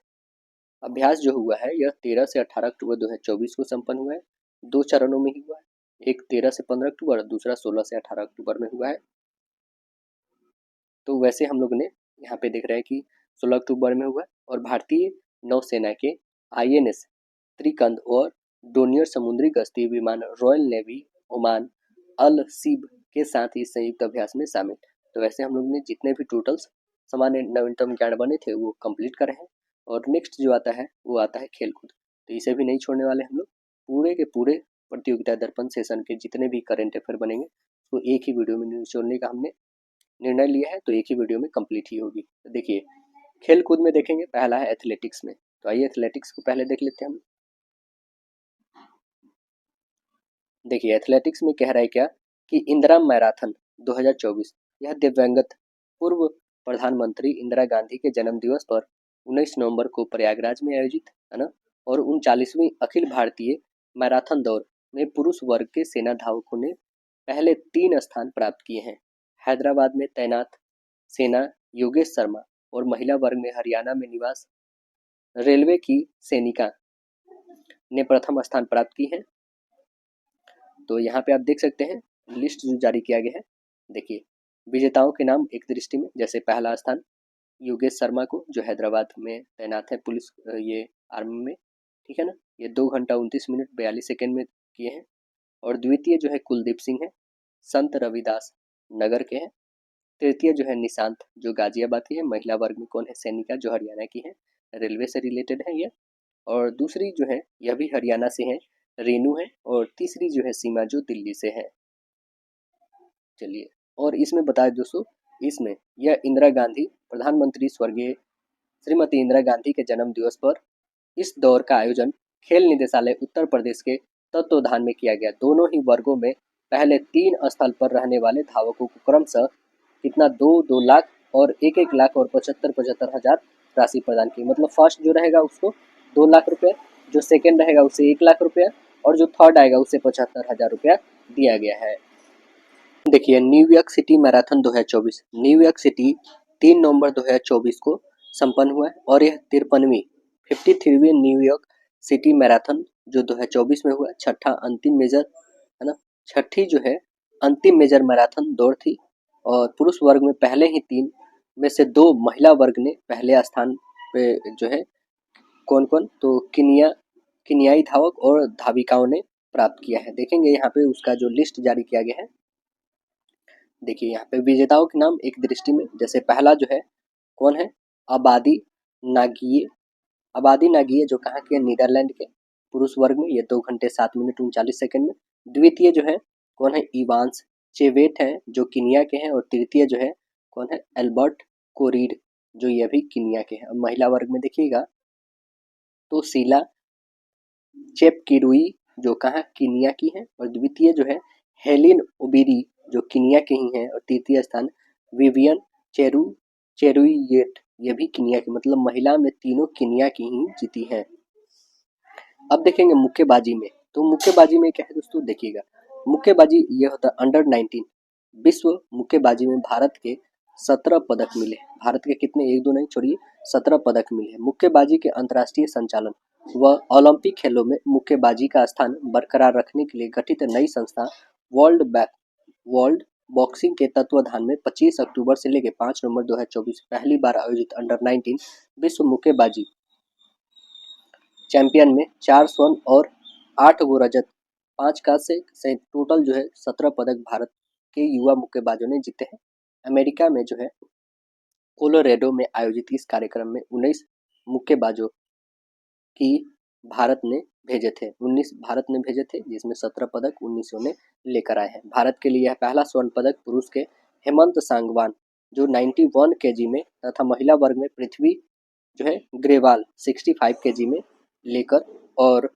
अभ्यास जो हुआ है यह 13 से 18 अक्टूबर 2024 को संपन्न हुआ है। 2 चरणों में ही हुआ है, एक 13 से 15 अक्टूबर और दूसरा 16 से 18 अक्टूबर में हुआ है। तो वैसे हम लोग ने यहाँ पे देख रहे हैं कि 16 अक्टूबर में हुआ है और भारतीय नौसेना के INS त्रिकंद और डोनियर समुद्री गश्ती विमान रॉयल नेवी ओमान अल सीब के साथ ही संयुक्त अभ्यास में शामिल। तो वैसे हम लोग ने जितने भी टोटल्स सामान्य नवीनतम ज्ञान बने थे वो कंप्लीट कर रहे हैं। और नेक्स्ट जो आता है वो आता है खेलकूद, तो इसे भी नहीं छोड़ने वाले हम लोग। पूरे के पूरे प्रतियोगिता दर्पण सेशन के जितने भी करंट अफेयर बनेंगे तो एक ही वीडियो में निचोड़ने का हमने निर्णय लिया है, तो एक ही वीडियो में कंप्लीट ही होगी। तो देखिए खेल कूद में देखेंगे, पहला है एथलेटिक्स में, तो आइए एथलेटिक्स को पहले देख लेते हैं हम। देखिए एथलेटिक्स में कह रहा है क्या कि इंदिरा मैराथन 2024 यह दिवंगत पूर्व प्रधानमंत्री इंदिरा गांधी के जन्म दिवस पर 19 नवंबर को प्रयागराज में आयोजित है ना, और 39वीं अखिल भारतीय मैराथन दौड़ में पुरुष वर्ग के सेना धावकों ने पहले 3 स्थान प्राप्त किए हैं। हैदराबाद में तैनात सेना योगेश शर्मा और महिला वर्ग में हरियाणा में निवास रेलवे की सैनिका ने प्रथम स्थान प्राप्त की है। तो यहाँ पे आप देख सकते हैं लिस्ट जो जारी किया गया है। देखिए विजेताओं के नाम एक दृष्टि में, जैसे पहला स्थान योगेश शर्मा को जो हैदराबाद में तैनात है पुलिस ये आर्मी में, ठीक है ना, ये 2 घंटा 29 मिनट 42 सेकेंड में किए हैं। और द्वितीय जो है कुलदीप सिंह है, संत रविदास नगर के हैं। तृतीय जो है निशांत जो गाजियाबाद की है। महिला वर्ग में कौन है, सैनिका जो हरियाणा की है, रेलवे से रिलेटेड है ये। और दूसरी जो है यह भी हरियाणा से है, रेनू है। और तीसरी जो है सीमा जो दिल्ली से है। चलिए और इसमें बताए दोस्तों, इसमें यह इंदिरा गांधी प्रधानमंत्री स्वर्गीय श्रीमती इंदिरा गांधी के जन्म दिवस पर इस दौड़ का आयोजन खेल निदेशालय उत्तर प्रदेश के तत्वावधान में किया गया। दोनों ही वर्गों में पहले 3 स्थल पर रहने वाले धावकों को क्रमशः कितना 2 लाख और 1 लाख और 75 हजार राशि प्रदान की। मतलब फर्स्ट जो रहेगा उसको 2 लाख रुपया, जो सेकेंड रहेगा उसे 1 लाख रुपया और जो थर्ड आएगा उसे 75,000 रुपया दिया गया है। देखिए New York city marathon 2024 New York city 3 नवंबर 2024 को संपन्न हुआ है और यह 53वीं 53वीं न्यूयॉर्क सिटी मैराथन जो 2024 में हुआ, छठा अंतिम मेजर है ना, छठी जो है अंतिम मेजर मैराथन दौड़ थी। और पुरुष वर्ग में पहले ही 3 में से 2 महिला वर्ग ने पहले स्थान पे जो है कौन कौन, तो किनियाई धावक और धाविकाओं ने प्राप्त किया है। देखेंगे यहाँ पे उसका जो लिस्ट जारी किया गया है। देखिए यहाँ पे विजेताओं के नाम एक दृष्टि में, जैसे पहला जो है कौन है, आबादी नागिए। आबादी नागिए जो कहाँ के, नीदरलैंड के, पुरुष वर्ग में ये 2 घंटे 7 मिनट 39 सेकंड में। द्वितीय जो है कौन है, इवांस चेवेट है जो किनिया के हैं। और तृतीय जो है कौन है, एल्बर्ट कोरीड जो ये भी किनिया के हैं। महिला वर्ग में देखिएगा तो शीला चेपकिरुई जो कहाँ, किनिया की है। और द्वितीय जो है हेलिन ओबिरी जो किनिया के ही हैं। और तृतीय स्थान विवियन चेरुयेट ये भी किनिया की, मतलब महिला में तीनों किनिया की ही जीती हैं। अब देखेंगे मुक्केबाजी में, तो मुक्केबाजी में क्या है दोस्तों, देखिएगा मुक्केबाजी ये होता है अंडर 19 विश्व मुक्केबाजी में भारत के 17 पदक मिले। भारत के कितने, 1 2 नहीं छोड़िए, 17 पदक मिले। मुक्केबाजी के अंतर्राष्ट्रीय संचालन व ओलंपिक खेलों में मुक्केबाजी का स्थान बरकरार रखने के लिए गठित नई संस्था वर्ल्ड बॉक्सिंग के तत्वाधान में 25 अक्टूबर से लेकर 5 नवंबर 2024 पहली बार आयोजित अंडर 19 विश्व मुक्केबाजी चैंपियन में 4 स्वर्ण और 8 गो रजत 5 कांस्य से टोटल जो है 17 पदक भारत के युवा मुक्केबाजों ने जीते हैं। अमेरिका में जो है कोलोरेडो में आयोजित इस कार्यक्रम में 19 मुक्केबाजों की भारत ने भेजे थे, 19 भारत ने भेजे थे, जिसमें 17 पदक 19 ने लेकर आए हैं। भारत के लिए यह पहला स्वर्ण पदक पुरुष के हेमंत सांगवान जो 91 केजी में तथा महिला वर्ग में पृथ्वी जो है ग्रेवाल 65 केजी में लेकर, और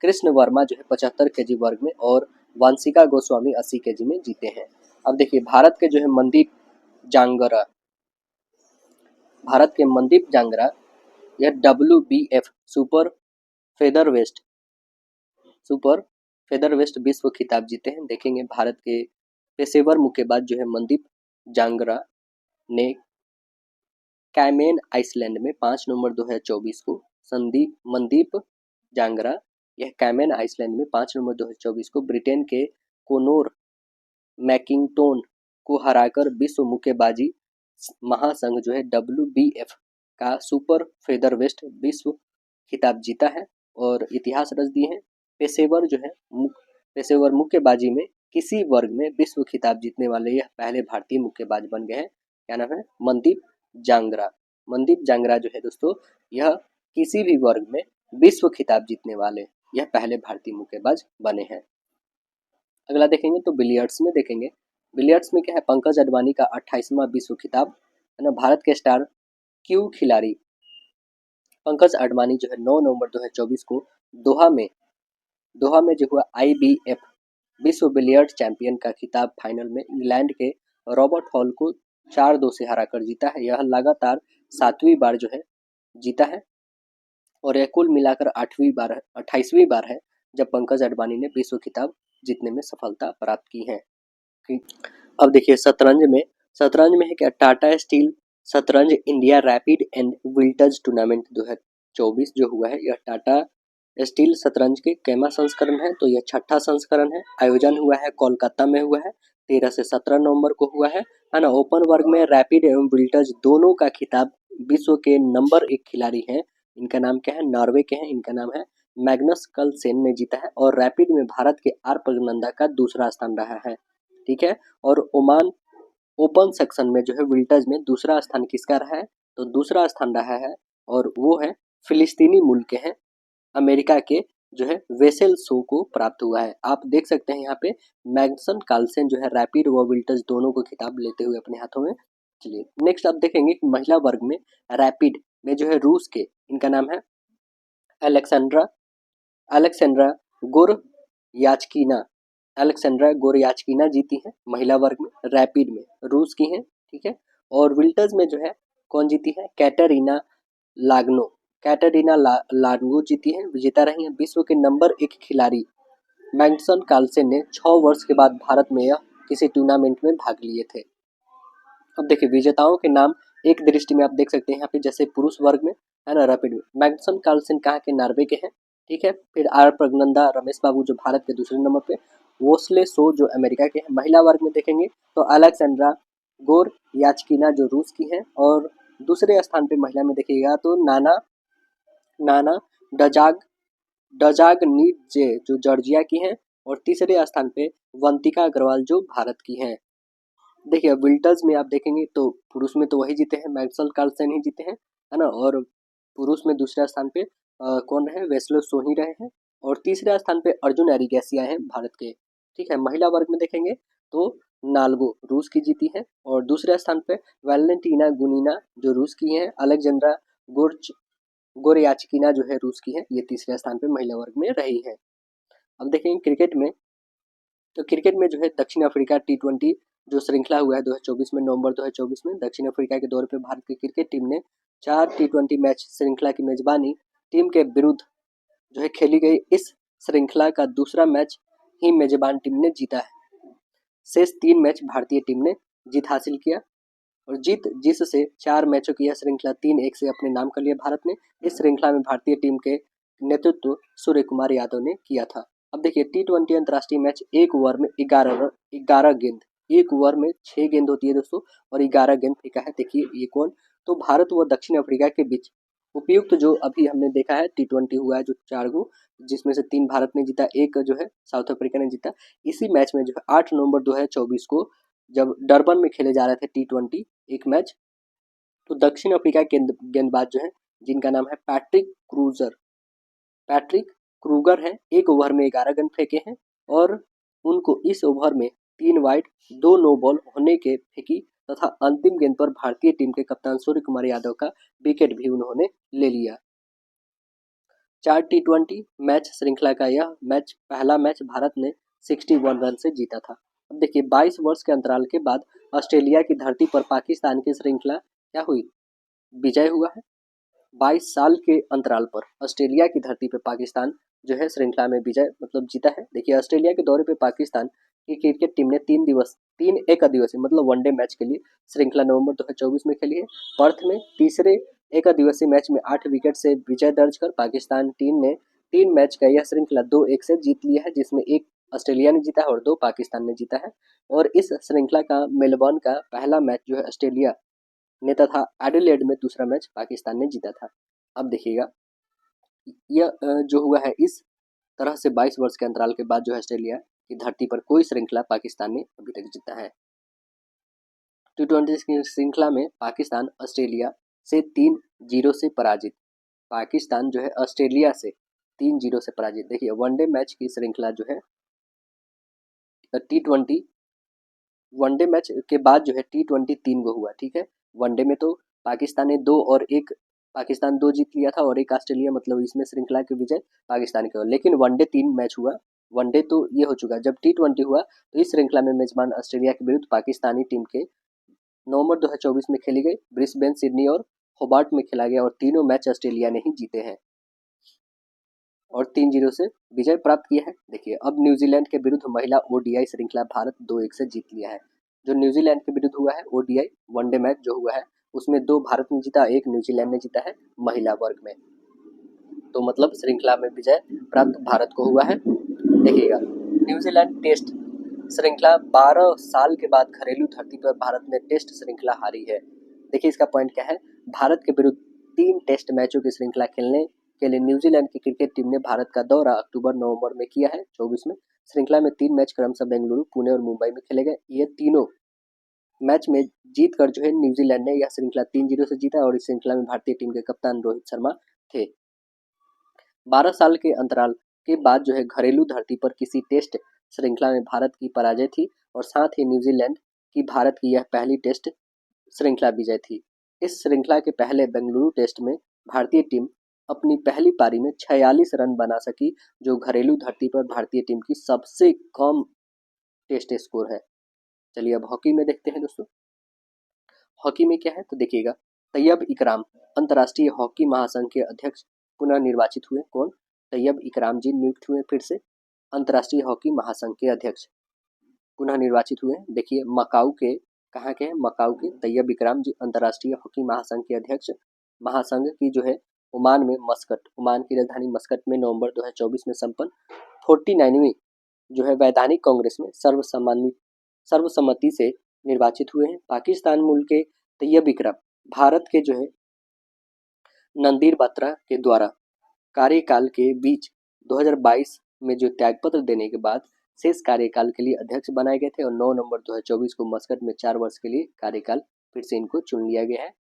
कृष्ण वर्मा जो है 75 केजी वर्ग में, और वांशिका गोस्वामी 80 केजी में जीते हैं। अब देखिए भारत के जो है मनदीप जांगरा यह WBF सुपर फेदरवेस्ट विश्व खिताब जीते हैं। देखेंगे भारत के पेशेवर मुक्केबाज जो है मनदीप जांगरा ने कैमेन आइसलैंड में 5 नवंबर 2024 को मनदीप जांगरा यह कैमेन आइसलैंड में 5 नवंबर 2024 को ब्रिटेन के कोनोर मैकिंगटन को हराकर विश्व मुक्केबाजी महासंघ जो है WBF का सुपर फेदरवेस्ट विश्व खिताब जीता है और इतिहास रच दिए हैं। पेशेवर मुक्केबाजी में किसी वर्ग में विश्व खिताब जीतने वाले यह पहले भारतीय मुक्केबाज बन गए हैं। क्या नाम है, मनदीप जांगरा। मनदीप जांगरा जो है दोस्तों, यह किसी भी वर्ग में विश्व खिताब जीतने वाले यह पहले भारतीय मुक्केबाज बने हैं। अगला देखेंगे तो बिलियर्ड्स में देखेंगे। बिलियर्ड्स में क्या है, पंकज अडवाणी का 28वां विश्व खिताब है ना। भारत के स्टार क्यू खिलाड़ी पंकज अडवाणी जो है 9 नवंबर 2024 को दोहा में जो हुआ IBF विश्व बिलियर्ड चैंपियन का खिताब फाइनल में इंग्लैंड के रॉबर्ट हॉल को 4-2 से हराकर जीता है। यह लगातार 7वीं बार जो है जीता है और यह कुल मिलाकर 28वीं बार है जब पंकज अडवाणी ने विश्व खिताब जीतने में सफलता प्राप्त की है। अब देखिए शतरंज में है क्या, टाटा स्टील शतरंज इंडिया रैपिड एंड विल्टर्स टूर्नामेंट 2024 जो हुआ है, यह टाटा स्टील शतरंज के कैमा संस्करण है, तो यह छठा संस्करण है। आयोजन हुआ है कोलकाता में हुआ है, 13 से 17 नवंबर को हुआ है ना। ओपन वर्ग में रैपिड एवं विल्टर्स दोनों का खिताब विश्व के नंबर 1 खिलाड़ी हैं, इनका नाम क्या है, नॉर्वे के हैं, इनका नाम है मैग्नस कार्लसेन ने जीता है। और रैपिड में भारत के आर प्रगनंदा का दूसरा स्थान रहा है, ठीक है। और ओमान ओपन सेक्शन में जो है विल्टर्स में दूसरा स्थान किसका रहा है, तो दूसरा स्थान रहा है और वो है फिलिस्तीनी मूल के हैं, अमेरिका के जो है वेसेल शो को प्राप्त हुआ है। आप देख सकते हैं यहाँ पे मैग्नस कार्लसेन जो है रैपिड व विल्टर्स दोनों को खिताब लेते हुए अपने हाथों में। चलिए नेक्स्ट आप देखेंगे कि महिला वर्ग में रैपिड में जो है रूस के, इनका नाम है अलेक्सेंड्रा गोरयाचकीना गोरयाचकीना जीती है महिला वर्ग में। रैपिड में रूस की हैं, ठीक है। और विल्टर्स में जो है कौन जीती है, कैटरीना लागनो जीती है, विजेता रही है। विश्व के नंबर 1 खिलाड़ी मैग्नस कार्लसेन ने 6 वर्ष के बाद भारत में यह किसी टूर्नामेंट में भाग लिए थे। अब देखिए विजेताओं के नाम एक दृष्टि में आप देख सकते हैं यहाँ पे, जैसे पुरुष वर्ग में है ना रैपिड में मैग्नस कार्लसेन कहाँ के, नॉर्वे के हैं, ठीक है। फिर आर प्रगनंदा रमेश बाबू जो भारत के दूसरे नंबर पे, वोस्ले सो जो अमेरिका के हैं। महिला वर्ग में देखेंगे तो अलेक्सेंड्रा गोरयाचकीना जो रूस की है, और दूसरे स्थान पे महिला में देखिएगा तो नाना डजागनीजे जो जॉर्जिया की हैं, और तीसरे स्थान पे वंतिका अग्रवाल जो भारत की हैं। देखिए विल्टर्स में आप देखेंगे तो पुरुष में तो वही जीते हैं, मैग्नस कार्लसेन ही जीते हैं, है ना। और पुरुष में दूसरे स्थान पे कौन रहे, वेस्लो सो ही रहे हैं, और तीसरे स्थान पे अर्जुन एरिगेसिया हैं भारत के, ठीक है। महिला वर्ग में देखेंगे तो नाल्गो रूस की जीती है, और दूसरे स्थान पे वैलेंटीना गुनिना जो रूस की हैं, अलेक्जेंड्रा गोरयाचकीना जो है रूस की है, ये तीसरे स्थान पे महिला वर्ग में रही है। अब देखेंगे क्रिकेट में, तो क्रिकेट में जो है दक्षिण अफ्रीका T20 जो श्रृंखला हुआ है 2024 में, नवंबर 2024 में दक्षिण अफ्रीका के दौरे पर भारत की क्रिकेट टीम ने 4 T20 मैच श्रृंखला की मेजबानी टीम के विरुद्ध जो है खेली गई। इस श्रृंखला का दूसरा मैच ही मेजबान टीम ने जीता है। शेष 3 मैच भारतीय टीम ने जीत हासिल किया, और जिससे 4 मैचों की यह श्रृंखला 3-1 से अपने नाम कर लिया भारत ने। इस श्रृंखला में भारतीय टीम के नेतृत्व सूर्य कुमार यादव ने किया था। अब देखिए T20 अंतर्राष्ट्रीय मैच एक ओवर में 11 गेंद, एक ओवर में 6 गेंद होती है दोस्तों, और 11 गेंद फेंका है। देखिए ये कौन, तो भारत व दक्षिण अफ्रीका के बीच उपयुक्त जो अभी हमने देखा है T20 हुआ है जो 4 गो, जिसमें से 3 भारत ने जीता, एक जो है साउथ अफ्रीका ने जीता। इसी मैच में जो है 8 नवंबर 2024 को जब डरबन में खेले जा रहे थे T20 एक मैच, तो दक्षिण अफ्रीका के गेंदबाज जो है जिनका नाम है पैट्रिक क्रूगर है, एक ओवर में 11 गेंद फेंके हैं, और उनको इस ओवर में 3 वाइड 2 नो बॉल होने के फेंकी, तथा अंतिम गेंद पर भारतीय टीम के कप्तान सूर्य कुमार यादव का विकेट भी उन्होंने ले लिया। 4 T20 मैच श्रृंखला का यह पहला मैच भारत ने 61 रन से जीता था। अब देखिए 22 वर्ष के अंतराल के बाद ऑस्ट्रेलिया की धरती पर पाकिस्तान की श्रृंखला क्या हुई, विजय हुआ है। 22 साल के अंतराल पर ऑस्ट्रेलिया की धरती पर पाकिस्तान जो है श्रृंखला में विजय मतलब जीता है। देखिए ऑस्ट्रेलिया के दौरे पे पाकिस्तान की क्रिकेट टीम ने 3 एक दिवसीय मतलब वनडे मैच के लिए श्रृंखला नवंबर 2024 में खेली है। पर्थ में तीसरे एक दिवसीय मैच में 8 विकेट से विजय दर्ज कर पाकिस्तान टीम ने 3 मैच का यह श्रृंखला 2-1 से जीत लिया है, जिसमें एक ऑस्ट्रेलिया ने जीता है और 2 पाकिस्तान ने जीता है। और इस श्रृंखला का मेलबर्न का पहला मैच जो है ऑस्ट्रेलिया ने तथा एडिलेड में दूसरा मैच पाकिस्तान ने जीता था। अब देखिएगा यह जो हुआ है इस तरह से 22 वर्ष के अंतराल के बाद जो है ऑस्ट्रेलिया की धरती पर कोई श्रृंखला पाकिस्तान ने अभी तक जीता है। T20 की श्रृंखला में पाकिस्तान ऑस्ट्रेलिया से 3-0 से पराजित। पाकिस्तान जो है ऑस्ट्रेलिया से 3-0 से पराजित। देखिए वनडे मैच की श्रृंखला जो है T20 वनडे मैच के बाद जो है T20 3 गो हुआ, ठीक है। वनडे में तो पाकिस्तान ने 2 और 1 पाकिस्तान 2 जीत लिया था और 1 ऑस्ट्रेलिया, मतलब इसमें श्रृंखला की विजय पाकिस्तान की। लेकिन वनडे 3 मैच हुआ। वनडे तो ये हो चुका। जब T20 हुआ तो इस श्रृंखला में मेजबान ऑस्ट्रेलिया के विरुद्ध पाकिस्तानी टीम के नवंबर 2024 में खेली गई ब्रिस्बेन, सिडनी और होबार्ट में खेला गया और तीनों मैच ऑस्ट्रेलिया ने ही जीते हैं और 3-0 से विजय प्राप्त किया है। देखिए अब न्यूजीलैंड के विरुद्ध महिला ओडीआई श्रृंखला भारत 2-1 से जीत लिया है। जो न्यूजीलैंड के विरुद्ध हुआ है ओडीआई वनडे मैच जो हुआ है उसमें 2 भारत ने जीता, 1 न्यूजीलैंड ने जीता है महिला वर्ग में। तो मतलब श्रृंखला में विजय प्राप्त भारत को हुआ है। देखिएगा न्यूजीलैंड टेस्ट श्रृंखला 12 साल के बाद घरेलू धरती पर भारत ने टेस्ट श्रृंखला हारी है। देखिए इसका पॉइंट क्या है, भारत के विरुद्ध 3 टेस्ट मैचों की श्रृंखला खेलने के लिए न्यूजीलैंड की क्रिकेट टीम ने भारत का दौरा अक्टूबर-नवंबर में किया है 24 में। श्रृंखला में 3 मैच क्रमशः बेंगलुरु, पुणे और मुंबई में खेले गए। ये तीनों मैच में जीत कर जो है न्यूजीलैंड ने यह श्रृंखला 3-0 से जीता और इस श्रृंखला में भारतीय टीम के कप्तान रोहित शर्मा थे। 12 साल के अंतराल के बाद जो है घरेलू धरती पर किसी टेस्ट श्रृंखला में भारत की पराजय थी और साथ ही न्यूजीलैंड की भारत की यह पहली टेस्ट श्रृंखला विजय थी। इस श्रृंखला के पहले बेंगलुरु टेस्ट में भारतीय टीम अपनी पहली पारी में 46 रन बना सकी, जो घरेलू धरती पर भारतीय टीम की सबसे कम टेस्ट स्कोर है। चलिए अब हॉकी में देखते हैं दोस्तों। हॉकी में क्या है तो देखिएगा, तैयब इकराम अंतर्राष्ट्रीय हॉकी महासंघ के अध्यक्ष पुनः निर्वाचित हुए। कौन? तैयब इकराम जी नियुक्त हुए फिर से अंतर्राष्ट्रीय हॉकी महासंघ के अध्यक्ष पुनः निर्वाचित हुए। देखिए मकाऊ के, कहाँ के हैं? मकाऊ के तैयब इकराम जी अंतर्राष्ट्रीय हॉकी महासंघ के अध्यक्ष। महासंघ की जो है ओमान में मस्कट, ओमान की राजधानी मस्कट में नवंबर 2024 में संपन्न 49वीं जो है वैधानिक कांग्रेस में सर्वसम्मति से निर्वाचित हुए हैं। पाकिस्तान मूल के तैयब इकराम भारत के जो है नंदीर बत्रा के द्वारा कार्यकाल के बीच 2022 में जो त्यागपत्र देने के बाद शेष कार्यकाल के लिए अध्यक्ष बनाए गए थे और 9 नवंबर 2024 को मस्कट में 4 वर्ष के लिए कार्यकाल फिर से इनको चुन लिया गया है।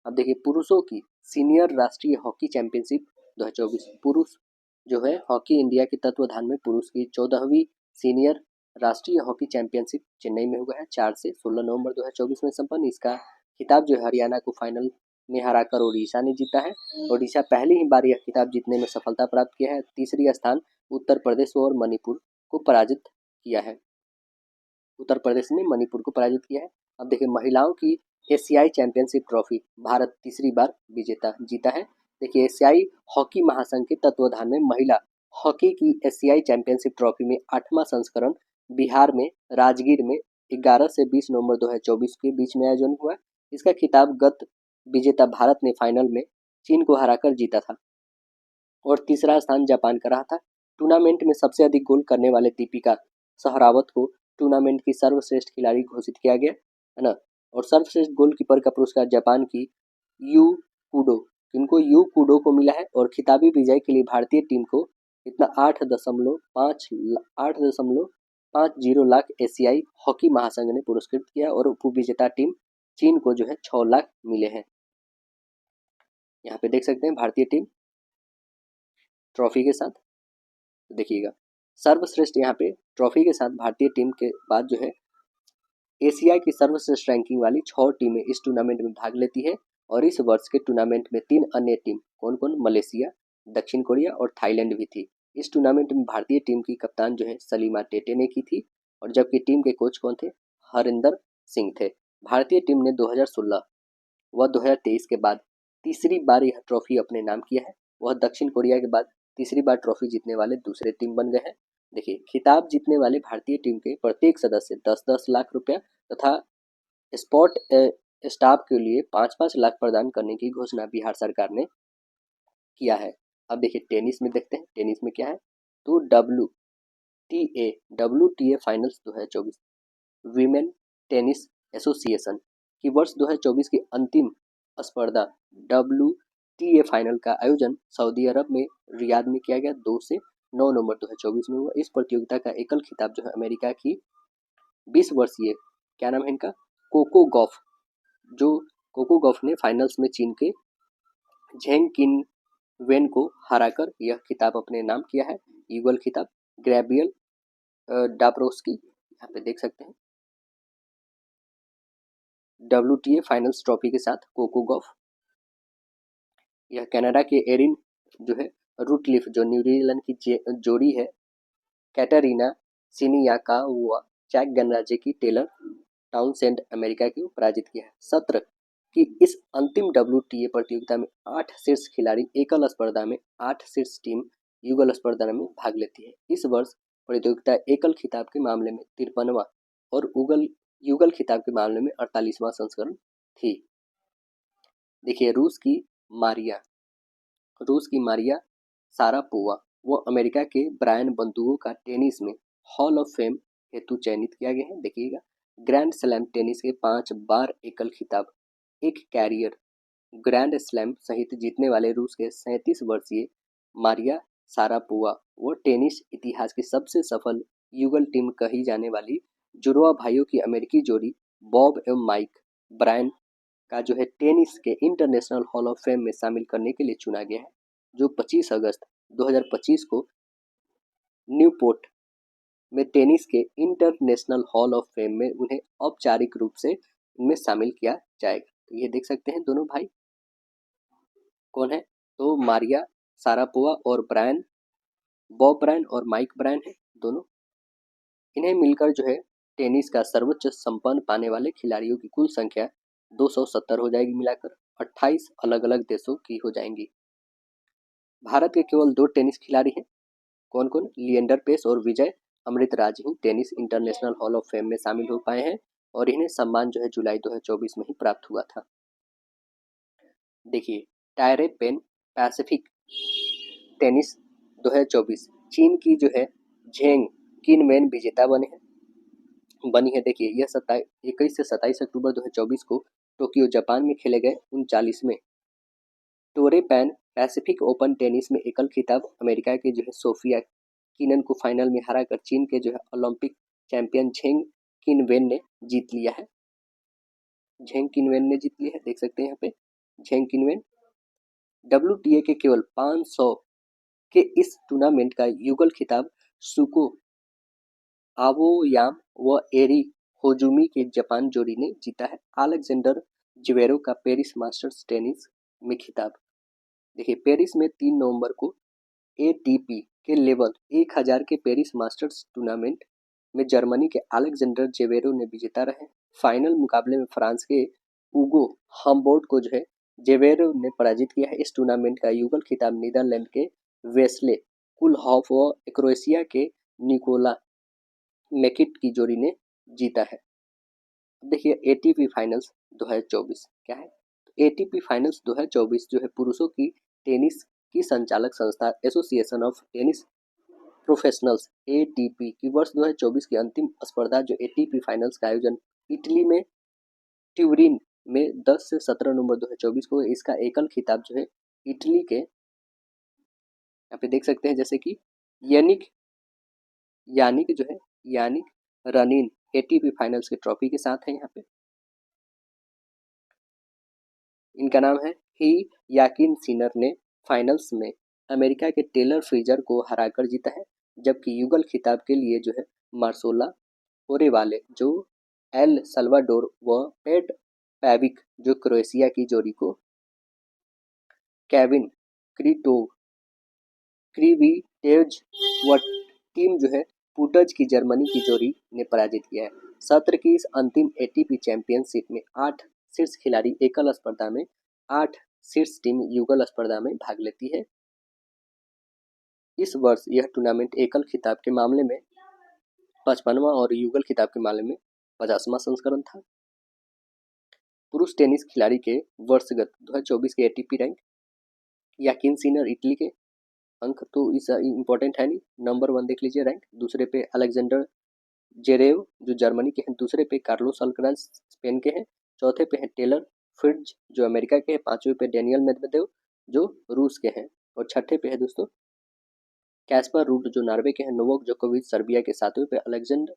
अब देखिए पुरुषों की सीनियर राष्ट्रीय हॉकी चैंपियनशिप 2024 पुरुष जो है हॉकी इंडिया के तत्वाधान में पुरुष की 14वीं सीनियर राष्ट्रीय हॉकी चैंपियनशिप चेन्नई में हुआ है 4 से 16 नवंबर 2024 में संपन्न। इसका खिताब जो है हरियाणा को फाइनल में हराकर ओडिशा ने जीता है। ओडिशा पहली ही बार यह खिताब जीतने में सफलता प्राप्त किया है। तीसरी स्थान उत्तर प्रदेश और मणिपुर को पराजित किया है। उत्तर प्रदेश ने मणिपुर को पराजित किया है। अब देखिए महिलाओं की एशियाई चैंपियनशिप ट्रॉफी भारत तीसरी बार विजेता जीता है। देखिए एशियाई हॉकी महासंघ के तत्वाधान में महिला हॉकी की एशियाई चैंपियनशिप ट्रॉफी में 8वां संस्करण बिहार में राजगीर में 11 से 20 नवंबर 2024 के बीच में आयोजन हुआ। इसका खिताब गत विजेता भारत ने फाइनल में चीन को हराकर जीता था और तीसरा स्थान जापान का रहा था। टूर्नामेंट में सबसे अधिक गोल करने वाले दीपिका सहरावत को टूर्नामेंट की सर्वश्रेष्ठ खिलाड़ी घोषित किया गया है ना। और सर्वश्रेष्ठ गोलकीपर का पुरस्कार जापान की यू कुडो, इनको यू कुडो को मिला है और खिताबी विजय के लिए भारतीय टीम को इतना 8.50 लाख एशियाई हॉकी महासंघ ने पुरस्कृत किया और उपविजेता टीम चीन को जो है 6 लाख मिले हैं। यहाँ पे देख सकते हैं भारतीय टीम ट्रॉफी के साथ, देखिएगा सर्वश्रेष्ठ यहाँ पे ट्रॉफी के साथ भारतीय टीम के बाद जो है एशिया की सर्वश्रेष्ठ रैंकिंग वाली 6 टीमें इस टूर्नामेंट में भाग लेती है और इस वर्ष के टूर्नामेंट में 3 अन्य टीम कौन कौन? मलेशिया, दक्षिण कोरिया और थाईलैंड भी थी। इस टूर्नामेंट में भारतीय टीम की कप्तान जो है सलीमा टेटे ने की थी और जबकि टीम के कोच कौन थे? हरिंदर सिंह थे। भारतीय टीम ने 2016 व 2023 के बाद तीसरी बार यह ट्रॉफी अपने नाम किया है। वह दक्षिण कोरिया के बाद तीसरी बार ट्रॉफी जीतने वाले दूसरे टीम बन गए हैं। देखिए खिताब जीतने वाले भारतीय टीम के प्रत्येक सदस्य 10-10 लाख रुपया तथा स्पोर्ट स्टाफ के लिए 5-5 लाख प्रदान करने की घोषणा बिहार सरकार ने किया है। अब देखिए टेनिस में देखते हैं, टेनिस में क्या है तो WTA finals 2024 women tennis association की वर्ष 2024 की अंतिम स्पर्धा WTA फाइनल का आयोजन सऊदी अरब में रियाद में किया गया 2 से 9 नवंबर 2024 में हुआ। इस प्रतियोगिता का एकल खिताब जो है अमेरिका की 20 वर्षीय क्या नाम है इनका? कोको गॉफ, जो कोको गॉफ ने फाइनल्स में चीन के झेंग किन वेन को हराकर यह खिताब अपने नाम किया है, युगल खिताब। ग्रेबियल डाब्रोस्की, यहाँ पे देख सकते हैं, WTA फाइनल्स ट्रॉफी के साथ कोको गॉफ। यह कनाडा के एरिन जो है रूटलिफ, जो न्यूजीलैंड की जोड़ी है कैटरीना सिनियाकावा, चैक गणराज्य की टेलर टाउनसेंड अमेरिका को पराजित किया है। सत्र की इस अंतिम WTA प्रतियोगिता में 8 शीर्ष खिलाड़ी एकल स्पर्धा में, 8 शीर्ष टीम युगल स्पर्धा में भाग लेती है। इस वर्ष प्रतियोगिता एकल खिताब के मामले में 53वां और युगल खिताब के मामले में 48वां संस्करण थी। देखिए रूस की मारिया सारापोवा, वो अमेरिका के ब्रायन बंदूको का टेनिस में हॉल ऑफ फेम हेतु चयनित किया गया है। देखिएगा, ग्रैंड स्लैम टेनिस के 5 बार एकल खिताब, एक कैरियर ग्रैंड स्लैम सहित जीतने वाले रूस के 37 वर्षीय मारिया सारापोवा, वो टेनिस इतिहास की सबसे सफल युगल टीम कही जाने वाली जुड़वा भाइयों की अमेरिकी जोड़ी बॉब एवं माइक ब्रायन का जो है टेनिस के इंटरनेशनल हॉल ऑफ फेम में शामिल करने के लिए चुना गया है, जो 25 अगस्त 2025 को न्यूपोर्ट में टेनिस के इंटरनेशनल हॉल ऑफ फेम में उन्हें औपचारिक रूप से इनमें शामिल किया जाएगा। तो ये देख सकते हैं दोनों भाई कौन है, तो मारिया सारापोवा और बॉब ब्रायन और माइक ब्रायन है दोनों। इन्हें मिलकर जो है टेनिस का सर्वोच्च संपन्न पाने वाले खिलाड़ियों की कुल संख्या 270 हो जाएगी, मिलाकर 28 अलग अलग देशों की हो जाएंगी। भारत के केवल 2 टेनिस खिलाड़ी हैं, कौन कौन, लिएंडर पेस और विजय अमृतराज ही tennis international hall of fame में शामिल हो पाए हैं और इन्हें सम्मान जो है जुलाई 2024 में ही प्राप्त हुआ था। देखिए, टायरे पेन पैसिफिक टेनिस 2024 चीन की जो है झेंग किनवेन विजेता बनी है। देखिए, यह 21 से 27 अक्टूबर 2024 को टोक्यो जापान में खेले गए 39वें टोरे पैन पैसिफिक ओपन टेनिस में एकल खिताब अमेरिका के जो है सोफिया किनन को फाइनल में हराकर चीन के जो है ओलंपिक चैंपियन झेंग किनवेन ने जीत लिया है। झेंग किनवेन ने जीत लिया है, देख सकते हैं यहाँ पे झेंग किनवेन। WTA के केवल 500 के इस टूर्नामेंट का युगल खिताब सुको आवोयाम व एरी होजुमी के जापान जोड़ी ने जीता है। अलेक्जेंडर ज्वेरेव का पेरिस मास्टर्स टेनिस में खिताब, देखिए पेरिस में 3 नवंबर को ATP के लेवल 1000 के पेरिस मास्टर्स टूर्नामेंट में जर्मनी के अलेक्जेंडर ज्वेरेव ने विजेता रहे। फाइनल मुकाबले में फ्रांस के उगो हम्बोल्ट को जो है ज्वेरेव ने पराजित किया है। इस टूर्नामेंट का युगल खिताब नीदरलैंड के वेस्ले कुलहॉफ व क्रोएशिया के निकोला मेकिट की जोड़ी ने जीता है। देखिए ATP फाइनल्स 2024 क्या है, ATP फाइनल्स 2024 जो है पुरुषों की टेनिस की संचालक संस्था association of tennis professionals ATP की वर्ष 2024 की अंतिम स्पर्धा जो ATP फाइनल्स का आयोजन इटली में ट्यूरिन में 10 से 17 नवंबर 2024 को, इसका एकल खिताब जो है इटली के यहाँ पे देख सकते हैं जैसे कि यानिक जो है यानिक रनीन ATP फाइनल्स के ट्रॉफी के साथ है। यहाँ पे इनका नाम है ही याकिन सिनर ने फाइनल्स में अमेरिका के टेलर फ्रीजर को हराकर जीता है, जबकि युगल खिताब के लिए जो है मार्सोला ओरेवाले जो एल सल्वाडोर व पेट पैविक जो क्रोएशिया की जोड़ी को केविन क्रीविटेज व टीम जो है पुटज की जर्मनी की जोड़ी ने पराजित किया है। सत्र की इस अंतिम ATP चैंपियनशिप में 8 शीर्ष खिलाड़ी एकल स्पर्धा में, 8 शीर्ष टीम युगल स्पर्धा में भाग लेती है। इस वर्ष यह टूर्नामेंट एकल खिताब के मामले में 55वां और युगल खिताब के मामले में 50वां संस्करण था। पुरुष टेनिस खिलाड़ी के वर्षगत 2024 के ATP रैंक, याकिन सिनर इटली के अंक तो इस इम्पोर्टेंट है नहीं, नंबर 1 देख लीजिए रैंक, दूसरे पे अलेक्जेंडर जेरेव जो जर्मनी के हैं, दूसरे पे कार्लोस अल्कराज स्पेन के हैं, चौथे पे हैं टेलर फ्रिट्ज जो अमेरिका के हैं, 5वें पे डेनियल मेदवेदेव जो रूस के हैं और 6ठे पे है दोस्तों कैस्पर रूड जो नॉर्वे के हैं, नोवाक जोकोविच सर्बिया के, 7वें पे अलेक्जेंडर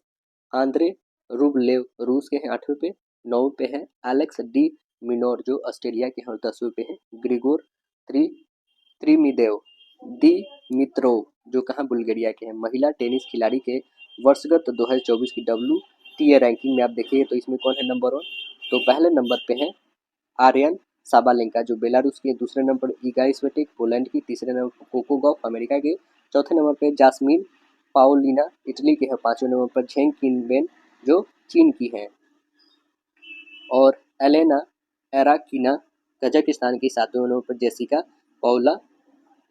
आंद्रे रूबलेव रूस के हैं, 8वें पे 9 पे है एलेक्स डी मिनोर जो ऑस्ट्रेलिया के हैं, और 10वें पे है ग्रिगोर त्रिमिदेव दी मित्रोव जो कहाँ बुल्गारिया के हैं। महिला टेनिस खिलाड़ी के वर्षगत 2024 की WTA रैंकिंग में आप देखिए तो इसमें कौन है नंबर 1, तो पहले नंबर पे है आर्यन साबालेंका जो बेलारूस की है, दूसरे नंबर पर ईगा स्विएटेक पोलैंड की, तीसरे नंबर पर कोको गॉफ अमेरिका के, चौथे नंबर पे जास्मिन पाओलिना इटली के है, पांचवें नंबर पर झेंग किनबेन जो चीन की है, और एलेना एराकिना कजाकिस्तान की, सातवें नंबर पर जेसिका पाउला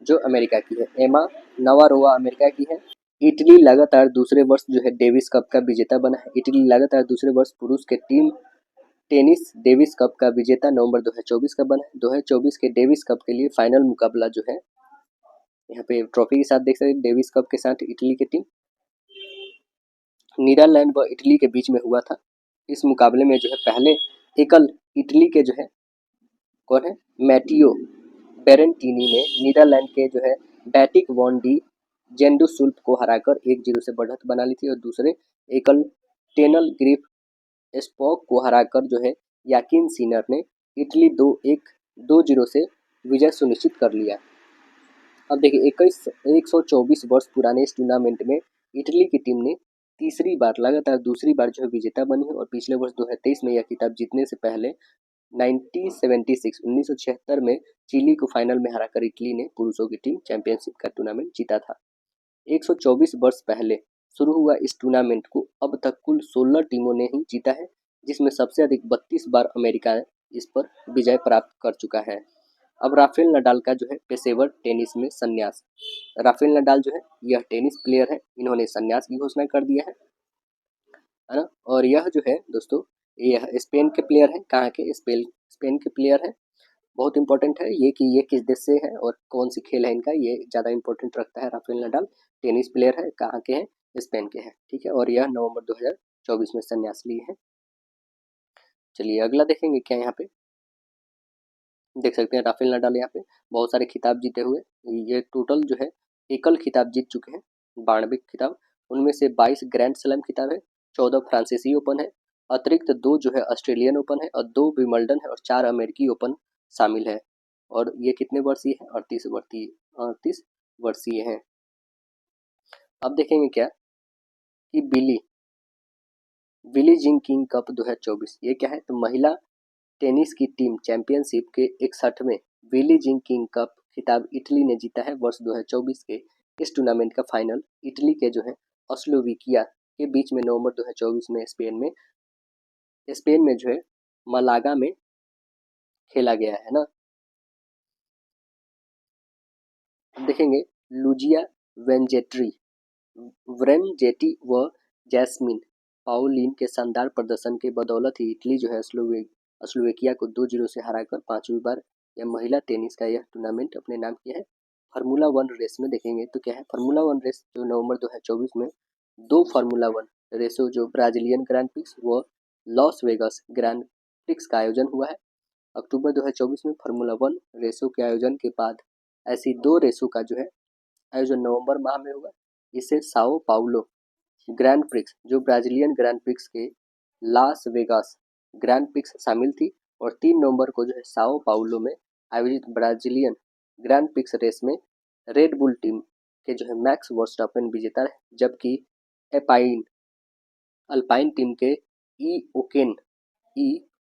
जो अमेरिका की है, एमा नवारोवा अमेरिका की है। इटली लगातार दूसरे वर्ष जो है डेविस कप का विजेता बना है। इटली लगातार दूसरे वर्ष पुरुष के टीम टेनिस डेविस कप का विजेता नवंबर 2024 का बना है। 2024 के डेविस कप के लिए फाइनल मुकाबला जो है यहाँ पे ट्रॉफी के साथ देख सकते हैं, डेविस कप के साथ इटली की टीम नीदरलैंड व इटली के बीच में हुआ था। इस मुकाबले में जो है पहले एकल इटली के जो है कौन है मैटियो बेरेंटीनी ने नीदरलैंड के जो है बैटिक वॉन डी जेंडुसुल्फ को हराकर 1-0 से बढ़त बना ली थी, और दूसरे एकल टेनल ग्रिफ स्पॉक को हराकर जो है याकिन सिनर ने इटली 2-0 से विजय सुनिश्चित कर लिया। अब देखिए 124 वर्ष पुराने इस टूर्नामेंट में इटली की टीम ने तीसरी बार लगातार दूसरी बार जो है विजेता बनी है, और पिछले वर्ष 2023 में यह खिताब जीतने से पहले 1976 में चिली को फाइनल में हराकर इटली ने पुरुषों की टीम चैंपियनशिप का टूर्नामेंट जीता था। 124 वर्ष पहले शुरू हुआ इस टूर्नामेंट को अब तक कुल 16 टीमों ने ही जीता है, जिसमें सबसे अधिक 32 बार अमेरिका इस पर विजय प्राप्त कर चुका है। अब राफेल नडाल का जो है पेशेवर टेनिस में संन्यास। राफेल नडाल जो है यह टेनिस प्लेयर है, इन्होंने संन्यास की घोषणा कर दिया है ना। और यह जो है दोस्तों यह स्पेन के प्लेयर है, कहाँ के स्पेन के प्लेयर है। बहुत इंपॉर्टेंट है ये कि ये किस देश से है और कौन सी खेल है इनका, ये ज़्यादा इंपॉर्टेंट रखता है। राफेल नडाल टेनिस प्लेयर है, कहाँ के हैं, स्पेन के हैं, ठीक है। और यह नवंबर 2024 में संन्यास लिए हैं। चलिए अगला देखेंगे क्या यहाँ पे देख सकते हैं राफेल नडाल यहाँ पे बहुत सारे खिताब जीते हुए, ये टोटल जो है एकल खिताब जीत चुके हैं 92 खिताब, उनमें से 22 ग्रैंड स्लैम खिताब है, 14 फ्रांसीसी ओपन है, अतिरिक्त 2 जो है ऑस्ट्रेलियन ओपन है, और 2 विंबलडन है, और 4 अमेरिकी ओपन शामिल है। और ये कितने वर्षीय है, 38 वर्षीय है। अब देखेंगे क्या कि बिली जिंग किंग कप 2024 ये क्या है, तो महिला टेनिस की टीम चैंपियनशिप के 61वें बिली जिंग किंग कप खिताब इटली ने जीता है। वर्ष 2024 के इस टूर्नामेंट का फाइनल इटली के जो है स्लोवाकिया के बीच में नवंबर 2024 में स्पेन में जो है मलागा में खेला गया है ना। देखेंगे लुजिया वेंजेटी व जैस्मिन पाउलिन के शानदार प्रदर्शन के बदौलत ही इटली जो है स्लोवेकिया को 2-0 से हराकर 5वीं बार यह महिला टेनिस का यह टूर्नामेंट अपने नाम किया है। फार्मूला 1 रेस में देखेंगे तो क्या है, फार्मूला 1 रेस जो नवंबर 2024 में 2 फार्मूला 1 रेसों जो ब्राजीलियन ग्रैंड प्रिक्स व लॉस वेगास ग्रैंड प्रिक्स का आयोजन हुआ है। अक्टूबर 2024 में फार्मूला 1 रेसों के आयोजन के बाद ऐसी 2 रेसों का जो है आयोजन नवंबर माह में हुआ। इससे साओ पाउलो ग्रैंड प्रिक्स जो ब्राजीलियन ग्रैंड प्रिक्स के लास वेगास ग्रैंड प्रिक्स शामिल थी, और 3 नवंबर को जो है साओ पाउलो में आयोजित ब्राजीलियन ग्रैंड प्रिक्स रेस में रेड बुल टीम के जो है मैक्स वर्स्टापेन विजेता रहे, जबकि अल्पाइन टीम के ई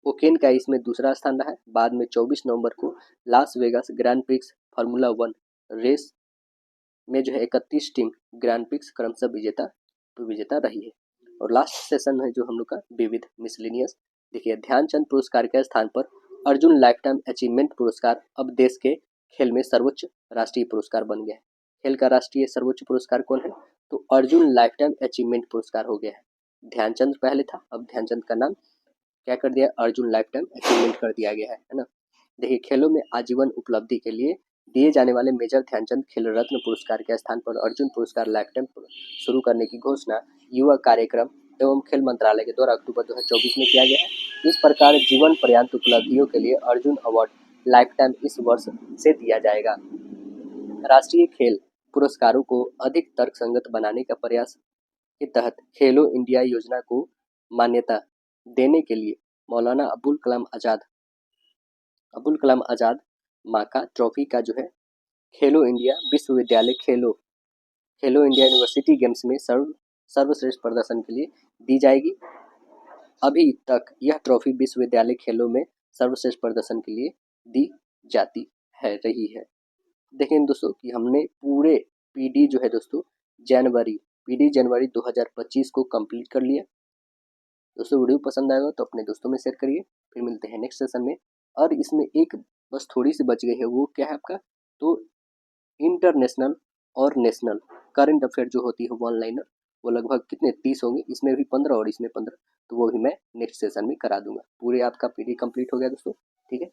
ओकेन का इसमें दूसरा स्थान रहा है। बाद में 24 नवंबर को Las Vegas grand prix formula 1 race में जो है 31 टीम ग्रैंड प्रिक्स क्रमशः विजेता रही है। और लास्ट सेशन है जो हम लोग का विविध मिसलेनियस। देखिए ध्यानचंद पुरस्कार के स्थान पर अर्जुन लाइफ टाइम अचीवमेंट पुरस्कार अब देश के खेल में सर्वोच्च राष्ट्रीय पुरस्कार बन गया है। खेल का राष्ट्रीय सर्वोच्च पुरस्कार कौन है, तो अर्जुन लाइफ टाइम अचीवमेंट पुरस्कार हो गया है। ध्यानचंद पहले था, अब ध्यानचंद का नाम क्या कर दिया, अर्जुन लाइफ टाइम अचीवमेंट कर दिया गया है ना। देखिए खेलों में आजीवन उपलब्धि के लिए दिए जाने वाले मेजर ध्यानचंद खेल रत्न पुरस्कार के स्थान पर अर्जुन पुरस्कार लाइफ टाइम शुरू करने की घोषणा युवा कार्यक्रम एवं खेल मंत्रालय के द्वारा अक्टूबर 2024 में किया गया है। इस प्रकार जीवन पर्यंत उपलब्धियों के लिए अर्जुन अवार्ड लाइफ टाइम इस वर्ष से दिया जाएगा। राष्ट्रीय खेल पुरस्कारों को अधिक तर्कसंगत बनाने का प्रयास के तहत खेलो इंडिया योजना को मान्यता देने के लिए मौलाना अबुल कलाम आज़ाद माका ट्रॉफी का जो है खेलो इंडिया विश्वविद्यालय खेलो इंडिया यूनिवर्सिटी गेम्स में सर्वश्रेष्ठ प्रदर्शन के लिए दी जाएगी। अभी तक यह ट्रॉफी विश्वविद्यालय खेलों में सर्वश्रेष्ठ प्रदर्शन के लिए दी जाती है रही है। देखें दोस्तों कि हमने पूरे पीडी जो है दोस्तों जनवरी 2025 को कंप्लीट कर लिया। दोस्तों वीडियो पसंद आएगा तो अपने दोस्तों में शेयर करिए। फिर मिलते हैं नेक्स्ट सेशन में। और इसमें एक बस थोड़ी सी बच गई है, वो क्या है आपका, तो इंटरनेशनल और नेशनल करंट अफेयर जो होती है वन लाइनर, वो लगभग कितने 30 होंगे, इसमें भी 15 और इसमें 15, तो वो भी मैं नेक्स्ट सेशन में करा दूंगा। पूरे आपका पीडी कंप्लीट हो गया दोस्तों, ठीक है।